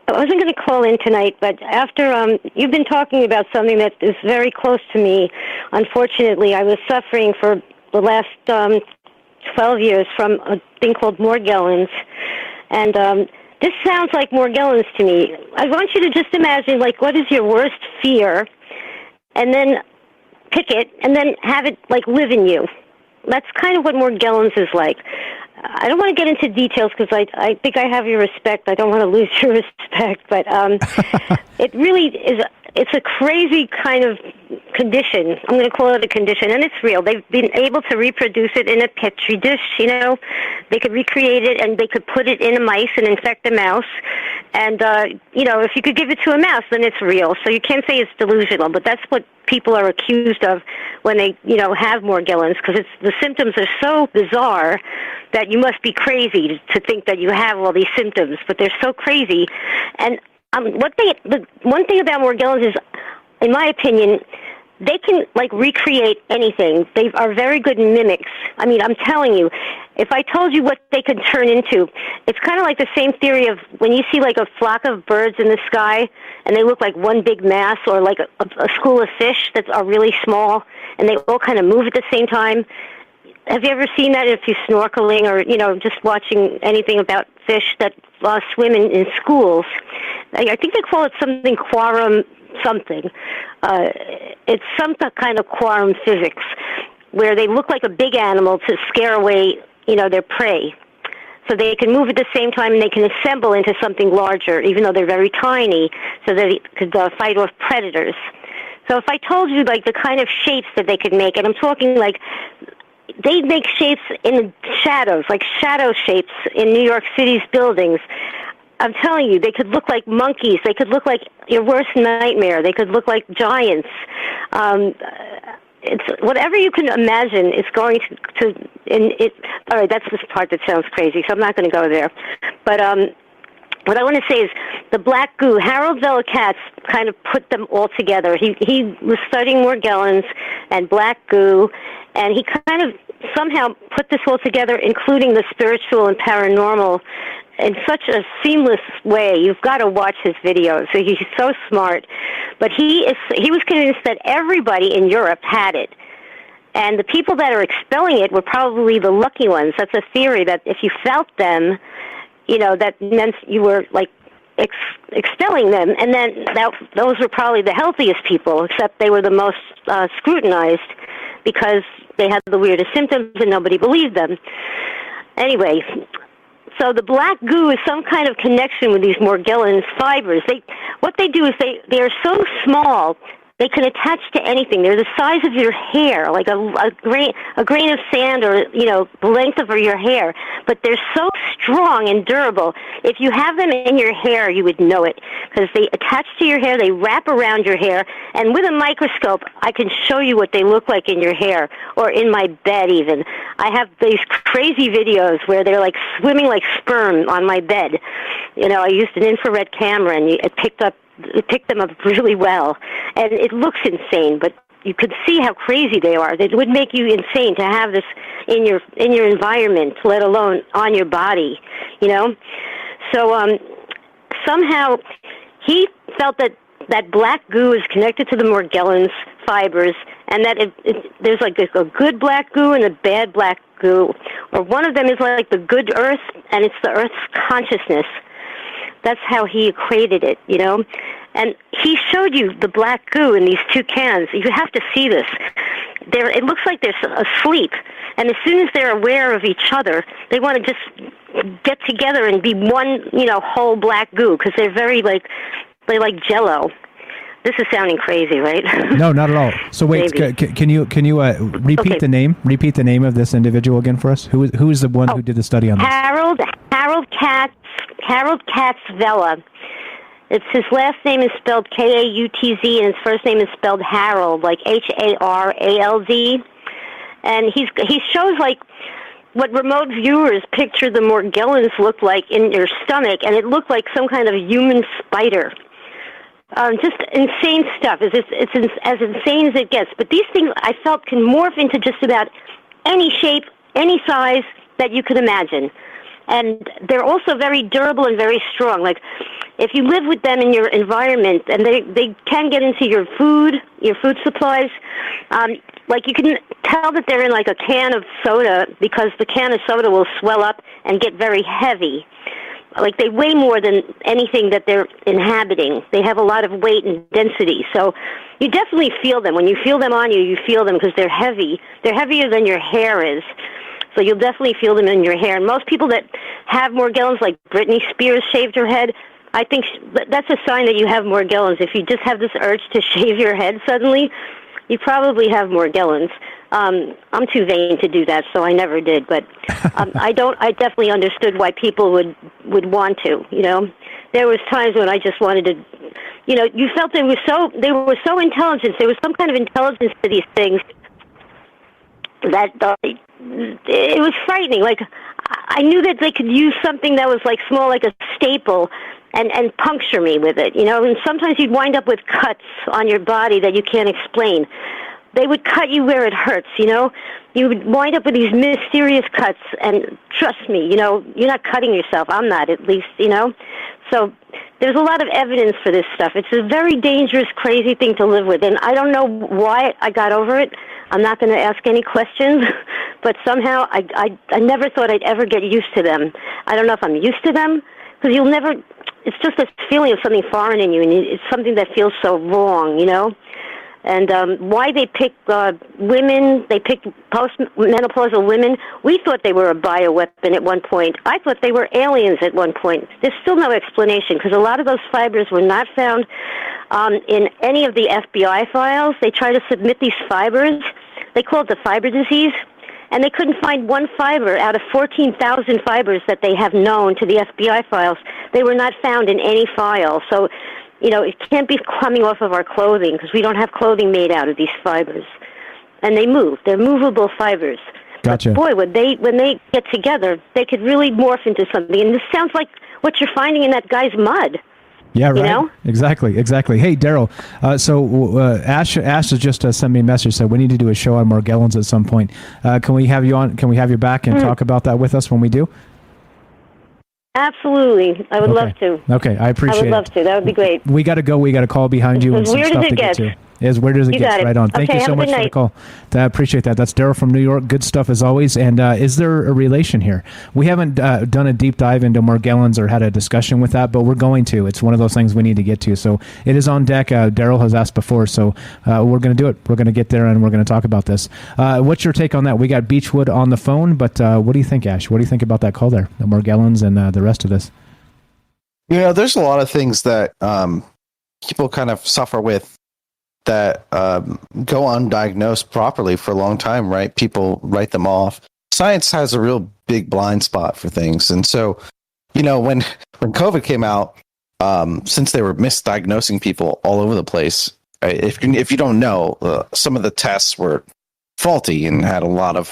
I wasn't going to call in tonight, but after you've been talking about something that is very close to me. Unfortunately, I was suffering for the last 12 years from a thing called Morgellons. And this sounds like Morgellons to me. I want you to just imagine, like, what is your worst fear, and then pick it, and then have it, like, live in you. That's kind of what Morgellons is like. I don't want to get into details because I think I have your respect. I don't want to lose your respect, but it really is. It's a crazy kind of condition. I'm going to call it a condition, and it's real. They've been able to reproduce it in a petri dish. You know, they could recreate it, and they could put it in a mice and infect a mouse. And you know, if you could give it to a mouse, then it's real. So you can't say it's delusional, but that's what people are accused of when they, you know, have Morgellons, because the symptoms are so bizarre that you must be crazy to think that you have all these symptoms. But they're so crazy, and the one thing about Morgellons is, in my opinion, they can, like, recreate anything. They are very good mimics. I mean, I'm telling you, if I told you what they could turn into, it's kind of like the same theory of when you see, like, a flock of birds in the sky and they look like one big mass, or like a school of fish that are really small and they all kind of move at the same time. Have you ever seen that if you're snorkeling or, you know, just watching anything about fish that swim in schools? I think they call it something quorum something. It's some kind of quorum physics where they look like a big animal to scare away, you know, their prey. So they can move at the same time, and they can assemble into something larger, even though they're very tiny, so that they could fight off predators. So if I told you, like, the kind of shapes that they could make, and I'm talking, like, they make shapes in shadows, like shadow shapes in New York City's buildings. I'm telling you, they could look like monkeys. They could look like your worst nightmare. They could look like giants. It's whatever you can imagine. It's going to all right, that's the part that sounds crazy, so I'm not going to go there. But what I want to say is the black goo. Harold Vellikatz kind of put them all together. He was studying Morgellons and black goo, and he kind of somehow put this all together, including the spiritual and paranormal, in such a seamless way. You've got to watch his videos. So he's so smart. But he was convinced that everybody in Europe had it. And the people that are expelling it were probably the lucky ones. That's a theory that if you felt them, you know, that meant you were, like, expelling them. And then those were probably the healthiest people, except they were the most scrutinized because they had the weirdest symptoms and nobody believed them. Anyway, So the black goo is some kind of connection with these Morgellons fibers. What they do is they are so small they can attach to anything. They're the size of your hair, like a grain of sand, or the length of your hair. But they're so strong and durable. If you have them in your hair, you would know it, because they attach to your hair. They wrap around your hair, and with a microscope, I can show you what they look like in your hair or in my bed. Even I have these crazy videos where they're like swimming like sperm on my bed. I used an infrared camera, and it picked them up really well, and it looks insane, but you could see how crazy they are. It would make you insane to have this in your environment, let alone on your body, So somehow he felt that black goo is connected to the Morgellons fibers, and that there's like a good black goo and a bad black goo, or one of them is like the good earth, and it's the earth's consciousness. That's how he equated it, And he showed you the black goo in these two cans. You have to see this. It looks like they're asleep. And as soon as they're aware of each other, they want to just get together and be one, whole black goo, because they're they like Jell-O. This is sounding crazy, right? No, not at all. So wait, can you repeat the name? Repeat the name of this individual again for us. Who is the one who did the study on this? Harold Katz-Vella. His last name is spelled Kautz, and his first name is spelled Harold, like Harald. And he shows like what remote viewers picture the Morgellons look like in your stomach, and it looked like some kind of human spider. Just insane stuff. It's as insane as it gets. But these things, I felt, can morph into just about any shape, any size that you could imagine. And they're also very durable and very strong. Like, if you live with them in your environment, and they can get into your food supplies, like you can tell that they're in like a can of soda, because the can of soda will swell up and get very heavy. Like, they weigh more than anything that they're inhabiting. They have a lot of weight and density. So you definitely feel them. When you feel them on you, you feel them because they're heavy. They're heavier than your hair is. So you'll definitely feel them in your hair. And most people that have Morgellons, like Britney Spears shaved her head, I think that's a sign that you have Morgellons. If you just have this urge to shave your head suddenly, you probably have Morgellons. I'm too vain to do that, so I never did. But I definitely understood why people would want to. There was times when I just wanted to. You felt they were so intelligent. There was some kind of intelligence to these things that it was frightening. Like, I knew that they could use something that was like small, like a staple, and puncture me with it. And sometimes you'd wind up with cuts on your body that you can't explain. They would cut you where it hurts, You would wind up with these mysterious cuts, and trust me, you're not cutting yourself. I'm not, at least, So there's a lot of evidence for this stuff. It's a very dangerous, crazy thing to live with, and I don't know why I got over it. I'm not going to ask any questions, but somehow I never thought I'd ever get used to them. I don't know if I'm used to them, because it's just this feeling of something foreign in you, and it's something that feels so wrong, And why they picked women, they picked postmenopausal women. We thought they were a bioweapon at one point. I thought they were aliens at one point. There's still no explanation, because a lot of those fibers were not found in any of the FBI files. They try to submit these fibers. They call it the fiber disease. And they couldn't find one fiber out of 14,000 fibers that they have known to the FBI files. They were not found in any file. So, it can't be coming off of our clothing, because we don't have clothing made out of these fibers. And they move. They're movable fibers. Gotcha. But boy, when they get together, they could really morph into something. And this sounds like what you're finding in that guy's mud. Yeah, right. Exactly. Hey, Daryl. So Ash has just sent me a message. Said we need to do a show on Morgellons at some point. Can we have you on? Can we have you back and talk about that with us when we do? Absolutely. I would love to. Okay, I appreciate it. I would love to. That would be great. We got to go. We got a call behind you. As weird as it gets. As weird as it You gets, got it. right on. Thank Okay, you so have a much good for the night. call. I appreciate that. That's Daryl from New York. Good stuff as always. And is there a relation here? We haven't done a deep dive into Morgellons or had a discussion with that, but we're going to. It's one of those things we need to get to. So it is on deck. Daryl has asked before, so we're going to do it. We're going to get there, and we're going to talk about this. What's your take on that? We got Beechwood on the phone, but what do you think, Ash? What do you think about that call there, the Morgellons and the rest of this? There's a lot of things that people kind of suffer with that go undiagnosed properly for a long time, right? People write them off. Science has a real big blind spot for things. And so, when COVID came out, since they were misdiagnosing people all over the place, if you don't know, some of the tests were faulty and had a lot of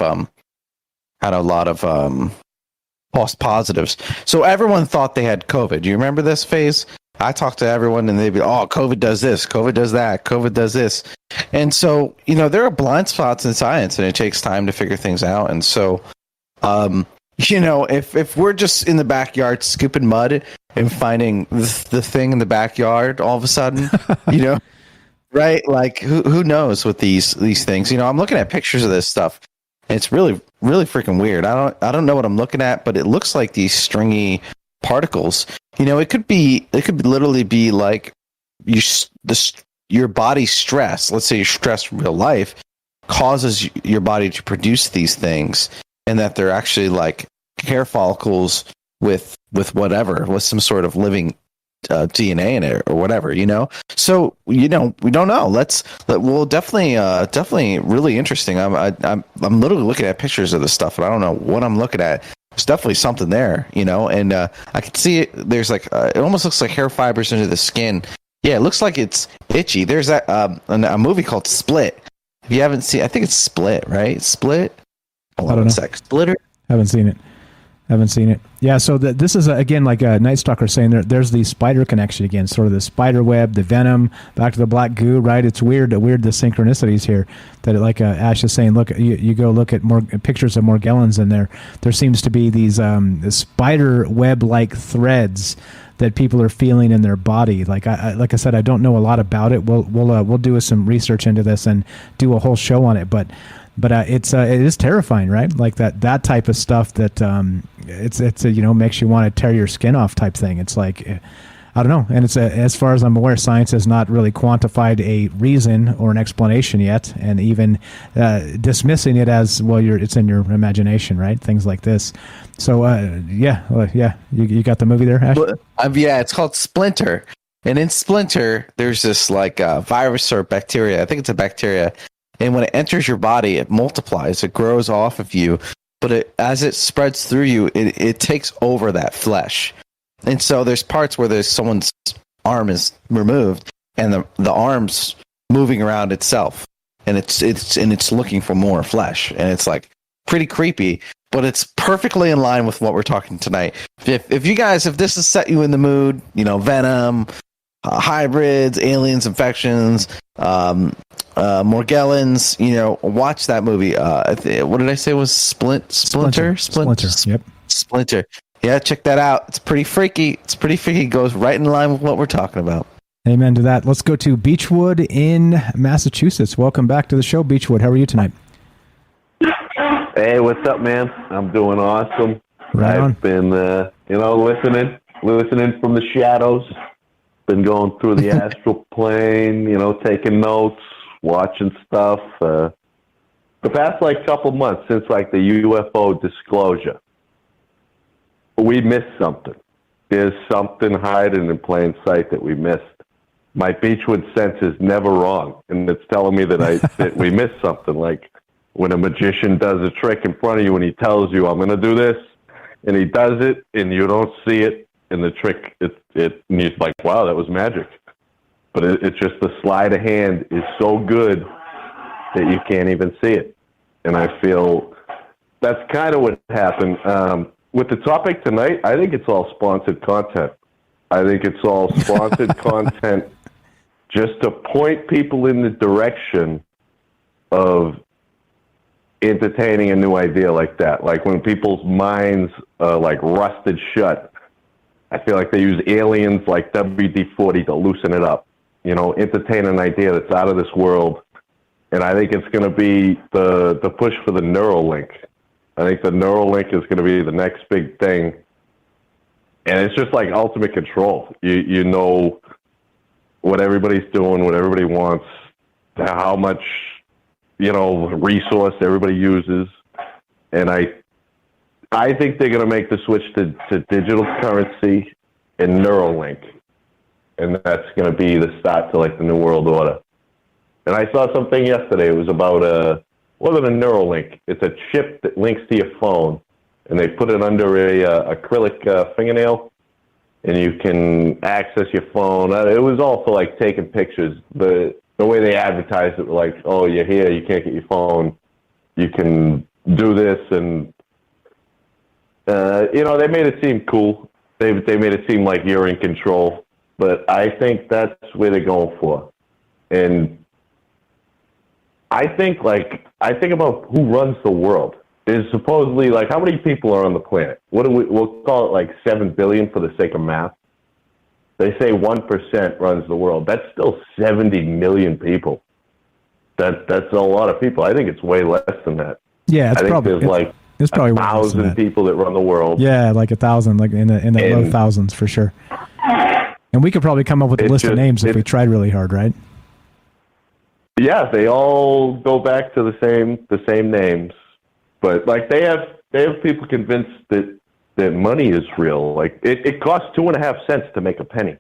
false positives. So everyone thought they had COVID. Do you remember this phase? I talked to everyone and they'd be, oh, COVID does this, COVID does that, COVID does this. And so, there are blind spots in science and it takes time to figure things out. And so, if we're just in the backyard scooping mud and finding the thing in the backyard all of a sudden, right? Like who knows with these things? I'm looking at pictures of this stuff. And it's really, really freaking weird. I don't know what I'm looking at, but it looks like these stringy particles. It could literally be like your body's stress. Let's say you're stressed in real life causes your body to produce these things, and that they're actually like hair follicles with some sort of living DNA in it or whatever. So we don't know. We'll definitely really interesting. I'm literally looking at pictures of this stuff, and I don't know what I'm looking at. There's definitely something there, and I can see it. There's like it almost looks like hair fibers into the skin. Yeah, it looks like it's itchy. There's that a movie called Split. If you haven't seen, I think it's Split, right? Split. Hold on a sec. Splitter. Haven't seen it. Yeah, so this is, again, like Night Stalker saying, there's the spider connection again, sort of the spider web, the venom, back to the black goo, right? It's weird the synchronicities here. That, like Ash is saying, look, you go look at more pictures of Morgellons in there. There seems to be these spider web-like threads that people are feeling in their body. Like I said, I don't know a lot about it. We'll do some research into this and do a whole show on it, but it is terrifying, right? Like that type of stuff that it's makes you want to tear your skin off type thing. It's like, I don't know. And it's as far as I'm aware, science has not really quantified a reason or an explanation yet, and even dismissing it as, well, it's in your imagination, right? Things like this. So you got the movie there, Ash? Yeah, it's called Splinter, and in Splinter, there's this like virus or bacteria. I think it's a bacteria. And when it enters your body, it multiplies. It grows off of you. But as it spreads through you, it takes over that flesh. And so there's parts where someone's arm is removed, and the arm's moving around itself, and it's looking for more flesh, and it's like pretty creepy. But it's perfectly in line with what we're talking tonight. If this has set you in the mood, Venom, hybrids, aliens, infections, Morgellons, watch that movie. What did I say was Splinter? Yep. Splinter. Yeah, check that out. It's pretty freaky. It goes right in line with what we're talking about. Amen to that. Let's go to Beechwood in Massachusetts. Welcome back to the show, Beechwood. How are you tonight? Hey, what's up, man? I'm doing awesome. Right on. I've been, listening from the shadows. Been going through the astral plane, taking notes, watching stuff. The past couple months since the UFO disclosure, we missed something. There's something hiding in plain sight that we missed. My Beechwood sense is never wrong, and it's telling me that we missed something. Like when a magician does a trick in front of you and he tells you, "I'm going to do this," and he does it, and you don't see it. And the trick, and you're like, wow, that was magic. But it's just the sleight of hand is so good that you can't even see it. And I feel that's kind of what happened. With the topic tonight, I think it's all sponsored content. I think it's all sponsored content just to point people in the direction of entertaining a new idea like that. Like when people's minds are rusted shut, I feel like they use aliens like WD-40 to loosen it up. entertain an idea that's out of this world. And I think it's going to be the push for the Neuralink. I think the Neuralink is going to be the next big thing. And it's just like ultimate control. You know what everybody's doing, what everybody wants, how much, resource everybody uses. And I think they're going to make the switch to digital currency and Neuralink. And that's going to be the start to like the New World Order. And I saw something yesterday. It was about wasn't a Neuralink. It's a chip that links to your phone, and they put it under a acrylic fingernail, and you can access your phone. It was all for like taking pictures. The way they advertised it, like, oh, you're here, you can't get your phone, you can do this, and they made it seem cool. They made it seem like you're in control, but I think that's where they're going for, and I think about who runs the world. There's supposedly, like, how many people are on the planet? We'll call it like 7 billion for the sake of math. They say 1% runs the world. That's still 70 million people. That's a lot of people. I think it's way less than that. Yeah, I think probably there's probably 1,000 people that run the world. Yeah, like 1,000, like in the low thousands for sure. And we could probably come up with a list of names if we tried really hard, right? Yeah, they all go back to the same names, but like they have people convinced that money is real. Like it costs 2.5 cents to make a penny.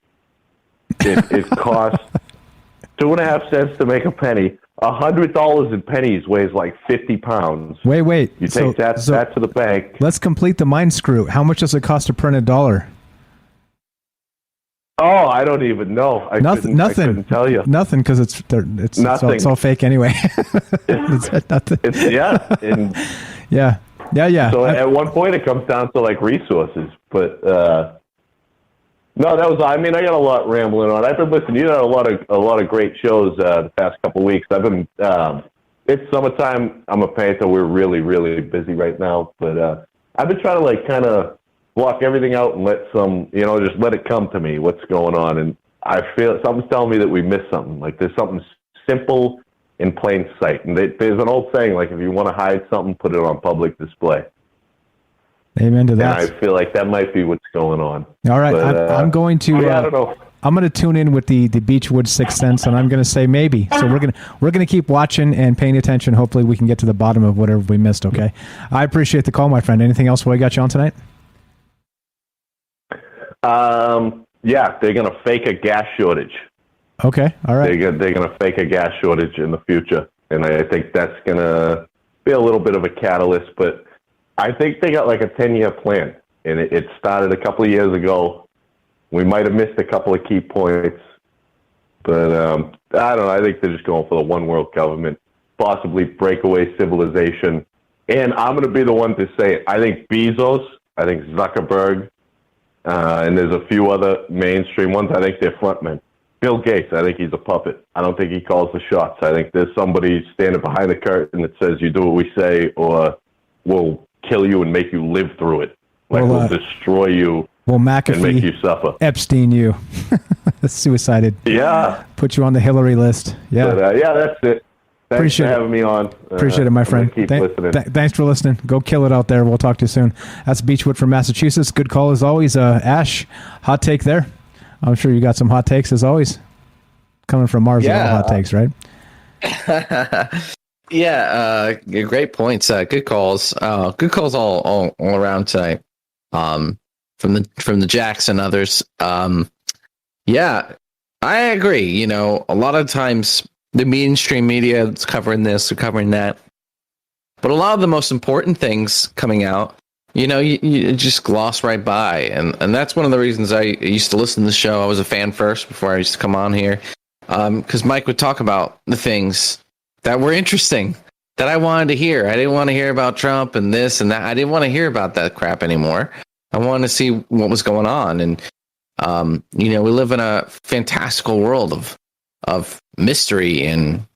It costs 2.5 cents to make a penny. $100 in pennies weighs like 50 pounds. Wait. You take that to the bank. Let's complete the mind screw. How much does it cost to print a dollar? Oh, I don't even know. I couldn't tell you. Nothing, because it's all fake anyway. It's nothing. Yeah. So at one point it comes down to like resources, but no, that was. I mean, I got a lot rambling on. I've been listening. You had a lot of great shows the past couple of weeks. I've been. It's summertime. I'm a painter. We're really, really busy right now, but I've been trying to like kind of block everything out and let just let it come to me what's going on. And I feel something's telling me that we missed something. Like there's something simple in plain sight. And there's an old saying, like if you want to hide something, put it on public display. Amen to that. And I feel like that might be what's going on. All right. But, I'm going to, I don't know. I'm going to tune in with the Beechwood Sixth Sense, and I'm going to say maybe. So we're going to keep watching and paying attention. Hopefully we can get to the bottom of whatever we missed. Okay. I appreciate the call, my friend. Anything else while I got you on tonight? Yeah, they're going to fake a gas shortage. Okay, all right. They're going to fake a gas shortage in the future, and I think that's going to be a little bit of a catalyst, but I think they got like a 10-year plan, and it started a couple of years ago. We might have missed a couple of key points, but I don't know. I think they're just going for the one world government, possibly breakaway civilization, and I'm going to be the one to say it. I think Bezos, I think Zuckerberg, and there's a few other mainstream ones. I think they're frontmen. Bill Gates, I think he's a puppet. I don't think he calls the shots. I think there's somebody standing behind the curtain that says, you do what we say or we'll kill you and make you live through it. Like we'll destroy you McAfee, and make you suffer. Epstein you. Suicided. Yeah. Put you on the Hillary list. Yeah. But, yeah, that's it. Thanks for having me on. Appreciate it, my friend. Keep listening. Thanks for listening. Go kill it out there. We'll talk to you soon. That's Beechwood from Massachusetts. Good call as always. Ash, hot take there. I'm sure you got some hot takes as always. Coming from Mars, hot takes, right? Yeah, great points. Good calls. Good calls all around tonight. From the Jacks and others. Yeah, I agree. A lot of times the mainstream media is covering this or covering that, but a lot of the most important things coming out, you just gloss right by, and that's one of the reasons I used to listen to the show. I was a fan first before I used to come on here, because Mike would talk about the things that were interesting that I wanted to hear. I didn't want to hear about Trump and this and that. I didn't want to hear about that crap anymore. I wanted to see what was going on, and we live in a fantastical world of mystery and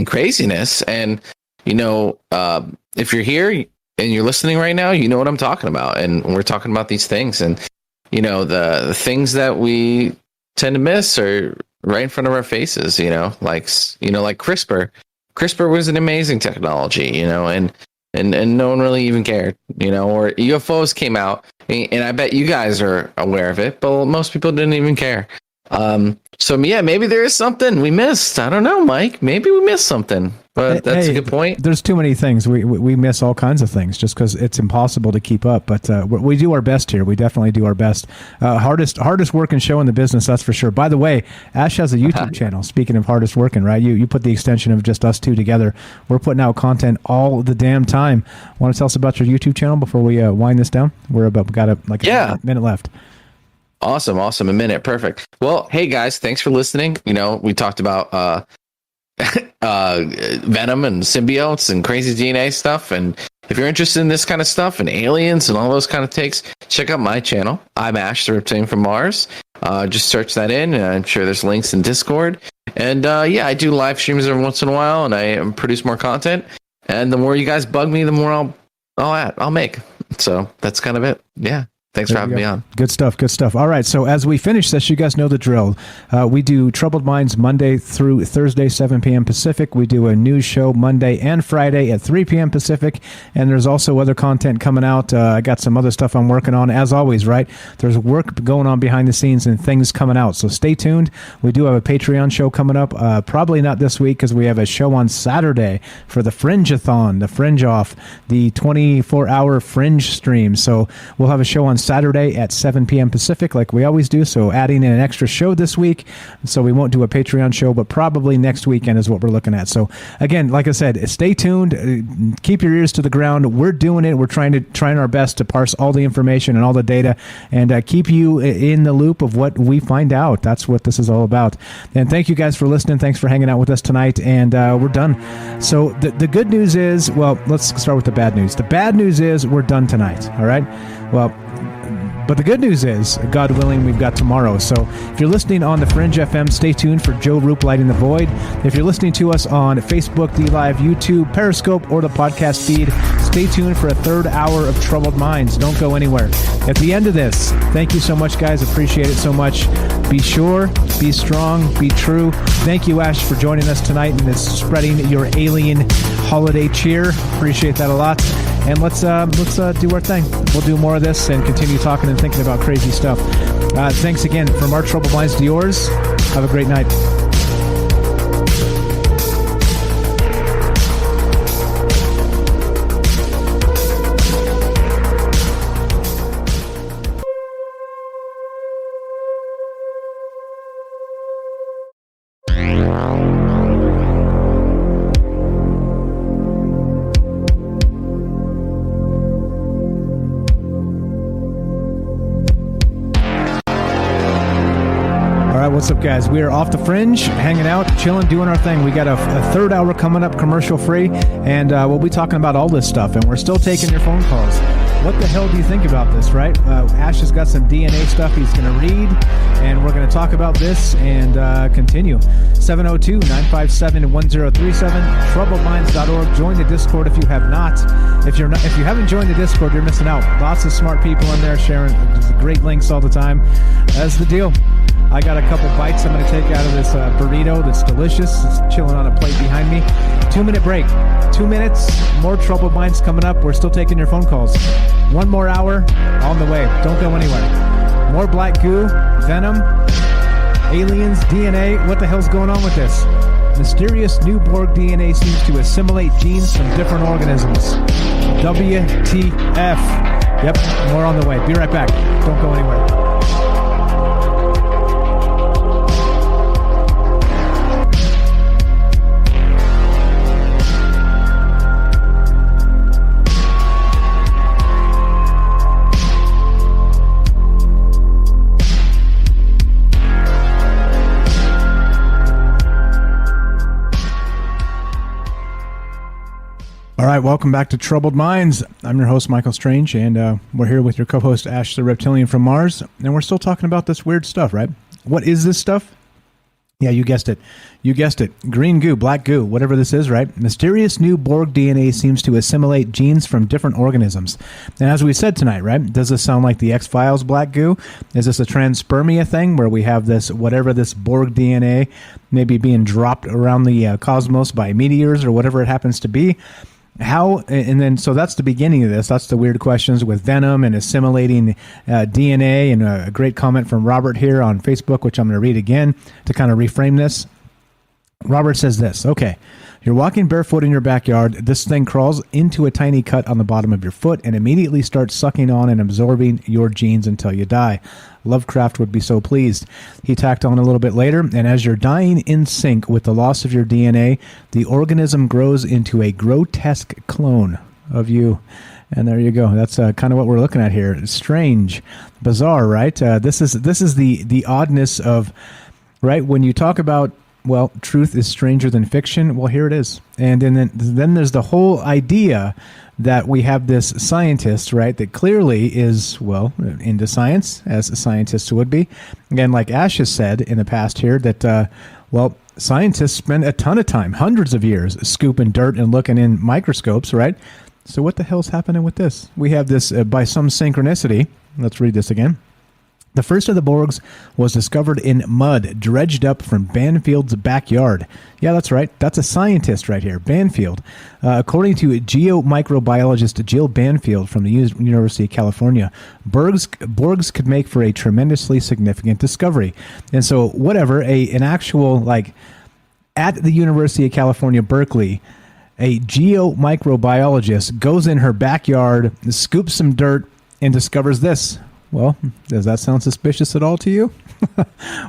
craziness, and if you're here and you're listening right now, you know what I'm talking about, and we're talking about these things, and the things that we tend to miss are right in front of our faces, like CRISPR. CRISPR was an amazing technology, and no one really even cared, or UFOs came out, and I bet you guys are aware of it, but most people didn't even care. So yeah, maybe there is something we missed. I don't know, Mike. Maybe we missed something, but that's a good point. There's too many things. We miss all kinds of things just because it's impossible to keep up. But we do our best here. We definitely do our best. Hardest working show in the business, that's for sure. By the way, Ash has a YouTube channel. Speaking of hardest working, right? You put the extension of just us two together. We're putting out content all the damn time. Want to tell us about your YouTube channel before we wind this down? We got a minute left. Awesome. A minute. Perfect. Well, hey guys, thanks for listening. We talked about venom and symbiotes and crazy DNA stuff. And if you're interested in this kind of stuff and aliens and all those kind of takes, check out my channel. I'm Ash, the Reptilian from Mars. Just search that in, and I'm sure there's links in Discord. And I do live streams every once in a while, and I produce more content. And the more you guys bug me, the more I'll make. So that's kind of it. Yeah. Thanks for having me on. Good stuff. All right, so as we finish this, you guys know the drill. We do Troubled Minds Monday through Thursday, 7 p.m. Pacific. We do a news show Monday and Friday at 3 p.m. Pacific, and there's also other content coming out. I got some other stuff I'm working on, as always, right? There's work going on behind the scenes and things coming out, so stay tuned. We do have a Patreon show coming up, probably not this week because we have a show on Saturday for the Fringe-a-thon, the Fringe Off, the 24-hour Fringe stream. So we'll have a show on Saturday at 7 p.m. Pacific like we always do, so adding in an extra show this week, so we won't do a Patreon show, but probably next weekend is what we're looking at. So again, like I said, stay tuned, keep your ears to the ground. We're doing it. We're trying our best to parse all the information and all the data and keep you in the loop of what we find out. That's what this is all about. And thank you guys for listening. Thanks for hanging out with us tonight, and we're done. So the good news is, well, let's start with the bad news. The bad news is we're done tonight. All right. Well, but the good news is, God willing, we've got tomorrow. So if you're listening on the Fringe FM, stay tuned for Joe Roop Lighting the Void. If you're listening to us on Facebook, DLive, YouTube, Periscope, or the podcast feed, stay tuned for a third hour of Troubled Minds. Don't go anywhere. At the end of this, thank you so much, guys. Appreciate it so much. Be sure, be strong, be true. Thank you, Ash, for joining us tonight and spreading your alien holiday cheer. Appreciate that a lot. And let's do our thing. We'll do more of this and continue talking and thinking about crazy stuff. Thanks again from our Troubled Minds to yours. Have a great night. What's up, guys? We are off the Fringe, hanging out, chilling, doing our thing. We got a third hour coming up, commercial free, and we'll be talking about all this stuff, and we're still taking your phone calls. What the hell do you think about this, right? Ash has got some DNA stuff he's going to read, and we're going to talk about this and continue. 702-957-1037, troubledminds.org. Join the Discord if you have not. If you haven't joined the Discord, you're missing out. Lots of smart people in there sharing great links all the time. That's the deal. I got a couple bites I'm going to take out of this burrito that's delicious. It's chilling on a plate behind me. 2-minute break. 2 minutes. More Troubled Minds coming up. We're still taking your phone calls. 1 more hour on the way. Don't go anywhere. More black goo, venom, aliens, DNA. What the hell's going on with this? Mysterious new Borg DNA seems to assimilate genes from different organisms. WTF. Yep, more on the way. Be right back. Don't go anywhere. All right, welcome back to Troubled Minds. I'm your host, Michael Strange, and we're here with your co-host, Ash the Reptilian from Mars, and we're still talking about this weird stuff, right? What is this stuff? Yeah, you guessed it. You guessed it. Green goo, black goo, whatever this is, right? Mysterious new Borg DNA seems to assimilate genes from different organisms. And as we said tonight, right? Does this sound like the X-Files black goo? Is this a transpermia thing where we have this, whatever this Borg DNA maybe being dropped around the cosmos by meteors or whatever it happens to be? How, and then, so that's the beginning of this. That's the weird questions with venom and assimilating DNA. And a great comment from Robert here on Facebook, which I'm going to read again to kind of reframe this. Robert says this, okay, you're walking barefoot in your backyard. This thing crawls into a tiny cut on the bottom of your foot and immediately starts sucking on and absorbing your genes until you die. Lovecraft would be so pleased. He tacked on a little bit later, and as you're dying in sync with the loss of your DNA, the organism grows into a grotesque clone of you. And there you go. That's kind of what we're looking at here. Strange, bizarre, right? This is the oddness of, right, when you talk about, well, truth is stranger than fiction. Well, here it is. And then there's the whole idea that we have this scientist, right, that clearly is, well, into science, as scientists would be. Again, like Ash has said in the past here, that, well, scientists spend a ton of time, hundreds of years, scooping dirt and looking in microscopes, right? So what the hell's happening with this? We have this, by some synchronicity, let's read this again. The first of the Borgs was discovered in mud, dredged up from Banfield's backyard. Yeah, that's right. That's a scientist right here, Banfield. According to geomicrobiologist Jill Banfield from the University of California, Borgs could make for a tremendously significant discovery. And so whatever, an actual, like, at the University of California, Berkeley, a geomicrobiologist goes in her backyard, scoops some dirt, and discovers this. Well, does that sound suspicious at all to you?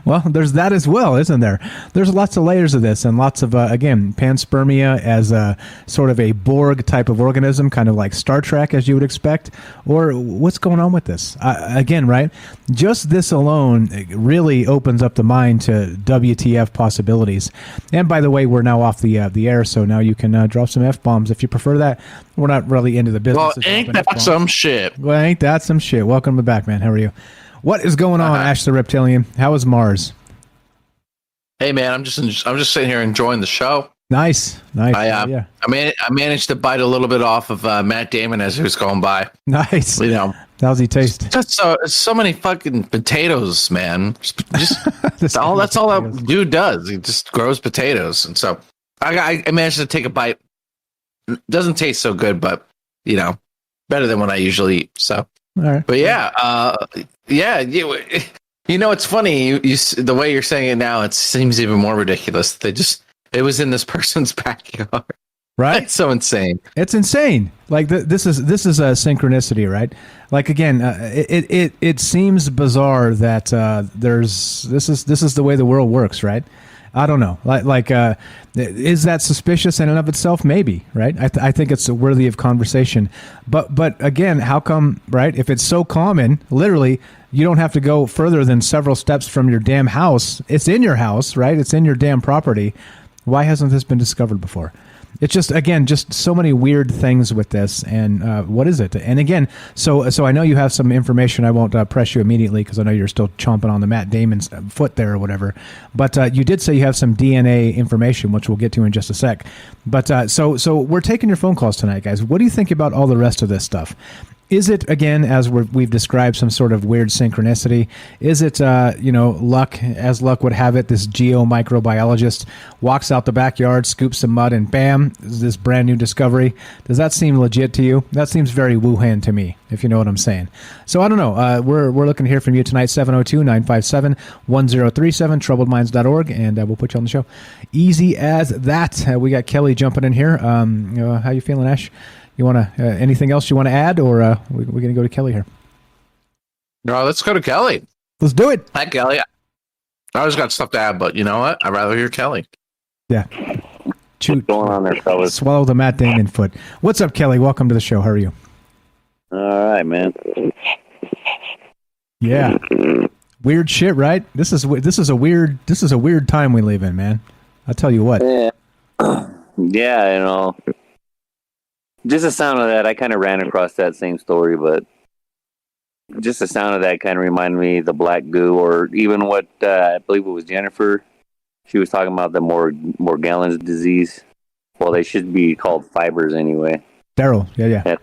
Well, there's that as well, isn't there? There's lots of layers of this and lots of, again, panspermia as a sort of a Borg type of organism, kind of like Star Trek, as you would expect. Or what's going on with this? Again, right? Just this alone really opens up the mind to WTF possibilities. And by the way, we're now off the air, so now you can drop some F-bombs if you prefer that. We're not really into the business. Well, ain't that some shit? Well, ain't that some shit? Welcome back, man. How are you? What is going on, Ash the Reptilian? How is Mars? Hey, man, I'm just sitting here enjoying the show. Nice. I managed to bite a little bit off of Matt Damon as he was going by. Nice. You know, how's he taste? Just so many fucking potatoes, man. Just that's all that dude does. He just grows potatoes, and so I managed to take a bite. Doesn't taste so good, but you know, better than what I usually eat. So. All right. But you know, it's funny. You the way you're saying it now, it seems even more ridiculous. It was in this person's backyard, right? It's so insane. It's insane. Like this is a synchronicity, right? Like again, it seems bizarre that this is the way the world works, right? I don't know. Is that suspicious in and of itself? Maybe, right? I think it's worthy of conversation. But again, how come, right? If it's so common, literally, you don't have to go further than several steps from your damn house. It's in your house, right? It's in your damn property. Why hasn't this been discovered before? It's just, again, just so many weird things with this. And what is it? And again, so I know you have some information. I won't press you immediately because I know you're still chomping on the Matt Damon's foot there or whatever. But you did say you have some DNA information, which we'll get to in just a sec. But so we're taking your phone calls tonight, guys. What do you think about all the rest of this stuff? Is it, again, as we've described, some sort of weird synchronicity? Is it, luck, as luck would have it, this geomicrobiologist walks out the backyard, scoops some mud, and bam, this brand new discovery? Does that seem legit to you? That seems very Wuhan to me, if you know what I'm saying. So I don't know. We're looking to hear from you tonight, 702-957-1037, troubledminds.org, and we'll put you on the show. Easy as that. We got Kelly jumping in here. How you feeling, Ash? You want to anything else you want to add, or we're going to go to Kelly here? No, let's go to Kelly. Let's do it. Hi, Kelly. I always got stuff to add, but you know what? I'd rather hear Kelly. Yeah. What's going on there, fellas? Swallow the Matt Damon foot. What's up, Kelly? Welcome to the show. How are you? All right, man. Yeah. Weird shit, right? This is a weird time we live in, man. I'll tell you what. Yeah. Yeah, you know. Just the sound of that, I kind of ran across that same story, but just the sound of that kind of reminded me of the black goo, or even what I believe it was Jennifer. She was talking about the Morgellons disease. Well, they should be called fibers anyway. Daryl, yeah.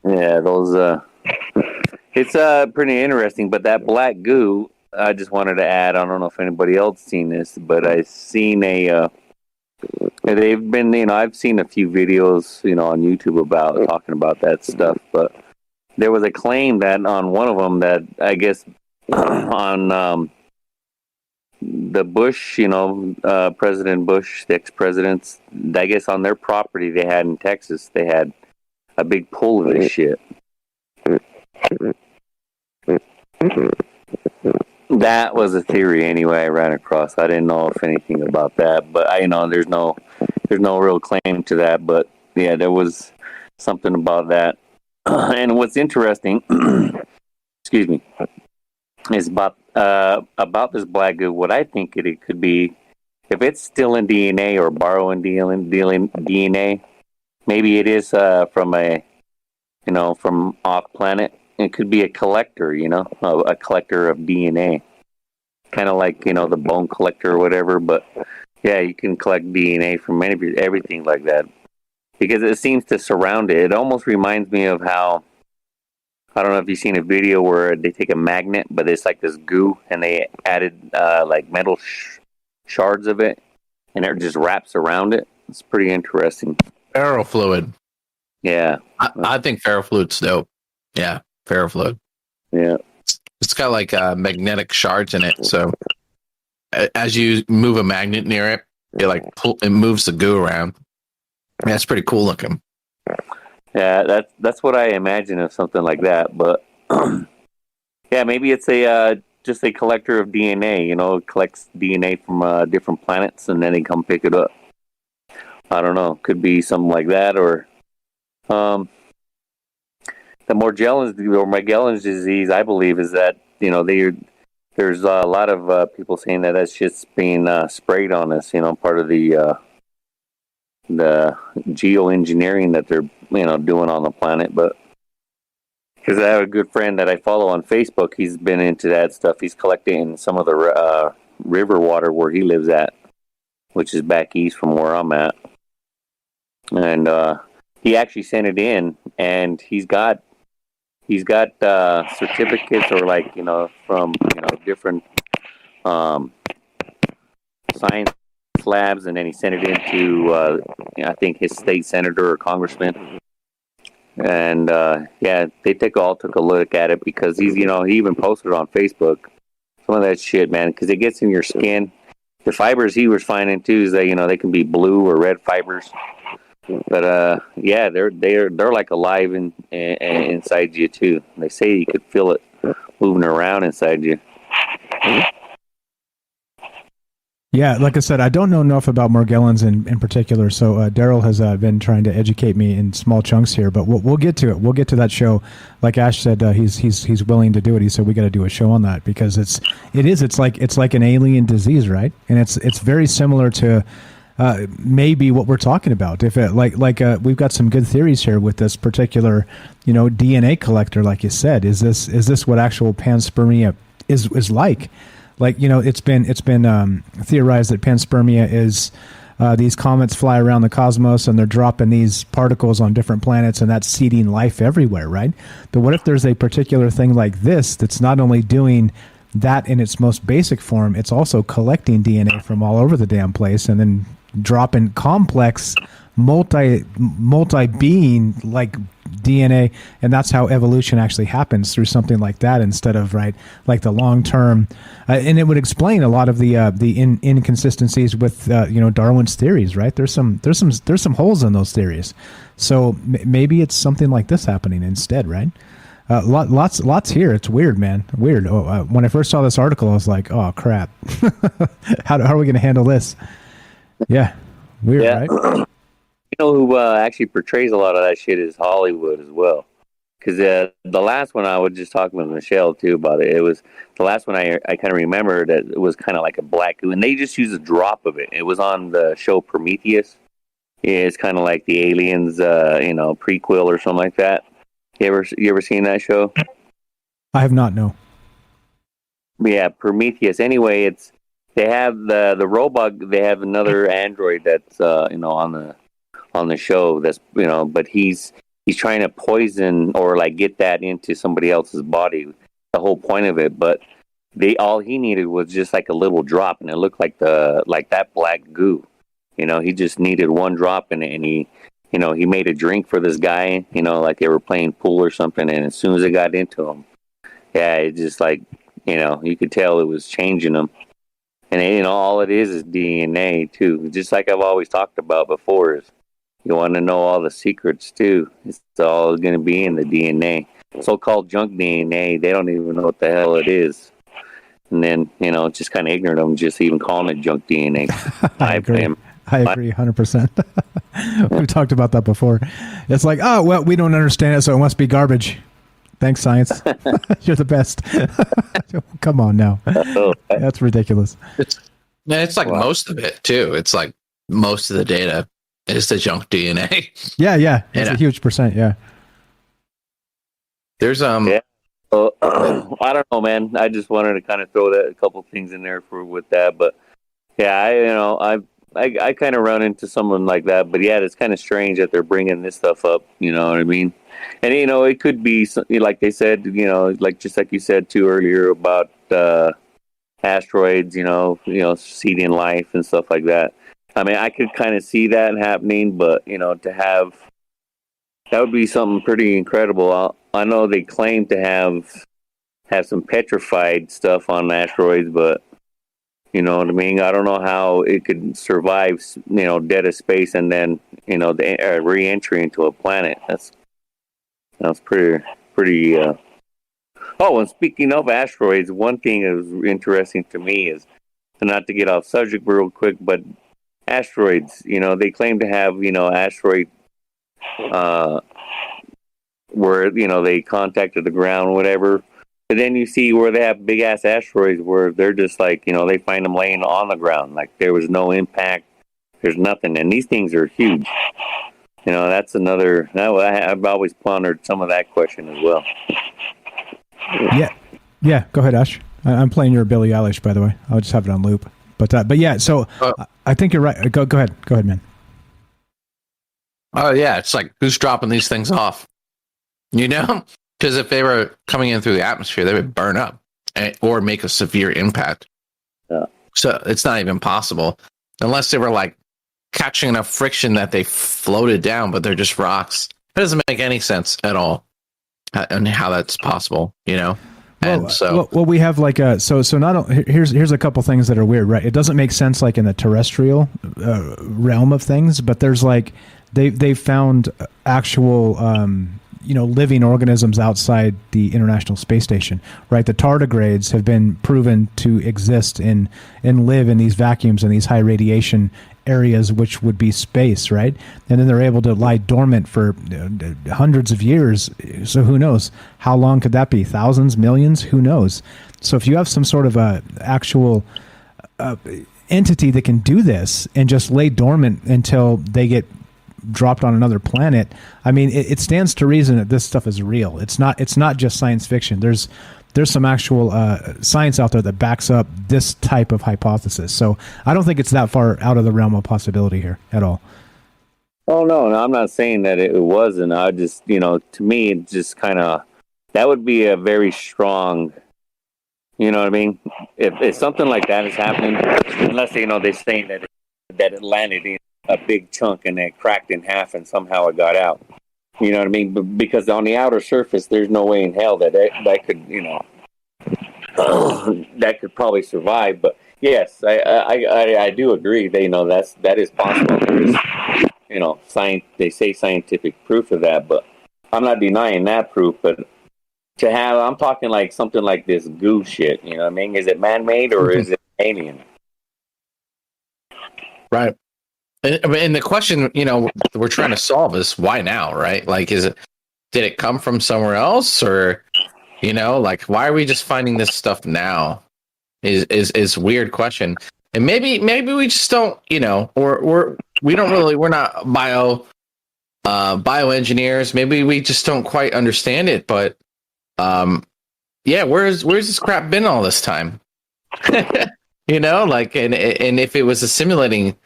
Yeah, those. It's pretty interesting. But that black goo, I just wanted to add. I don't know if anybody else seen this, but I seen a. They've been, I've seen a few videos, on YouTube about talking about that stuff. But there was a claim that on one of them that I guess on the Bush, President Bush, the ex-presidents, I guess on their property they had in Texas, they had a big pool of this shit. That was a theory anyway I ran across. I didn't know if anything about that, but there's no real claim to that, but yeah, there was something about that. And what's interesting, excuse me, is about this black goo. What I think it could be, if it's still in DNA or borrowing DNA, maybe it is from from off planet. It could be a collector, a collector of DNA, kind of like the bone collector or whatever. But yeah, you can collect DNA from everything like that because it seems to surround it. It almost reminds me of how, I don't know if you've seen a video where they take a magnet, but it's like this goo, and they added like metal shards of it, and it just wraps around it. It's pretty interesting. Ferrofluid. Yeah. I think ferrofluid's dope. Yeah, ferrofluid. Yeah. It's got like magnetic shards in it, so as you move a magnet near it, it moves the goo around. Yeah, it's pretty cool looking. Yeah, that's what I imagine of something like that. But yeah, maybe it's just a collector of DNA. It collects DNA from different planets, and then they come pick it up. I don't know. Could be something like that, or the Morgellons disease. I believe is that there's a lot of people saying that shit's being sprayed on us. Part of the geoengineering that they're doing on the planet. But because I have a good friend that I follow on Facebook, he's been into that stuff. He's collecting some of the river water where he lives at, which is back east from where I'm at, and he actually sent it in, and he's got certificates or from different science labs, and then he sent it into I think his state senator or congressman, and they took a look at it because he even posted it on Facebook. Some of that shit, man, because it gets in your skin. The fibers he was finding too is that they can be blue or red fibers, but they're like alive inside you too. They say you could feel it moving around inside you. Yeah, like I said, I don't know enough about Morgellons in particular, so Daryl has been trying to educate me in small chunks here, but we'll get to it. We'll get to that show. Like Ash said, he's willing to do it. He said we got to do a show on that because it's like an alien disease, right? And it's very similar to maybe what we're talking about. If it we've got some good theories here with this particular DNA collector, like you said. Is this what actual panspermia is like? It's been theorized that panspermia is these comets fly around the cosmos and they're dropping these particles on different planets, and that's seeding life everywhere, right? But what if there's a particular thing like this that's not only doing that in its most basic form, it's also collecting DNA from all over the damn place and then dropping complex multi-being like DNA, and that's how evolution actually happens, through something like that instead of like the long term, and it would explain a lot of the inconsistencies with Darwin's theories, right? There's some holes in those theories, so maybe it's something like this happening instead, right? Lots here. It's weird, man. Weird. When I first saw this article, I was like, oh crap. how are we going to handle this? Yeah, weird, right? Who actually portrays a lot of that shit is Hollywood as well. Because the last one, I was just talking with Michelle too about it. It was the last one I kind of remember that it was kind of like a black goo, and they just used a drop of it. It was on the show Prometheus. Yeah, it's kind of like the Aliens, prequel or something like that. You ever seen that show? I have not. No. Yeah, Prometheus. Anyway, they have the robot. They have another android that's on the show. That's but he's trying to poison or like get that into somebody else's body. The whole point of it, but all he needed was just like a little drop, and it looked like that black goo. He just needed one drop in it, and he made a drink for this guy. Like they were playing pool or something, and as soon as it got into him, yeah, it just like you could tell it was changing him. And all it is DNA too. Just like I've always talked about before, is you want to know all the secrets too. It's all going to be in the DNA. So-called junk DNA, they don't even know what the hell it is. And then, it's just kind of ignorant of them just even calling it junk DNA. I agree 100%. We've talked about that before. It's like, oh, well, we don't understand it, so it must be garbage. Thanks, science. You're the best. Come on now. That's ridiculous. It's like most of it, too. It's like most of the data is the junk DNA. Yeah. It's a huge percent, yeah. There's Yeah. So, I don't know, man. I just wanted to kind of throw a couple things in there with that, but yeah, I kind of run into someone like that, but yeah, it's kind of strange that they're bringing this stuff up. You know what I mean? And it could be like they said, just like you said too earlier about asteroids, seeding life and stuff like that. I mean, I could kind of see that happening, but to have that would be something pretty incredible. I know they claim to have some petrified stuff on asteroids, but you know what I mean? I don't know how it could survive, dead of space and then, the re-entry into a planet. That's pretty. Oh, and speaking of asteroids, one thing that was interesting to me is, not to get off subject real quick, but asteroids, they claim to have, asteroid where, they contacted the ground, whatever. But then you see where they have big ass asteroids where they're just like, they find them laying on the ground. Like there was no impact. There's nothing. And these things are huge. That's another, I've always pondered some of that question as well. Yeah. Go ahead, Ash. I'm playing your Billie Eilish, by the way. I'll just have it on loop. But yeah, so I think you're right. Go ahead, man. Oh yeah. It's like, who's dropping these things off? Because if they were coming in through the atmosphere, they would burn up or make a severe impact. Yeah. So it's not even possible unless they were like catching enough friction that they floated down, but they're just rocks. It doesn't make any sense at all, and how that's possible, And well, we have like so not here's a couple things that are weird, right? It doesn't make sense like in the terrestrial realm of things, but there's like they found actual living organisms outside the International Space Station, right? The tardigrades have been proven to exist and live in these vacuums and these high radiation areas, which would be space, right? And then they're able to lie dormant for hundreds of years. So who knows? How long could that be? Thousands, millions? Who knows? So if you have some sort of a actual entity that can do this and just lay dormant until they get dropped on another planet, I mean, it stands to reason that this stuff is real. It's not just science fiction. There's some actual science out there that backs up this type of hypothesis. So I don't think it's that far out of the realm of possibility here at all. Oh no, I'm not saying that it wasn't. I just, to me, it just kind of, that would be a very strong, you know what I mean? If something like that is happening, unless they're saying that it landed in a big chunk and it cracked in half and somehow it got out. You know what I mean? Because on the outer surface, there's no way in hell that could, that could probably survive. But yes, I do agree. That is possible. There is, they say scientific proof of that, but I'm not denying that proof. But I'm talking like something like this goo shit. You know what I mean? Is it man-made or is it alien? Right. And the question, we're trying to solve is why now, right? Like, did it come from somewhere else, or, like, why are we just finding this stuff now? Is weird question. And maybe we just don't, we're not bioengineers. Maybe we just don't quite understand it. But, where's this crap been all this time? You know, like, and if it was assimilating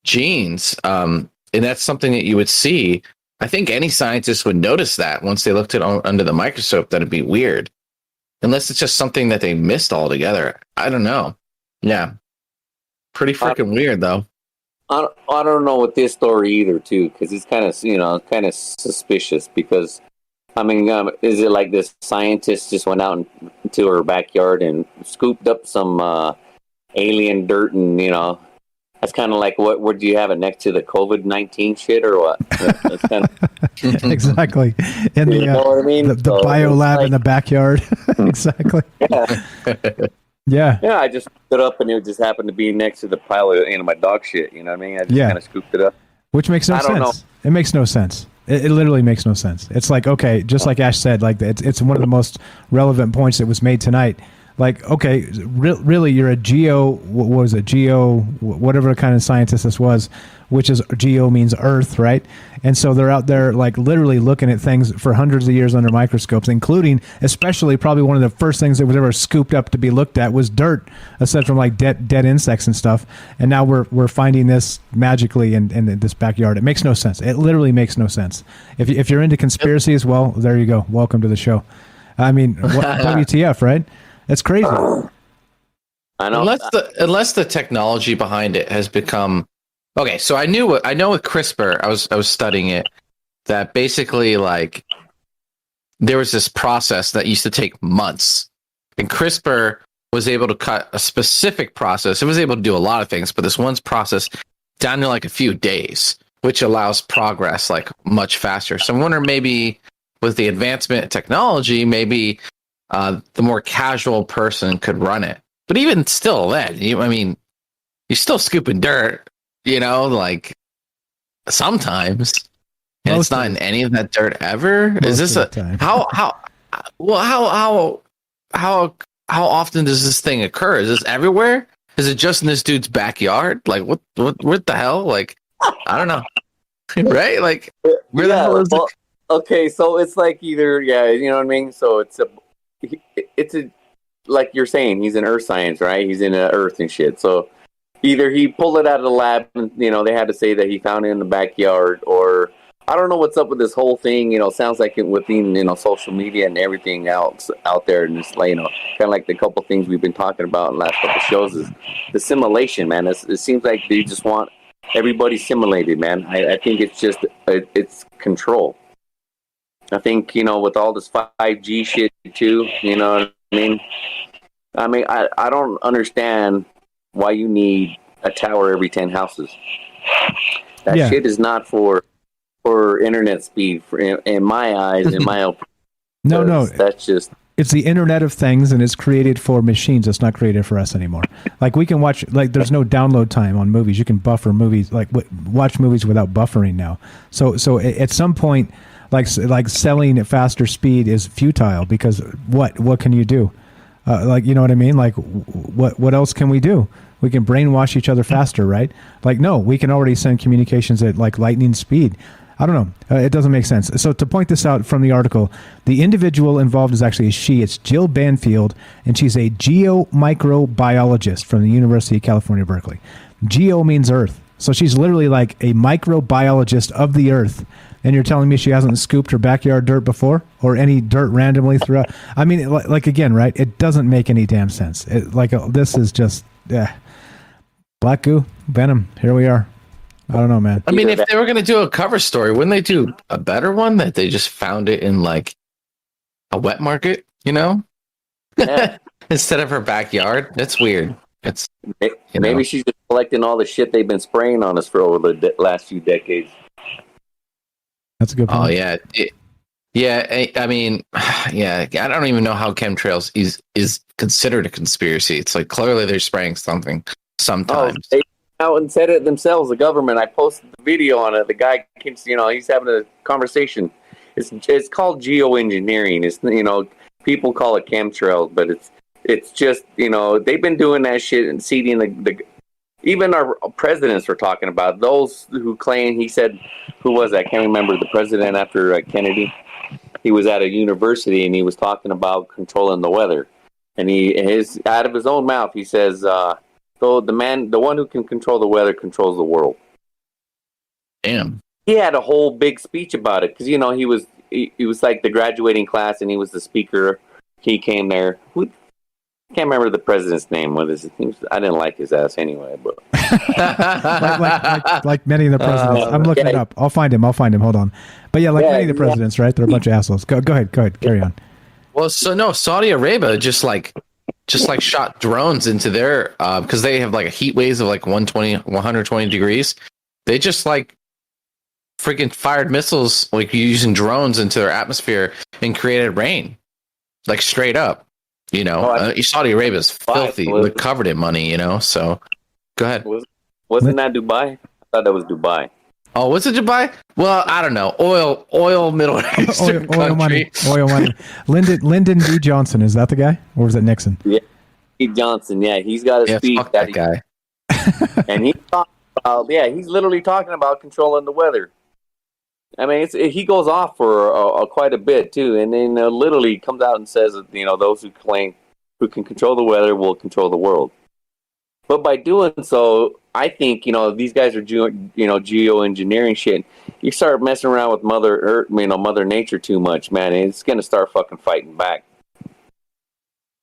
genes, and that's something that you would see, I think any scientist would notice that once they looked at it under the microscope. That'd be weird, unless it's just something that they missed altogether. I don't know. Yeah, pretty freaking weird though. I don't know with this story either, too, because it's kind of suspicious. Because I mean, is it like this scientist just went out into her backyard and scooped up some alien dirt, and that's kind of like what do you have it next to the COVID-19 shit or what? That's kind of exactly. In the, you know what I mean? The bio lab in the backyard. Exactly. Yeah. Yeah, I just stood up and it just happened to be next to the pile of my dog shit. You know what I mean? I just kind of scooped it up. Which makes no sense. I don't know. It makes no sense. It literally makes no sense. It's like, okay, just like Ash said, like it's one of the most relevant points that was made tonight. Like, okay, really, you're a whatever kind of scientist this was, which is geo means Earth, right? And so they're out there like literally looking at things for hundreds of years under microscopes, including especially probably one of the first things that was ever scooped up to be looked at was dirt, aside from like dead insects and stuff. And now we're finding this magically in this backyard. It makes no sense. It literally makes no sense. If you're into conspiracies, well, there you go. Welcome to the show. I mean, WTF, right? That's crazy. I know. Unless the technology behind it has become okay. So I know with CRISPR, I was studying it, that basically like there was this process that used to take months, and CRISPR was able to cut a specific process. It was able to do a lot of things, but this one process down to like a few days, which allows progress like much faster. So I'm wondering maybe with the advancement of technology, maybe the more casual person could run it. But even still then, you're still scooping dirt, like sometimes. And it's not in any of that dirt ever. Is this how often does this thing occur? Is this everywhere? Is it just in this dude's backyard? Like what the hell? Like, I don't know. Right? Like where the hell is it? Okay, so it's like either, you know what I mean? So it's a like you're saying, he's in earth science, right? He's in earth and shit. So either he pulled it out of the lab and, they had to say that he found it in the backyard, or I don't know what's up with this whole thing. Sounds like it within, social media and everything else out there. And it's like, kind of like the couple things we've been talking about in the last couple shows is the simulation, man. It seems like they just want everybody simulated, man. I think it's just, it's control. I think, with all this 5G shit too, you know what I mean? I don't understand why you need a tower every 10 houses. That shit is not for internet speed, in my eyes, in my opinion. No. That's just... It's the Internet of Things, and it's created for machines. It's not created for us anymore. Like, we can watch, like, there's no download time on movies. You can buffer movies, like, watch movies without buffering now. So at some point... Like selling at faster speed is futile because what can you do? You know what I mean? Like what else can we do? We can brainwash each other faster, right? Like no, we can already send communications at like lightning speed. I don't know. It doesn't make sense. So to point this out from the article, the individual involved is actually a she. It's Jill Banfield, and she's a geomicrobiologist from the University of California, Berkeley. Geo means Earth. So she's literally like a microbiologist of the Earth. And you're telling me she hasn't scooped her backyard dirt before, or any dirt randomly throughout? I mean, like again, right? It doesn't make any damn sense. This is just black goo, venom. Here we are. I don't know, man. I mean, if they were going to do a cover story, wouldn't they do a better one that they just found it in like a wet market? Yeah. Instead of her backyard. That's weird. It's maybe she's just collecting all the shit they've been spraying on us for over the last few decades. That's a good point. Oh yeah, I mean, I don't even know how chemtrails is considered a conspiracy. It's like clearly they're spraying something sometimes. Oh, they came out and said it themselves. The government. I posted the video on it. The guy, he's having a conversation. It's called geoengineering. It's people call it chemtrails, but it's just they've been doing that shit and seeding the even our presidents were talking about those who claim. He said, who was that? I can't remember the president after Kennedy. He was at a university and he was talking about controlling the weather. And out of his own mouth, he says, So the one who can control the weather controls the world. Damn. He had a whole big speech about it because he was like the graduating class and he was the speaker. He came there. Can't remember the president's name. What is his name? I didn't like his ass anyway, but like many of the presidents. I'm looking it up. I'll find him. Hold on. But yeah, many of the presidents, right? They're a bunch of assholes. Go ahead. Carry on. Well, so no, Saudi Arabia just shot drones into their because they have like a heat waves of like 120 degrees. They just like freaking fired missiles like using drones into their atmosphere and created rain, like straight up. Saudi Arabia is filthy. They're covered in money. So go ahead. Wasn't that Dubai? I thought that was Dubai. Oh, was it Dubai? Well, I don't know. Oil Middle Eastern country. Oil money. Lyndon B. Johnson, is that the guy? Or was it Nixon? Yeah, B. Johnson. Yeah, he's got a speech fuck that guy. And he's literally talking about controlling the weather. I mean, he goes off for quite a bit too, and then literally comes out and says, those who can control the weather will control the world. But by doing so, I think these guys are geoengineering shit. You start messing around with Mother Earth, Mother Nature too much, man, and it's gonna start fucking fighting back.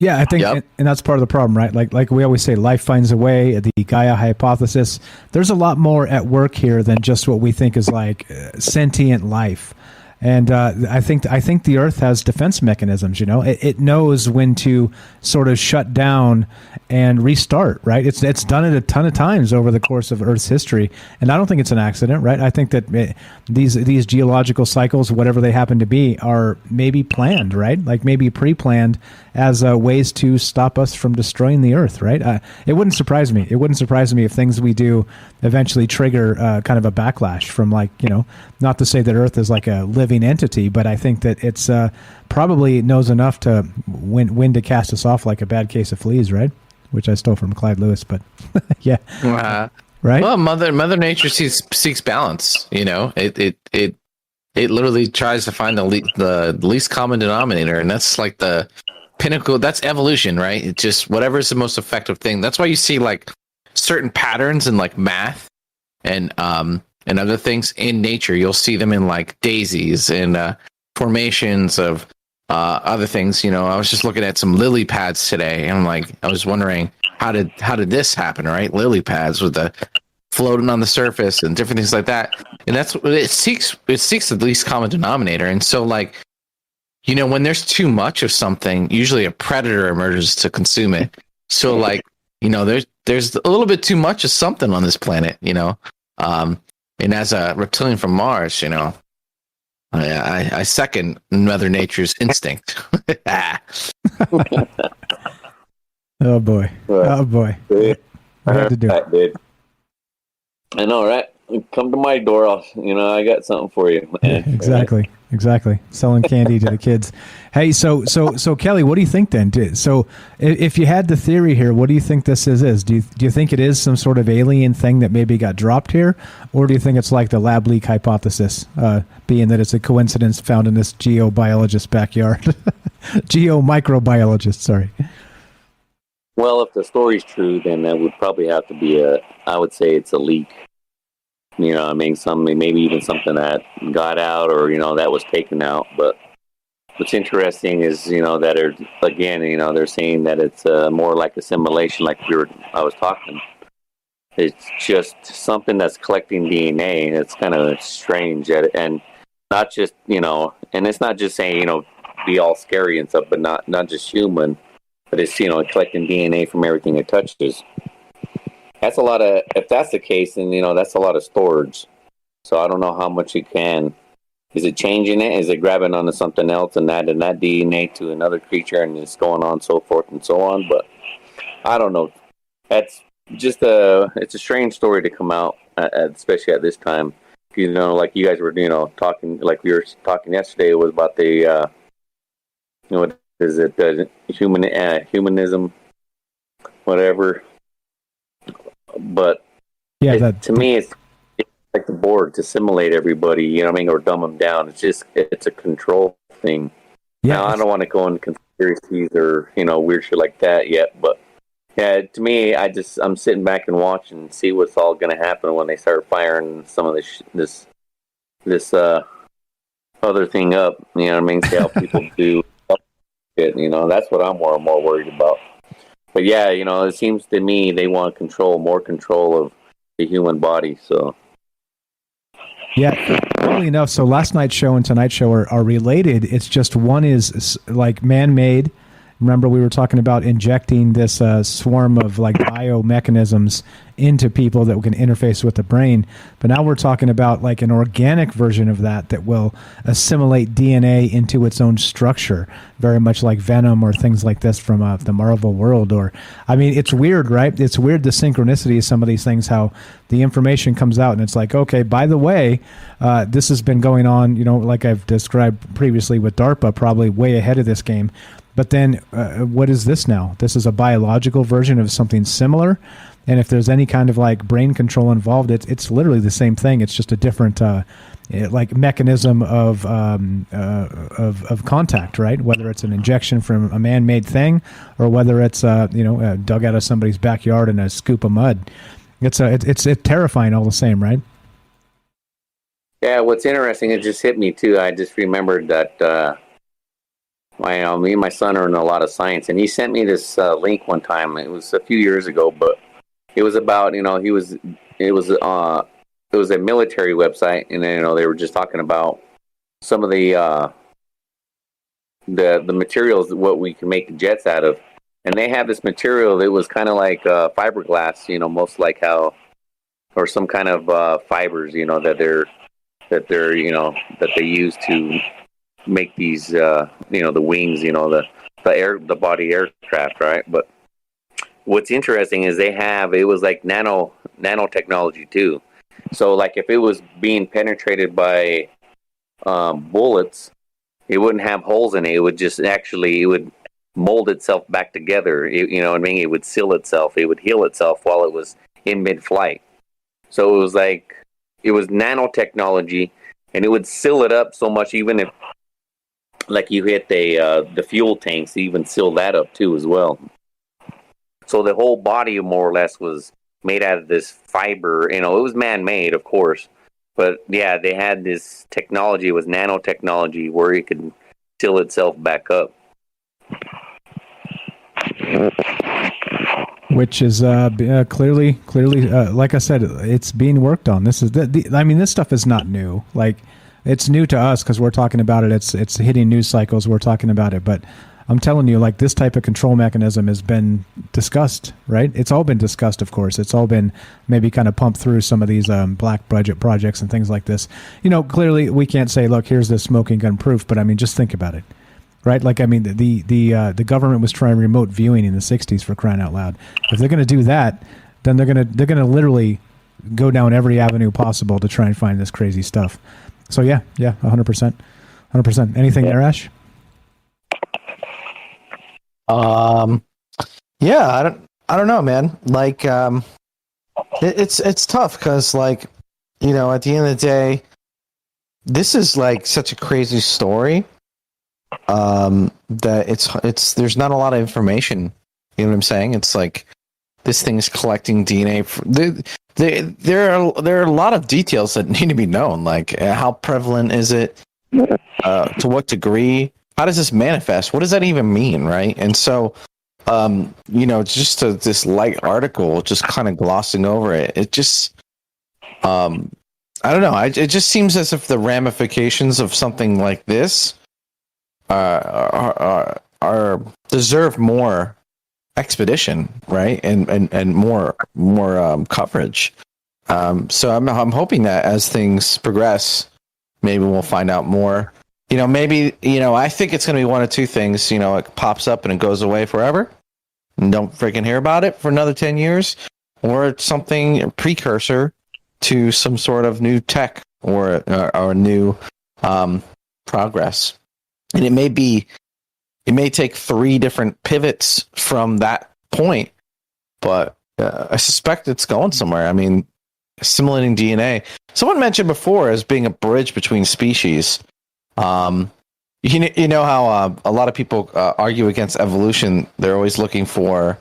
Yeah, I think, and that's part of the problem, right? Like we always say, life finds a way. The Gaia hypothesis. There's a lot more at work here than just what we think is like sentient life. And I think the Earth has defense mechanisms. It knows when to sort of shut down and restart. Right? It's done it a ton of times over the course of Earth's history, and I don't think it's an accident. Right? I think that these geological cycles, whatever they happen to be, are maybe planned. Right? Like maybe pre-planned as ways to stop us from destroying the Earth. Right? It wouldn't surprise me. It wouldn't surprise me if things we do eventually trigger kind of a backlash from not to say that Earth is like a living entity, but I think that it's probably knows enough to when to cast us off like a bad case of fleas, right? Which I stole from Clyde Lewis, but yeah, right. Well, Mother Nature seeks balance. It literally tries to find the least common denominator, and that's like the pinnacle. That's evolution, right? It's just whatever is the most effective thing. That's why you see like certain patterns in like math and other things in nature. You'll see them in like daisies and formations of other things. I was just looking at some lily pads today, and I was wondering how did this happen, right? Lily pads with the floating on the surface and different things like that. And that's what it seeks. It seeks the least common denominator. And so when there's too much of something, usually a predator emerges to consume it. So there's a little bit too much of something on this planet, and as a reptilian from Mars, I second Mother Nature's instinct. Oh boy! I had to do it. Dude. I know, right? Come to my door. I got something for you. Man. Exactly. Selling candy to the kids. Hey, so Kelly, what do you think then? So if you had the theory here, what do you think this is? Do you think it is some sort of alien thing that maybe got dropped here, or do you think it's like the lab leak hypothesis, being that it's a coincidence found in this geobiologist's backyard? Geomicrobiologist, sorry. Well, if the story's true, then that would probably have to be I would say it's a leak. Maybe even something that got out or, that was taken out. But what's interesting is, that they're saying that it's more like a simulation, like I was talking. It's just something that's collecting DNA. It's kind of strange. And not just, and it's not just saying, be all scary and stuff, but not just human, but it's, collecting DNA from everything it touches. That's a lot of, if that's the case, then, that's a lot of storage. So I don't know how much it can. Is it changing it? Is it grabbing onto something else and adding that DNA to another creature and it's going on, so forth and so on? But I don't know. That's just it's a strange story to come out, especially at this time. Like you guys were, talking, like we were talking yesterday, it was about the, what is it, the humanism, whatever. But to me, it's like the board to simulate everybody, or dumb them down. It's a control thing. Yeah, now, I don't want to go into conspiracies or, weird shit like that yet, but, Yeah, to me, I'm sitting back and watching and see what's all going to happen when they start firing some of this other thing up. You know what I mean? See how people do it. You know, that's what I'm more and more worried about. But yeah, you know, it seems to me they want more control of the human body. So Yeah, funnily enough, so last night's show and tonight's show are related. It's just one is like man-made. Remember, we were talking about injecting this swarm of like biomechanisms into people that can interface with the brain. But now we're talking about like an organic version of that will assimilate DNA into its own structure, very much like Venom or things like this from the Marvel world. Or, I mean, it's weird, right? It's weird the synchronicity of some of these things, how the information comes out and it's like, okay, by the way, this has been going on, you know, like I've described previously with DARPA, probably way ahead of this game. But then what is this now? This is a biological version of something similar. And if there's any kind of like brain control involved, it's literally the same thing. It's just a different like mechanism of contact, right? Whether it's an injection from a man-made thing or whether it's dug out of somebody's backyard in a scoop of mud. It's terrifying all the same, right? yeah, what's interesting, it just hit me too. I just remembered that. Me and my son are in a lot of science, and he sent me this link one time. It was a few years ago, but it was about it was a military website, and then they were just talking about some of the materials, what we can make jets out of, and they have this material that was kind of like fiberglass, most like how, or some kind of fibers, that they use to make these the wings, the body aircraft, right? But what's interesting is it was like nanotechnology too. So like if it was being penetrated by bullets, it wouldn't have holes in it. It would just it would mold itself back together. You know what I mean? It would seal itself. It would heal itself while it was in mid-flight. So it was nanotechnology, and it would seal it up so much, even if like you hit the fuel tanks, even seal that up too as well. So the whole body more or less was made out of this fiber. It was man-made, of course, but yeah, they had this technology. It was nanotechnology where it could seal itself back up. Which is clearly, like I said, it's being worked on. This is this stuff is not new. Like, it's new to us because we're talking about it. It's hitting news cycles. We're talking about it, but I'm telling you, like, this type of control mechanism has been discussed, right? It's all been discussed, of course. It's all been maybe kind of pumped through some of these black budget projects and things like this. Clearly we can't say, look, here's the smoking gun proof, but I mean, just think about it, right? Like, I mean, the government was trying remote viewing in the 60s, for crying out loud. If they're going to do that, then they're going to literally go down every avenue possible to try and find this crazy stuff. So yeah, 100%. Anything there, Ash? Yeah, I don't know, man. Like, it's tough because, like, at the end of the day, this is like such a crazy story. That it's there's not a lot of information. You know what I'm saying? It's like this thing's collecting DNA. There are a lot of details that need to be known. Like, how prevalent is it? To what degree? How does this manifest? What does that even mean, right? And so, just this light article, just kind of glossing over it. It just, I don't know. It just seems as if the ramifications of something like this are deserve more expedition, right? And more coverage. So I'm hoping that as things progress, maybe we'll find out more. I think it's going to be one of two things. It pops up and it goes away forever, and don't freaking hear about it for another 10 years, or it's something, a precursor to some sort of new tech or new progress. And it may take 3 different pivots from that point, but I suspect it's going somewhere. I mean, assimilating DNA. Someone mentioned before as being a bridge between species. You know how a lot of people argue against evolution. They're always looking for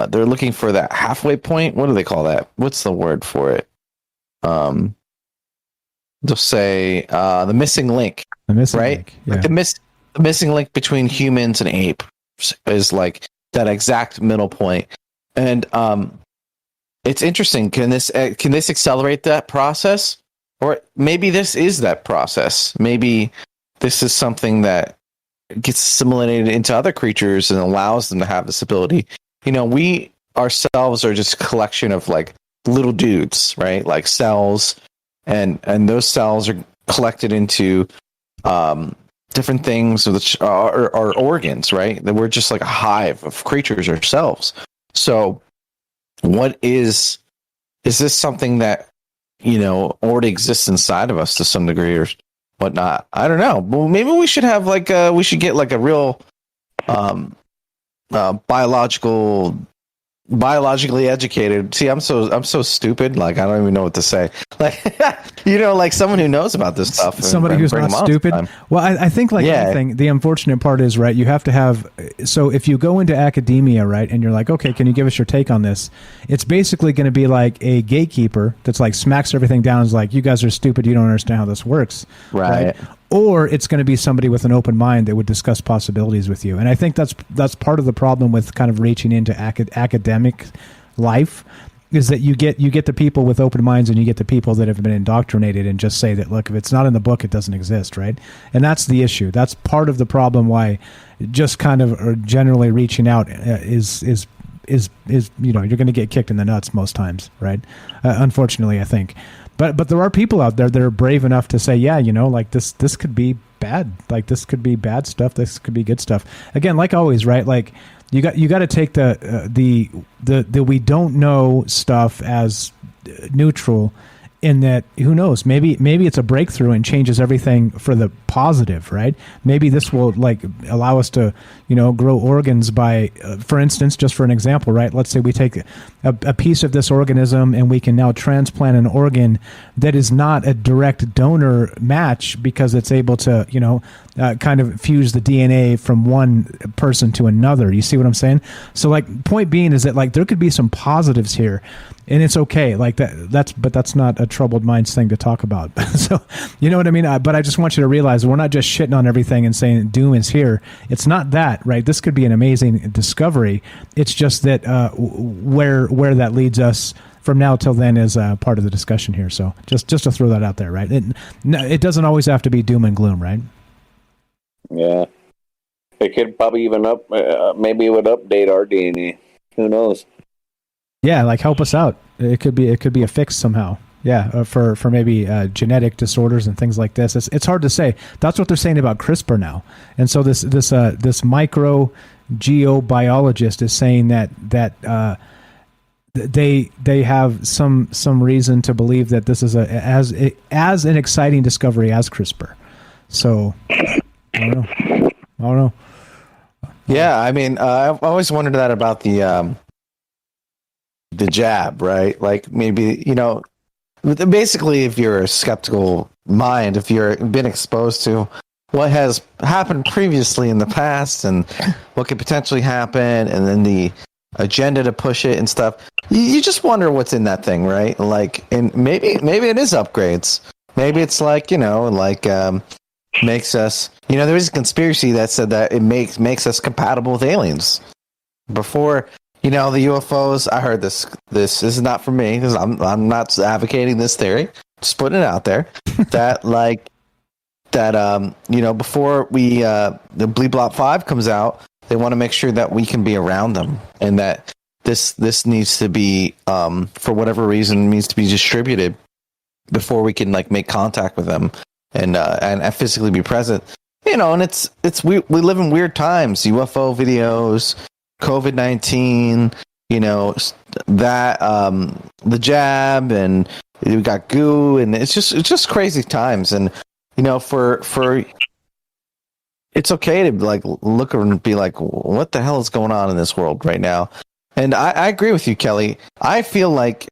they're looking for that halfway point. What do they call that? What's the word for it? They'll say the missing link. The missing right? link. Yeah. Like the missing link between humans and apes is like that exact middle point. And it's interesting. Can this accelerate that process? Or maybe this is that process. Maybe this is something that gets assimilated into other creatures and allows them to have this ability. You know, we ourselves are just a collection of like little dudes, right? Like cells, and those cells are collected into different things, which are organs, right? That we're just like a hive of creatures ourselves. So, what is this something that, you know, already exists inside of us to some degree or whatnot? I don't know. Well, maybe we should have like we should get like a real biologically educated. See, I'm so stupid. Like, I don't even know what to say. Like, you know, like someone who knows about this stuff. Somebody who's not stupid. Well, I think like anything, the unfortunate part is, right, you have to have, so if you go into academia, right, and you're like, okay, can you give us your take on this? It's basically going to be like a gatekeeper that's like smacks everything down and is like, you guys are stupid, you don't understand how this works. Right. Or it's going to be somebody with an open mind that would discuss possibilities with you. And I think that's part of the problem with kind of reaching into academic life, is that you get the people with open minds and you get the people that have been indoctrinated and just say that, look, if it's not in the book, it doesn't exist, right? And that's the issue. That's part of the problem why just kind of generally reaching out is you know, you're going to get kicked in the nuts most times, right? Unfortunately, I think. But there are people out there that are brave enough to say, yeah, you know, like this could be bad. Like this could be bad stuff. This could be good stuff. Again, like always, right? Like you got to take the we don't know stuff as neutral, in that, who knows, maybe it's a breakthrough and changes everything for the positive, right? Maybe this will like allow us to, you know, grow organs by, for instance, just for an example, right? Let's say we take a piece of this organism and we can now transplant an organ that is not a direct donor match, because it's able to, you know, kind of fuse the DNA from one person to another. You see what I'm saying? So like, point being is that like there could be some positives here. And it's okay, like that's not a troubled minds thing to talk about. So, you know what I mean? But I just want you to realize we're not just shitting on everything and saying doom is here. It's not that, right? This could be an amazing discovery. It's just that where that leads us from now till then is part of the discussion here. So just to throw that out there, right? It doesn't always have to be doom and gloom, right? Yeah, it could probably even maybe it would update our DNA. Who knows? Yeah, like help us out. It could be a fix somehow. Yeah, for maybe genetic disorders and things like this. It's hard to say. That's what they're saying about CRISPR now. And so this micro geobiologist is saying that they have some reason to believe that this is as an exciting discovery as CRISPR. So I don't know. Yeah, I mean, I've always wondered that about the jab, right? Like maybe, you know, basically if you're a skeptical mind, if you've been exposed to what has happened previously in the past and what could potentially happen, and then the agenda to push it and stuff, you just wonder what's in that thing, right? Like, and maybe it is upgrades. Maybe it's like, you know, like makes us, you know, there is a conspiracy that said that it makes us compatible with aliens. Before, you know, the UFOs, I heard this is not for me, because I'm not advocating this theory, just putting it out there, that you know, before the Bleep Blop 5 comes out, they want to make sure that we can be around them, and that this needs to be, for whatever reason, needs to be distributed before we can like make contact with them and physically be present. You know, and it's we live in weird times. UFO videos, COVID-19, you know, that the jab, and we got goo, and it's just crazy times. And you know, for it's okay to like look and be like, what the hell is going on in this world right now? And I agree with you, Kelly. I feel like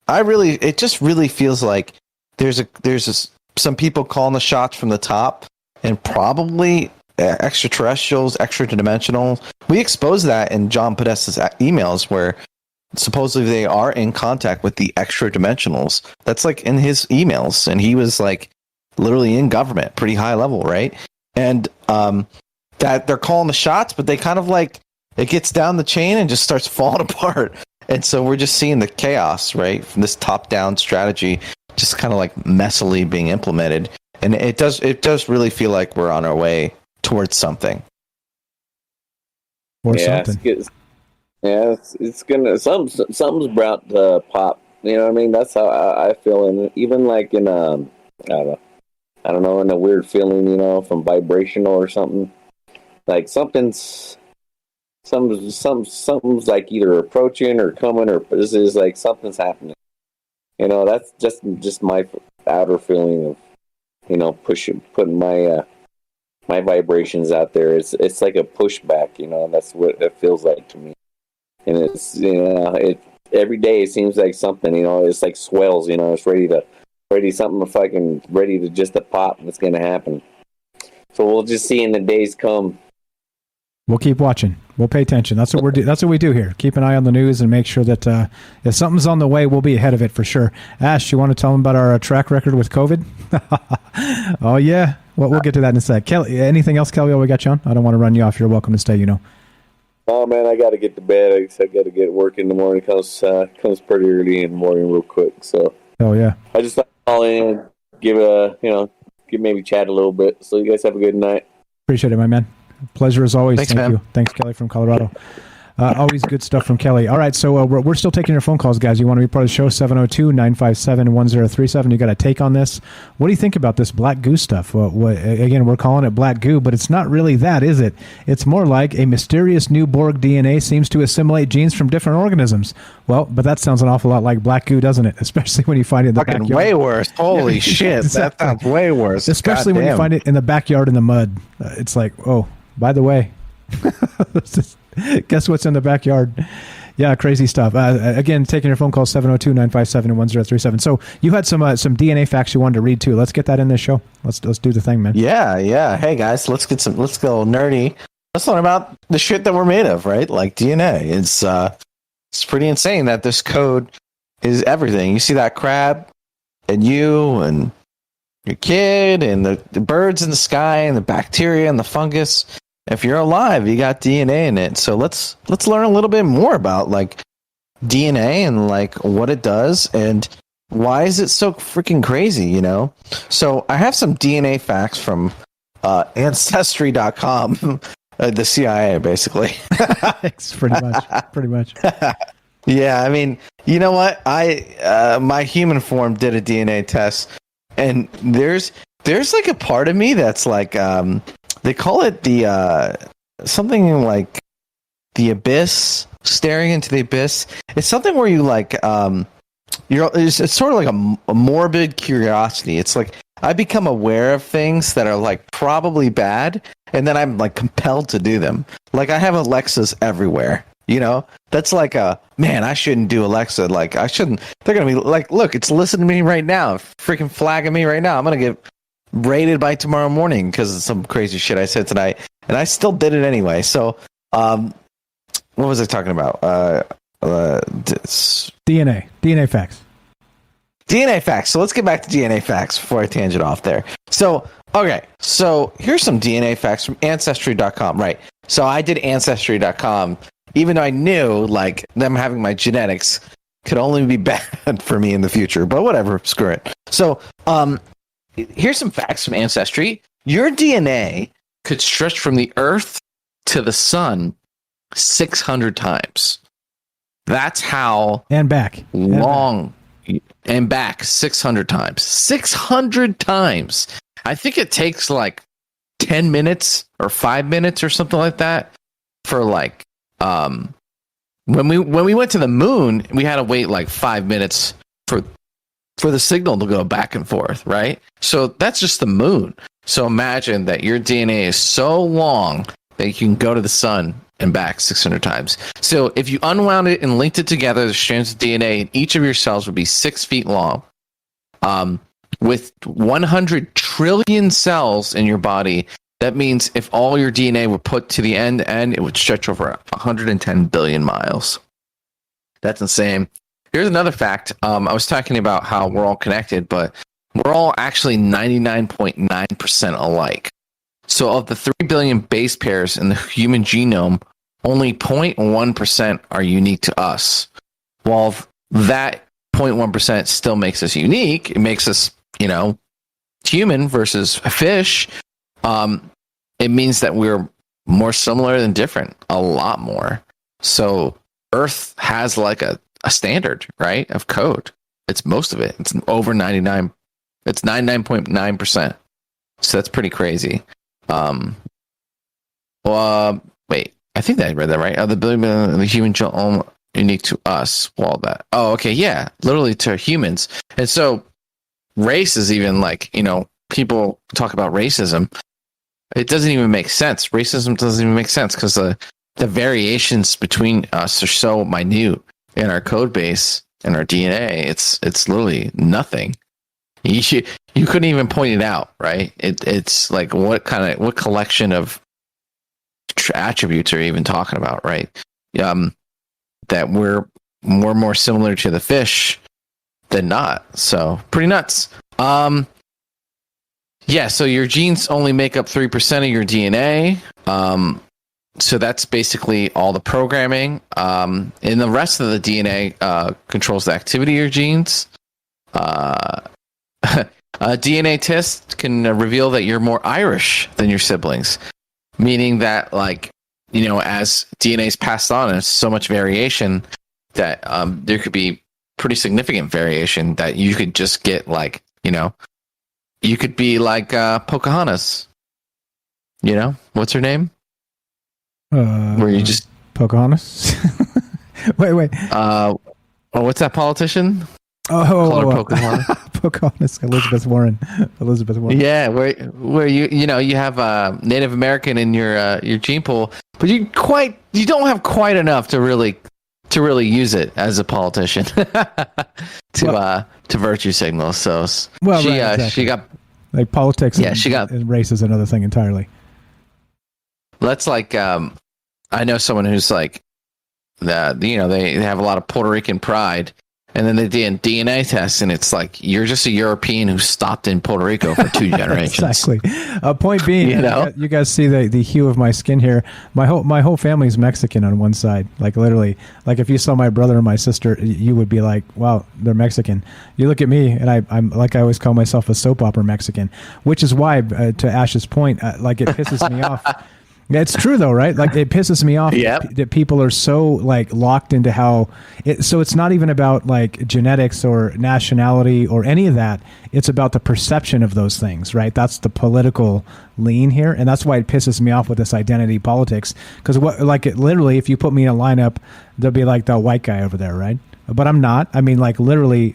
it just really feels like there's some people calling the shots from the top, and probably extraterrestrials, extra-dimensional. We exposed that in John Podesta's emails where supposedly they are in contact with the extra-dimensionals. That's like in his emails, and he was like literally in government, pretty high level, right? And that they're calling the shots, but they kind of like, it gets down the chain and just starts falling apart. And so we're just seeing the chaos, right, from this top-down strategy just kind of like messily being implemented. And it does really feel like we're on our way towards something. Or something. It's gonna something's about to pop. You know what I mean? That's how I feel. And even like in I don't know, in a weird feeling, you know, from vibrational or something. Like something's like either approaching or coming, or this is like something's happening. You know, that's just my outer feeling of, you know, putting my my vibrations out there. It's like a pushback, you know, and that's what it feels like to me. And it's, you know, every day it seems like something, you know, it's like swells, you know, it's ready to just to pop, and it's gonna happen. So we'll just see in the days come. We'll keep watching. We'll pay attention. That's what That's what we do here. Keep an eye on the news and make sure that if something's on the way, we'll be ahead of it for sure. Ash, you want to tell them about our track record with COVID? Oh yeah. Well, we'll get to that in a sec. Kelly, anything else, Kelly? We got you on. I don't want to run you off. You're welcome to stay. You know. Oh man, I got to get to bed. I got to get work in the morning. Comes pretty early in the morning, real quick. So. Oh yeah. I just thought I'd call in, maybe chat a little bit. So you guys have a good night. Appreciate it, my man. Pleasure as always. Thanks, Thank man. you. Thanks, Kelly from Colorado. Always good stuff from Kelly. All right, so we're still taking your phone calls, guys. You want to be part of the show? 702-957-1037. You got a take on this? What do you think about this black goo stuff? Again, we're calling it black goo, but it's not really that, is it? It's more like a mysterious new Borg DNA seems to assimilate genes from different organisms. Well, but that sounds an awful lot like black goo, doesn't it? Especially when you find it in the backyard. Way worse. Holy shit. Exactly. That sounds way worse. Especially when you find it in the backyard in the mud. It's like, oh, by the way, guess what's in the backyard? Yeah, crazy stuff. Again, taking your phone call, 702-957-1037. So you had some DNA facts you wanted to read too. Let's get that in this show. Let's do the thing, man. Yeah. Hey guys, let's go nerdy. Let's learn about the shit that we're made of, right? Like DNA. It's pretty insane that this code is everything. You see that crab, and you and your kid, and the birds in the sky, and the bacteria and the fungus. If you're alive, you got DNA in it. So let's learn a little bit more about like DNA and like what it does and why is it so freaking crazy, you know? So I have some DNA facts from Ancestry.com, the CIA basically. pretty much. Yeah, I mean, you know what? My human form did a DNA test, and there's like a part of me that's like they call it the something like the abyss, staring into the abyss. It's something where you like it's sort of like a morbid curiosity. It's like I become aware of things that are like probably bad, and then I'm like compelled to do them. Like I have Alexas everywhere. You know, that's like man, I shouldn't do Alexa. Like I shouldn't. They're going to be like, look, it's listening to me right now. Freaking flagging me right now. I'm going to get raided by tomorrow morning because of some crazy shit I said tonight. And I still did it anyway. So, what was I talking about? DNA facts. DNA facts. So let's get back to DNA facts before I tangent off there. So, okay. So here's some DNA facts from Ancestry.com. Right. So I did Ancestry.com. Even though I knew, like, them having my genetics could only be bad for me in the future. But whatever, screw it. So, here's some facts from Ancestry. Your DNA could stretch from the Earth to the Sun 600 times. That's how... And back. Long... And back 600 times. 600 times! I think it takes, like, 10 minutes or 5 minutes or something like that for, like... when we went to the moon, we had to wait like 5 minutes for the signal to go back and forth, right? So that's just the moon. So imagine that your DNA is so long that you can go to the sun and back 600 times. So if you unwound it and linked it together, the strands of DNA in each of your cells would be 6 feet long. With 100 trillion cells in your body, That means if all your DNA were put to the end, it would stretch over 110 billion miles. That's insane. Here's another fact. I was talking about how we're all connected, but we're all actually 99.9% alike. So of the 3 billion base pairs in the human genome, only 0.1% are unique to us. While that 0.1% still makes us unique, it makes us, human versus a fish. It means that we're more similar than different, a lot more. So Earth has like a standard, right, of code. It's most of it. It's over 99. It's 99.9%. So that's pretty crazy. Wait, I think I read that right. The billion the human genome unique to us. Well, that. Oh, okay, yeah, literally to humans. And so race is even like, people talk about racism. It doesn't even make sense. Racism doesn't even make sense because the variations between us are so minute in our code base and our DNA. It's literally nothing. You couldn't even point it out, right? It's like what collection of attributes are you even talking about, right? That we're more similar to the fish than not. So pretty nuts. Yeah, so your genes only make up 3% of your DNA. So that's basically all the programming. And the rest of the DNA controls the activity of your genes. A DNA test can reveal that you're more Irish than your siblings, meaning that, as DNA is passed on, there's so much variation that there could be pretty significant variation that you could just get, you could be like Pocahontas. What's her name? Where you just Pocahontas? wait. What's that politician? Pocahontas. Pocahontas. Elizabeth Warren. Yeah, where you have Native American in your gene pool, but you don't have quite enough to really use it as a politician to virtue signal. So she got like politics. Yeah, she got and race is another thing entirely. That's like I know someone who's like that. They have a lot of Puerto Rican pride. And then they did DNA tests, and it's like you're just a European who stopped in Puerto Rico for 2 generations. Exactly. Point being, you guys see the hue of my skin here. My whole family's Mexican on one side. Like literally, like if you saw my brother and my sister, you would be like, "Wow, they're Mexican." You look at me, and I'm like I always call myself a soap opera Mexican, which is why, to Ash's point, like it pisses me off. It's true though, right? Like it pisses me off that people are so like locked into how so it's not even about like genetics or nationality or any of that. It's about the perception of those things, right? That's the political lean here. And that's why it pisses me off with this identity politics. Because literally, if you put me in a lineup, there'll be like the white guy over there, right? But I'm not. I mean, like literally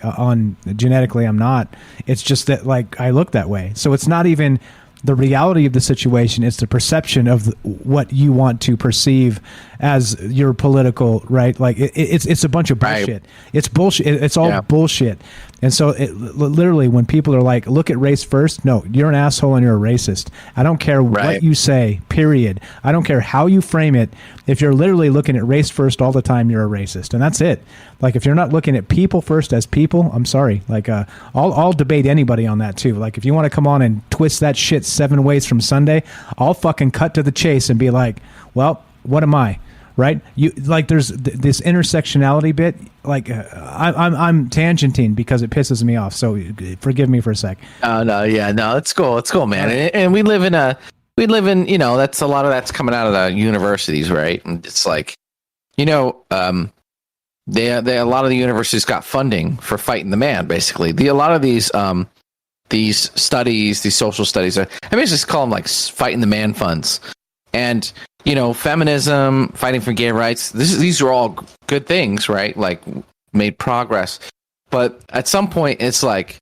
genetically, I'm not. It's just that like I look that way. So it's not even the reality of the situation. It's the perception of what you want to perceive as your political, right? Like it's a bunch of bullshit. Right. It's bullshit. It's all bullshit. And so literally when people are like, look at race first. No, you're an asshole and you're a racist. I don't care what you say, period. I don't care how you frame it. If you're literally looking at race first all the time, you're a racist. And that's it. Like if you're not looking at people first as people, I'm sorry. Like I'll debate anybody on that too. Like if you want to come on and twist that shit 7 ways from Sunday, I'll fucking cut to the chase and be like, well, what am I? Right? You like there's this intersectionality bit. Like I'm tangenting because it pisses me off. So forgive me for a sec. No, it's cool. It's cool, man. And we live in that's a lot of that's coming out of the universities, right? And it's like, they a lot of the universities got funding for fighting the man. Basically, a lot of these studies, these social studies, I just call them like fighting the man funds. And feminism, fighting for gay rights, these are all good things, right? Like made progress. But at some point it's like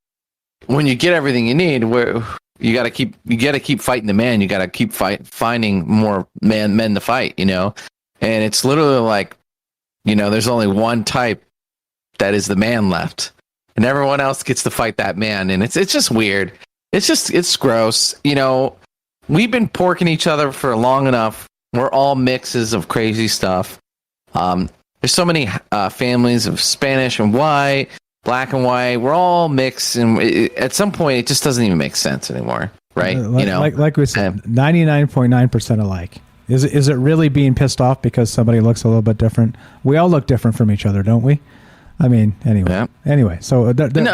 when you get everything you need, where you got to keep fighting the man, you got to keep finding more men to fight, And it's literally like, there's only one type that is the man left, and everyone else gets to fight that man. And it's just weird. It's gross. we've been porking each other for long enough. We're all mixes of crazy stuff. There's so many families of Spanish and white, black and white. We're all mixed, and at some point, it just doesn't even make sense anymore, right? Like we said, 99.9% alike. Is it really being pissed off because somebody looks a little bit different? We all look different from each other, don't we? I mean, anyway. Yeah. Anyway, so and then the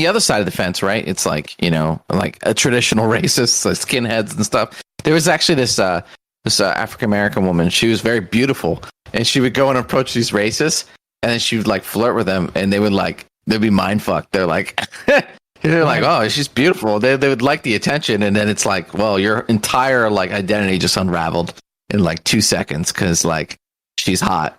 other side of the fence, right? It's like like a traditional racist, like skinheads and stuff. There was actually this African American woman. She was very beautiful, and she would go and approach these racists, and then she would like flirt with them, and they'd be mind fucked. They're like. They're like, oh, she's beautiful. They would like the attention, and then it's like, well, your entire like identity just unraveled in like 2 seconds because like she's hot.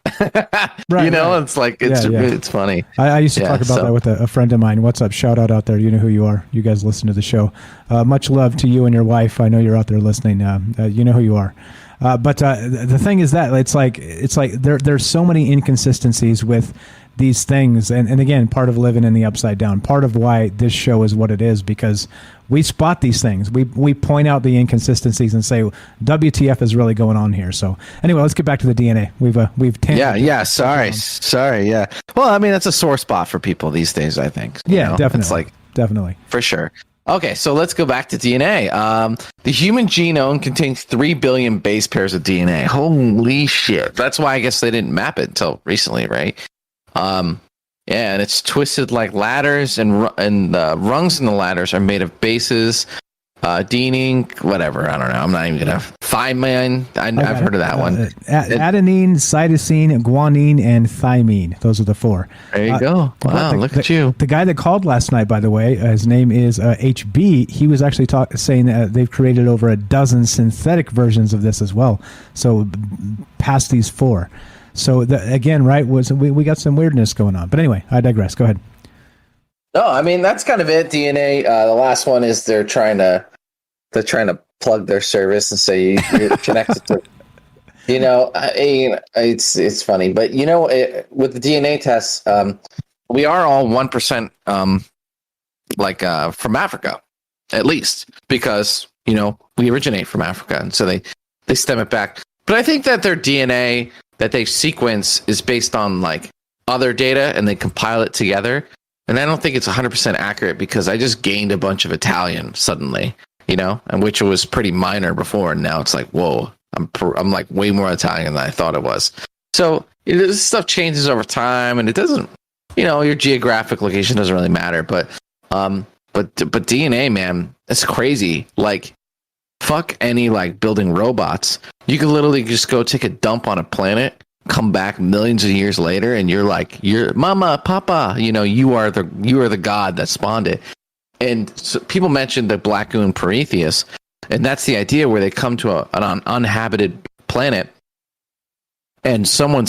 Right, it's like it's funny. I used to talk about that with a friend of mine. What's up? Shout out there. You know who you are. You guys listen to the show. Much love to you and your wife. I know you're out there listening. You know who you are. But the thing is that it's like there's so many inconsistencies with these things, and again, part of living in the upside down, part of why this show is what it is, because we spot these things, we point out the inconsistencies and say WTF is really going on here. So anyway, let's get back to the DNA. We've sorry. Well, I mean, that's a sore spot for people these days, I think. Definitely. It's like definitely for sure. Okay, so let's go back to DNA. The human genome contains 3 billion base pairs of DNA. Holy shit! That's why I guess they didn't map it until recently, right? And it's twisted like ladders, and the rungs in the ladders are made of bases, adenine, whatever. I don't know. I'm not even gonna thymine. I've heard of that one. Adenine, cytosine, guanine, and thymine. Those are the 4. There you go. Wow, look at you. The guy that called last night, by the way, his name is HB. He was actually saying that they've created over a dozen synthetic versions of this as well. So past these 4. So again, right, we got some weirdness going on. But anyway, I digress. Go ahead. No, I mean that's kind of it. DNA. The last one is they're trying to plug their service and say you're connected to. It's funny, but with the DNA tests, we are all 1% from Africa, at least, because we originate from Africa, and so they stem it back. But I think that their DNA that they sequence is based on like other data, and they compile it together. And I don't think it's 100% accurate because I just gained a bunch of Italian suddenly, and which was pretty minor before, and now it's like, whoa, I'm like way more Italian than I thought it was. So this stuff changes over time, and it doesn't, your geographic location doesn't really matter. But DNA, man, it's crazy. Like, fuck any like building robots. You could literally just go take a dump on a planet, come back millions of years later, and you're mama, papa. You are the god that spawned it. And so people mentioned the black goo and Prometheus, and that's the idea where they come to an uninhabited planet, and someone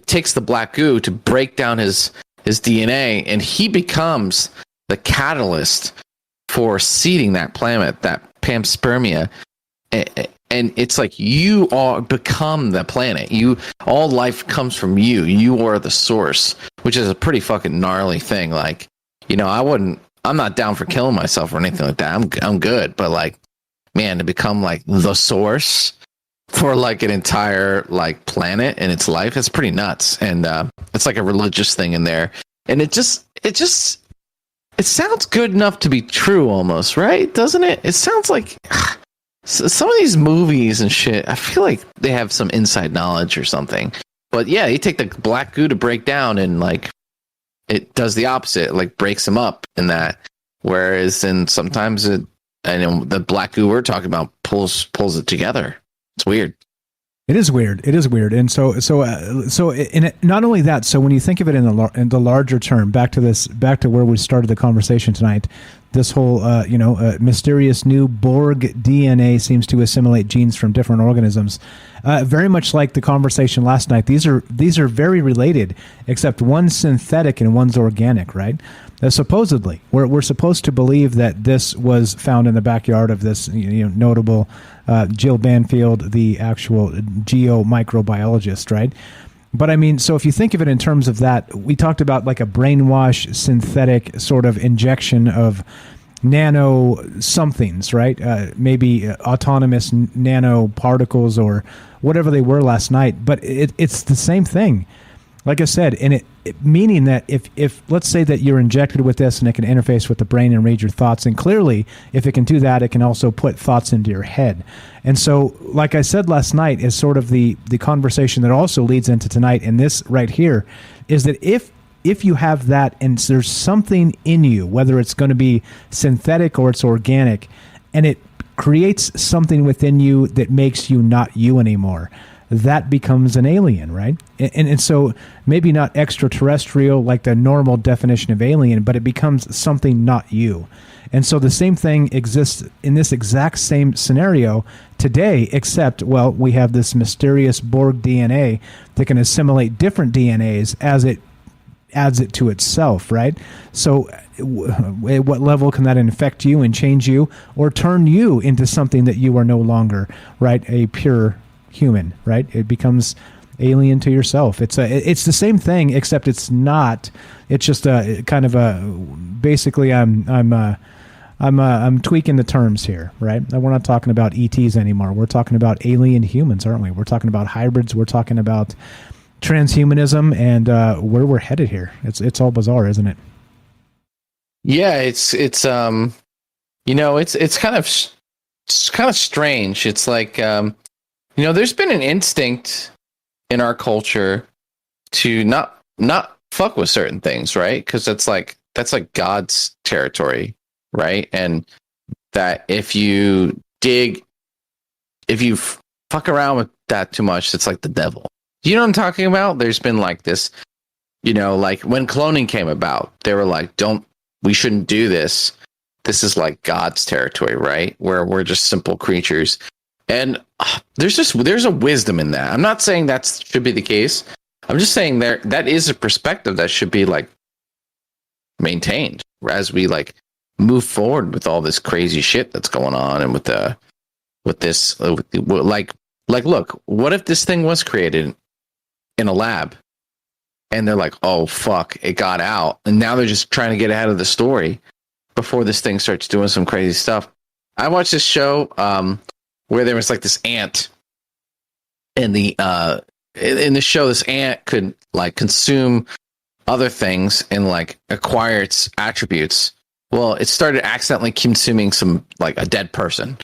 takes the black goo to break down his DNA, and he becomes the catalyst for seeding that planet, that panspermia. And it's like you all become the planet. All life comes from you. You are the source, which is a pretty fucking gnarly thing. Like, I'm not down for killing myself or anything like that. I'm good, but like, man, to become like the source for like an entire like planet and its life, it's pretty nuts. And it's like a religious thing in there. And it sounds good enough to be true almost, right? Doesn't it? It sounds like some of these movies and shit, I feel like they have some inside knowledge or something. But yeah, you take the black goo to break down, and like it does the opposite. It like breaks them up in that. Whereas then sometimes the black goo we're talking about pulls it together. It's weird. It is weird. And so not only that, so when you think of it in the larger term, back to where we started the conversation tonight, this whole mysterious new Borg DNA seems to assimilate genes from different organisms. Very much like the conversation last night. These are very related, except one's synthetic and one's organic, right? Supposedly, we're supposed to believe that this was found in the backyard of this notable Jill Banfield, the actual geomicrobiologist, right? But I mean, so if you think of it in terms of that, we talked about like a brainwash synthetic sort of injection of nano somethings, right? Maybe autonomous nano particles or whatever they were last night. But it's the same thing. Like I said, and it meaning that if let's say that you're injected with this and it can interface with the brain and read your thoughts, and clearly if it can do that, it can also put thoughts into your head. And so, like I said last night, is sort of the conversation that also leads into tonight, and this right here is that if you have that and there's something in you, whether it's going to be synthetic or it's organic, and it creates something within you that makes you not you anymore, that becomes an alien, right? And so maybe not extraterrestrial like the normal definition of alien, but it becomes something not you. And so the same thing exists in this exact same scenario today, except, well, we have this mysterious Borg DNA that can assimilate different DNAs as it adds it to itself, right? So at what level can that infect you and change you or turn you into something that you are no longer, right? A pure human, right? It becomes alien to yourself. It's the same thing, except it's not. It's just a kind of a basically. I'm tweaking the terms here, right? We're not talking about ETs anymore. We're talking about alien humans, aren't we? We're talking about hybrids. We're talking about transhumanism and where we're headed here. It's all bizarre, isn't it? Yeah, it's kind of strange. It's like there's been an instinct in our culture to not fuck with certain things, right? Because that's like God's territory, right? And that if you fuck around with that too much, it's like the devil. You know what I'm talking about? There's been like this, like when cloning came about, they were like, we shouldn't do this. This is like God's territory, right? Where we're just simple creatures. And there's a wisdom in that. I'm not saying that should be the case. I'm just saying that is a perspective that should be like maintained as we like move forward with all this crazy shit that's going on, and look, what if this thing was created in a lab and they're like, oh fuck, it got out, and now they're just trying to get ahead of the story before this thing starts doing some crazy stuff. I watched this show where there was like this ant, and in the show, this ant could like consume other things and like acquire its attributes. Well, it started accidentally consuming some like a dead person,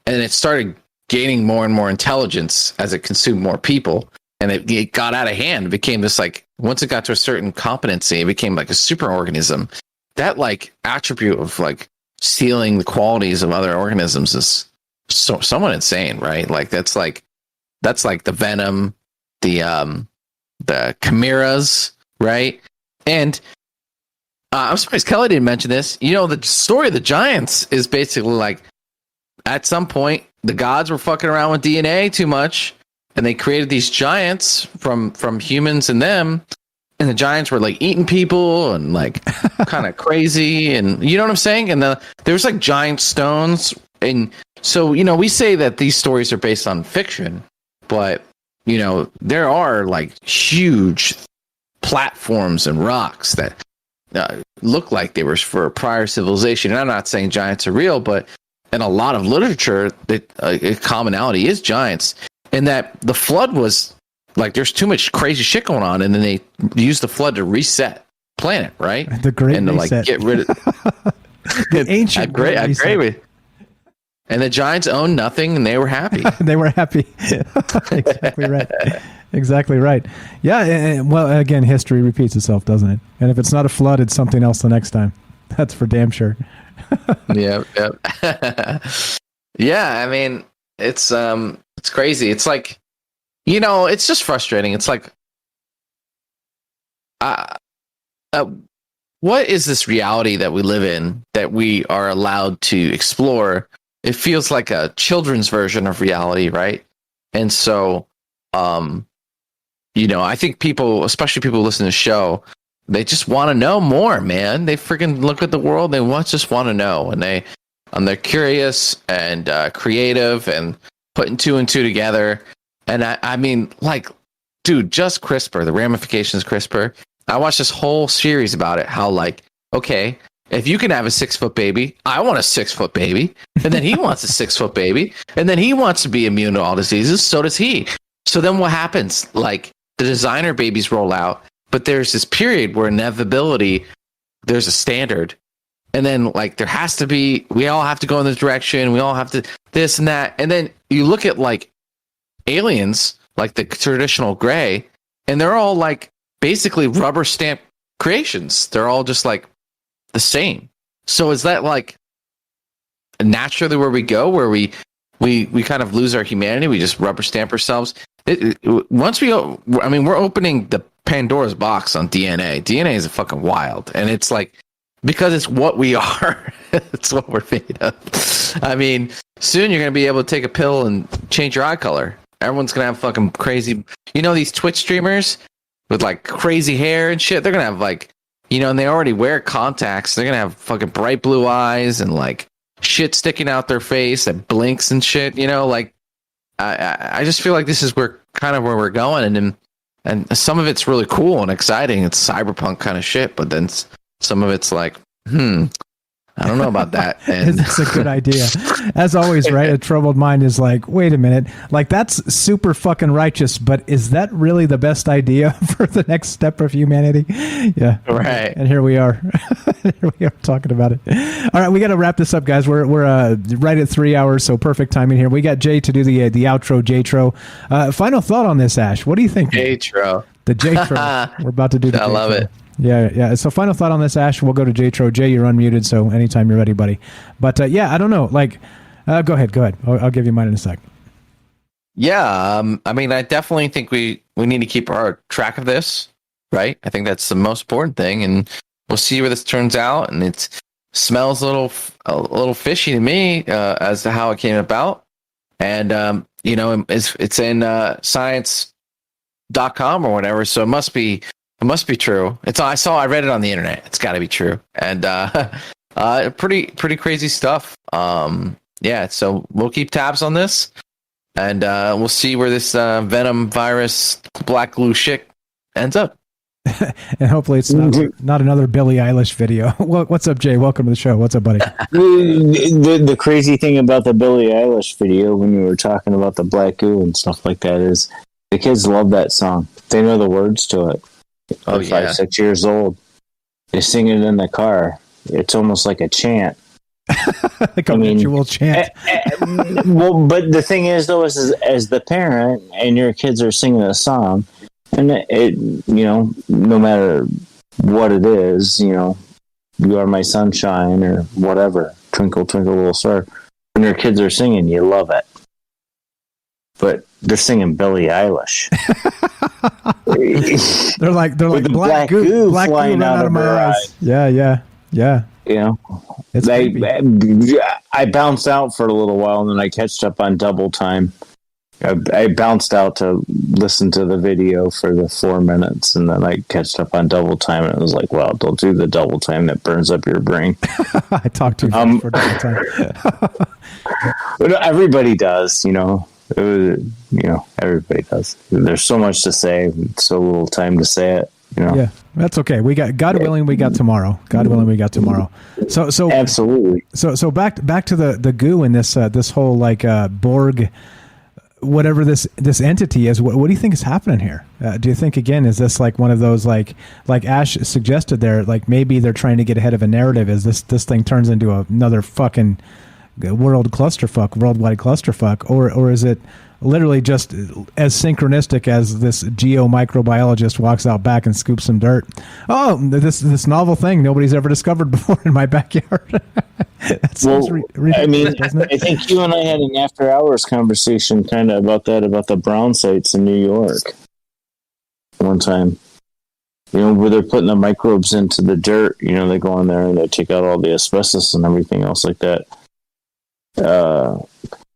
and it started gaining more and more intelligence as it consumed more people, and it got out of hand. It became this like, once it got to a certain competency, it became like a super organism. That like attribute of like stealing the qualities of other organisms is somewhat insane, right? Like that's like the Venom, the chimeras, right? And I'm surprised Kelly didn't mention this. The story of the giants is basically like, at some point the gods were fucking around with DNA too much, and they created these giants from humans and them, and the giants were like eating people and like kind of crazy, and you know what I'm saying? And there was like giant stones, and so we say that these stories are based on fiction, but there are like huge platforms and rocks that look like they were for a prior civilization. And I'm not saying giants are real, but in a lot of literature, a commonality is giants, and that the flood was like, there's too much crazy shit going on, and then they used the flood to reset planet, right? The Great and to Reset. like get rid of the ancient Great Reset. And the giants owned nothing, and they were happy. They were happy. Exactly right. Exactly right. Yeah. Well, again, history repeats itself, doesn't it? And if it's not a flood, it's something else the next time. That's for damn sure. Yep. Yeah. I mean, it's crazy. It's like, it's just frustrating. It's like, what is this reality that we live in that we are allowed to explore? It feels like a children's version of reality, right? And so, I think people, especially people who listen to the show, they just want to know more, man. They freaking look at the world. They just want to know, and they're curious and creative and putting two and two together. And I mean, like, dude, just CRISPR, the ramifications of CRISPR. I watched this whole series about it. How like, okay, if you can have a 6-foot baby, I want a 6-foot baby. And then he wants a 6-foot baby. And then he wants to be immune to all diseases. So does he. So then what happens? Like, the designer babies roll out, but there's this period where inevitability, there's a standard. And then, like, there has to be, we all have to go in this direction. We all have to this and that. And then you look at, like, aliens, like the traditional gray, and they're all, like, basically rubber stamp creations. They're all just, like, the same. So is that, like, naturally where we go, where we kind of lose our humanity? We just rubber stamp ourselves. Once we go, I mean, we're opening the Pandora's box on DNA. DNA is fucking wild. And it's like, because it's what we are. It's what we're made of. I mean, soon you're going to be able to take a pill and change your eye color. Everyone's going to have fucking crazy, these Twitch streamers with like crazy hair and shit. They're going to have like, and they already wear contacts. They're going to have fucking bright blue eyes and like shit sticking out their face that blinks and shit. Like, I just feel like this is where we're going. And some of it's really cool and exciting. It's cyberpunk kind of shit. But then some of it's like, I don't know about that. And it's a good idea. As always, right? A troubled mind is like, wait a minute. Like, that's super fucking righteous, but is that really the best idea for the next step of humanity? Yeah. Right. And here we are. Here we are talking about it. All right, we got to wrap this up, guys. We're right at 3 hours, so perfect timing here. We got Jay to do the outro, J-tro. Final thought on this, Ash. What do you think? J-tro. The J-tro. We're about to do the J-tro. I love it. Yeah. So final thought on this, Ash. We'll go to J-tro. Jay, you're unmuted, so anytime you're ready, buddy. But I don't know. Like, go ahead. I'll give you mine in a sec. Yeah. I mean, I definitely think we need to keep our track of this, right? I think that's the most important thing, and we'll see where this turns out. And it smells a little fishy to me as to how it came about. And it's in science.com or whatever, so it must be true. I read it on the internet. It's got to be true. And pretty crazy stuff. So we'll keep tabs on this, and we'll see where this venom virus black glue shit ends up. And hopefully it's not another Billie Eilish video. What's up, Jay? Welcome to the show. What's up, buddy? The crazy thing about the Billie Eilish video, when you were talking about the black goo and stuff like that, is the kids love that song. They know the words to it. Oh, 5, 6 years old. They sing it in the car. It's almost like a chant. Like a ritual chant. Well, but the thing is, though, is as the parent and your kids are singing a song, and it no matter what it is, you are my sunshine or whatever, twinkle, twinkle, little star. When your kids are singing, you love it. But they're singing Billie Eilish. they're like black goo flying out of my eyes. Yeah. It's I bounced out for a little while, and then I catched up on double time. I bounced out to listen to the video for the 4 minutes, and then I catched up on double time, and it was like, well, don't do the double time. That burns up your brain. I talked too fast for double time. Everybody does, everybody does. There's so much to say, so little time to say it. Yeah, that's okay. We got God willing, we got tomorrow. God willing, we got tomorrow. So absolutely. So back to the goo and this whole like Borg, whatever this entity is. What do you think is happening here? Do you think, again, is this like one of those like Ash suggested there? Like maybe they're trying to get ahead of a narrative. Is this thing turns into another fucking worldwide clusterfuck, or is it literally just as synchronistic as this geomicrobiologist walks out back and scoops some dirt? Oh, this novel thing nobody's ever discovered before in my backyard. I think you and I had an after hours conversation kind of about the brown sites in New York one time. Where they're putting the microbes into the dirt. They go in there and they take out all the asbestos and everything else like that.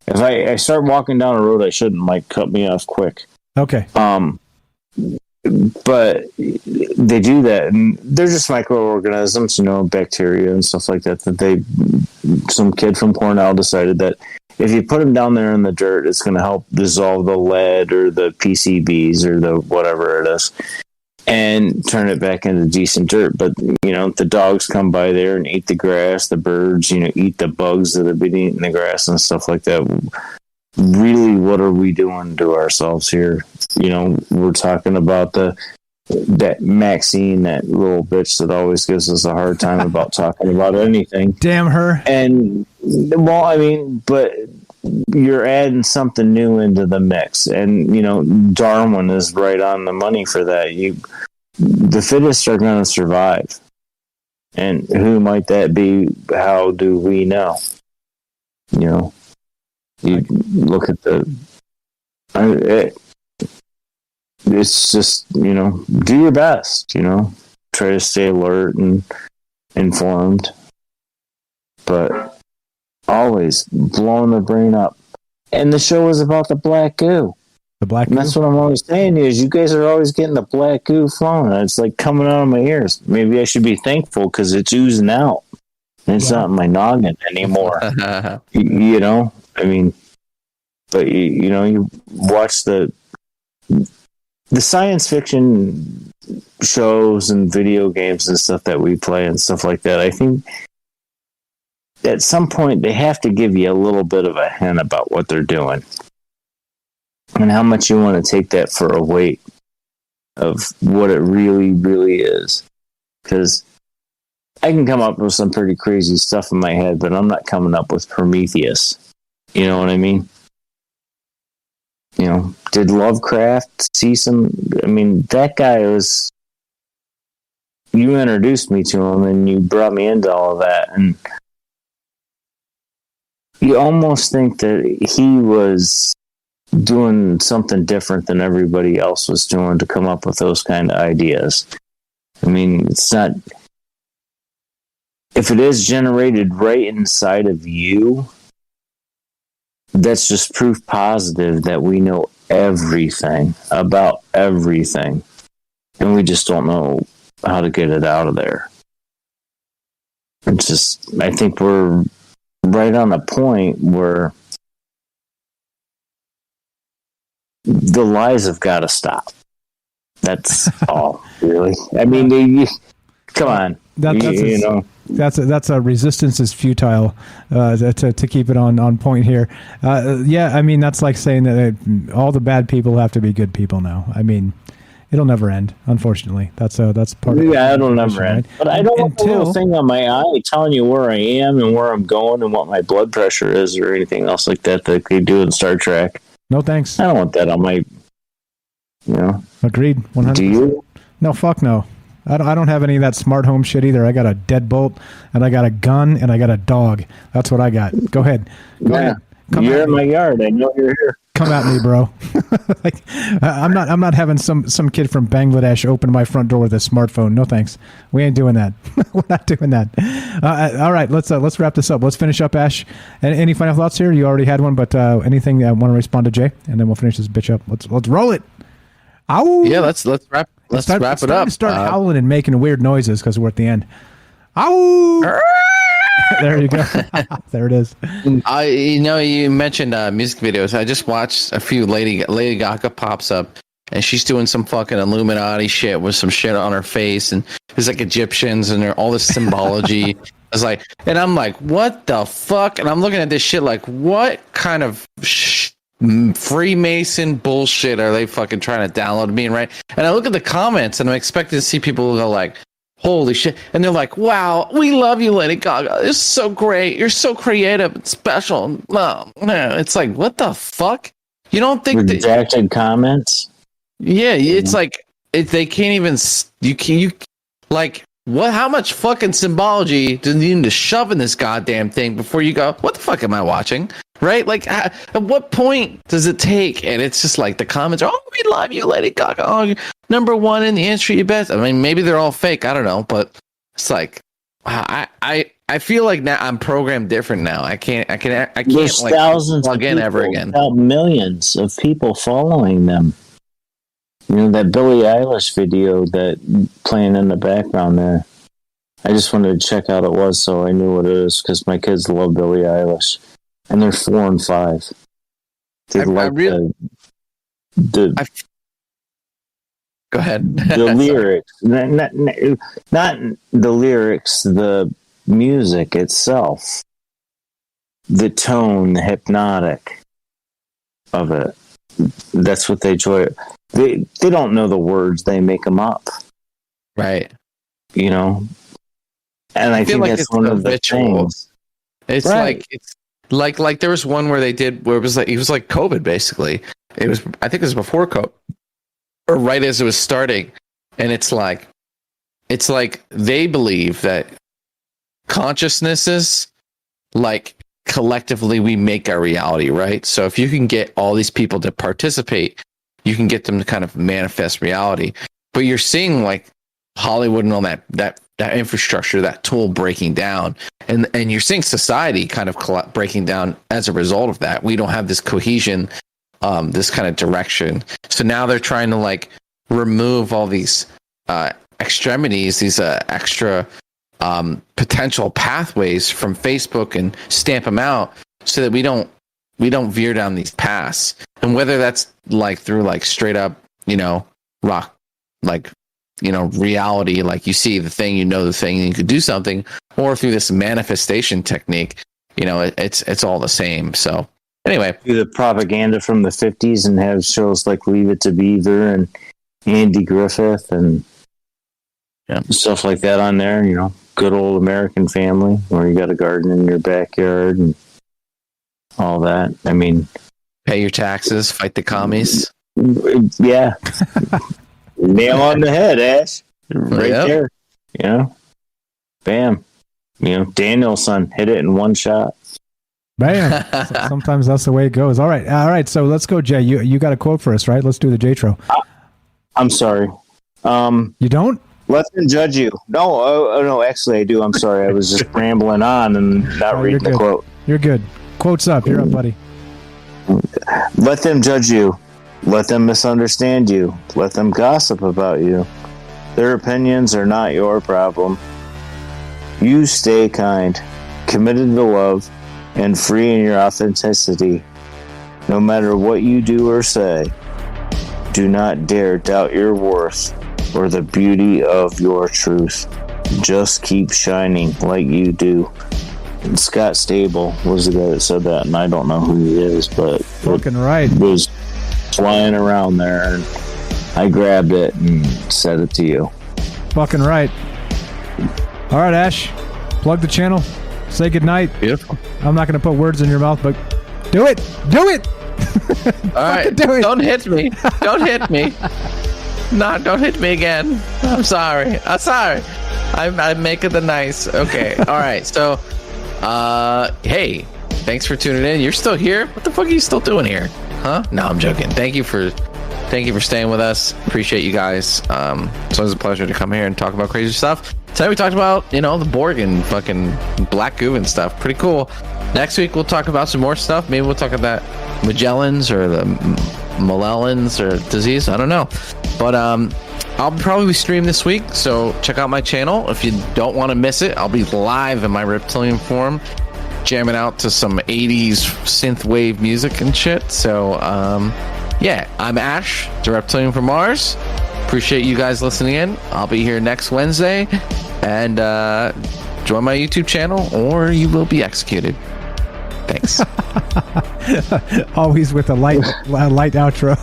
If I start walking down a road I shouldn't, Mike, cut me off quick. Okay. But they do that, and they're just microorganisms, bacteria and stuff like that. Some kid from Cornell decided that if you put them down there in the dirt, it's going to help dissolve the lead or the PCBs or the whatever it is. and turn it back into decent dirt. But, the dogs come by there and eat the grass, the birds, eat the bugs that have been eating the grass and stuff like that. Really, what are we doing to ourselves here? We're talking about that Maxine, that little bitch that always gives us a hard time about talking about anything. Damn her. And, but you're adding something new into the mix. And, Darwin is right on the money for that. The fittest are going to survive. And who might that be? How do we know? You look at it's just, do your best, try to stay alert and informed, but always blowing the brain up. And the show was about the black goo. The black goo? And that's what I'm always saying is you guys are always getting the black goo flowing. It's like coming out of my ears. Maybe I should be thankful because it's oozing out. And it's not in my noggin anymore. But you watch the science fiction shows and video games and stuff that we play and stuff like that. I think at some point they have to give you a little bit of a hint about what they're doing and how much you want to take that for a weight of what it really, really is. Because I can come up with some pretty crazy stuff in my head, but I'm not coming up with Prometheus. You know what I mean? Did Lovecraft see some? That guy was. You introduced me to him, and you brought me into all of that, and you almost think that he was doing something different than everybody else was doing to come up with those kind of ideas. It's not. If it is generated right inside of you, that's just proof positive that we know everything about everything. And we just don't know how to get it out of there. It's just, I think we're right on a point where the lies have got to stop. That's all, really. Come on. That's a resistance is futile. To keep it on point here. That's like saying that all the bad people have to be good people now. It'll never end. Unfortunately, that's part. Yeah, it'll never end. But I don't want a little thing on my eye telling you where I am and where I'm going and what my blood pressure is or anything else like that they do in Star Trek. No thanks. I don't want that on my. Agreed. 100%. Do you? No, fuck no. I don't have any of that smart home shit either. I got a deadbolt, and I got a gun, and I got a dog. That's what I got. Go ahead. Go ahead. You're in my yard. I know you're here. Come at me, bro. I'm not having some kid from Bangladesh open my front door with a smartphone. No thanks. We ain't doing that. We're not doing that. All right, let's wrap this up. Let's finish up, Ash. Any final thoughts here? You already had one, but anything I want to respond to Jay, and then we'll finish this bitch up. Let's roll it. Ow! Yeah, let's wrap it up. Start howling and making weird noises because we're at the end. Ow! There you go. There it is. You mentioned music videos. I just watched a few. Lady Gaga pops up, and she's doing some fucking Illuminati shit with some shit on her face, and there's like Egyptians and all this symbology. And I'm like, what the fuck? And I'm looking at this shit like, what kind of Freemason bullshit are they fucking trying to download me, right? And I look at the comments, and I'm expecting to see people who go like, holy shit. And they're like, wow, we love you, Lady Gaga. It's so great. You're so creative and special. No, it's like, what the fuck? You don't think redacted comments? Yeah, it's like they can't even. You like what? How much fucking symbology do you need to shove in this goddamn thing before you go? What the fuck am I watching? Right? Like, at what point does it take? And it's just like the comments are, oh, we love you, Lady Gaga. Oh, you're number one in the industry, you bet. Maybe they're all fake. I don't know, but it's like, I feel like now I'm programmed different now. I can't There's like thousands plug in ever again. Millions of people following them. That Billie Eilish video that playing in the background there. I just wanted to check out what it was so I knew what it is because my kids love Billie Eilish. And they're 4 and 5. They Go Go ahead. The lyrics, not the lyrics, the music itself, the tone, the hypnotic of it. That's what they enjoy. They don't know the words; they make them up. Right. You know, and I think that's one of the things. It's right. like there was one where they did where it was like COVID basically. It was, I think it was before COVID or right as it was starting, and it's like they believe that consciousnesses, like, collectively we make our reality, right? So if you can get all these people to participate, you can get them to kind of manifest reality. But you're seeing like Hollywood and all that infrastructure, that tool breaking down, and you're seeing society kind of breaking down as a result of that. We don't have this cohesion, this kind of direction. So now they're trying to like remove all these extremities, these extra potential pathways from Facebook and stamp them out so that we don't veer down these paths. And whether that's like through like straight up, rock, like, reality, like you see the thing, the thing, and you could do something, or through this manifestation technique, it's all the same. So anyway, do the propaganda from the 50s and have shows like Leave It to Beaver and Andy Griffith and stuff like that on there, good old American Family, where you got a garden in your backyard and all that. I mean, pay your taxes, fight the commies. Yeah. Nail on the head, Ash. Right there. Bam. Danielson hit it in one shot. Bam. Sometimes that's the way it goes. All right. So let's go, Jay. You got a quote for us, right? Let's do the J-Tro. I'm sorry. You don't? Let them judge you. No, no, actually I do. I'm sorry. I was just rambling on and not reading the quote. You're good. Quote's up. You're up, buddy. Let them judge you. Let them misunderstand you. Let them gossip about you. Their opinions are not your problem. You stay kind, committed to love, and free in your authenticity. No matter what you do or say, do not dare doubt your worth or the beauty of your truth. Just keep shining like you do. And Scott Stable was the guy that said that, and I don't know who he is, but fucking right. Was flying around there, and I grabbed it and said it to you. Fucking right. All right, Ash, plug the channel. Say goodnight. Beautiful. I'm not going to put words in your mouth, but do it. Do it. All right. Don't hit me. Don't hit me. No, don't hit me again. I'm sorry. I'm making the nice. Okay. All right. So, hey, thanks for tuning in. You're still here? What the fuck are you still doing here? Huh? No, I'm joking. Thank you for staying with us. Appreciate you guys. It's always a pleasure to come here and talk about crazy stuff. Today we talked about, the Borg and fucking black goo and stuff. Pretty cool. Next week we'll talk about some more stuff. Maybe we'll talk about Magellan's or the Malellan's or disease. I don't know. But I'll probably stream this week, so check out my channel. If you don't want to miss it, I'll be live in my reptilian form, jamming out to some 80s synth wave music and shit. So yeah, I'm Ash, the Reptilian from Mars. Appreciate you guys listening in. I'll be here next Wednesday, and join my YouTube channel or you will be executed. Thanks. Always with a light outro.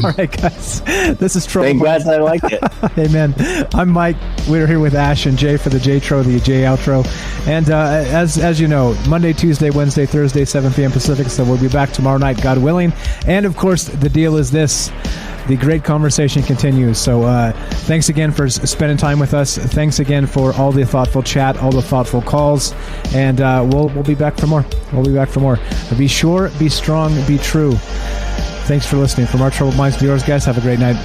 All right, guys. This is Trouble. Thank God I like it. Amen. I'm Mike. We're here with Ash and Jay for the J-Tro, the J outro. And as you know, Monday, Tuesday, Wednesday, Thursday, 7 p.m. Pacific. So we'll be back tomorrow night, God willing. And of course, the deal is this. The great conversation continues. So thanks again for spending time with us. Thanks again for all the thoughtful chat, all the thoughtful calls. And we'll be back for more. We'll be back for more. Be sure, be strong, be true. Thanks for listening. From our troubled minds to yours, guys, have a great night.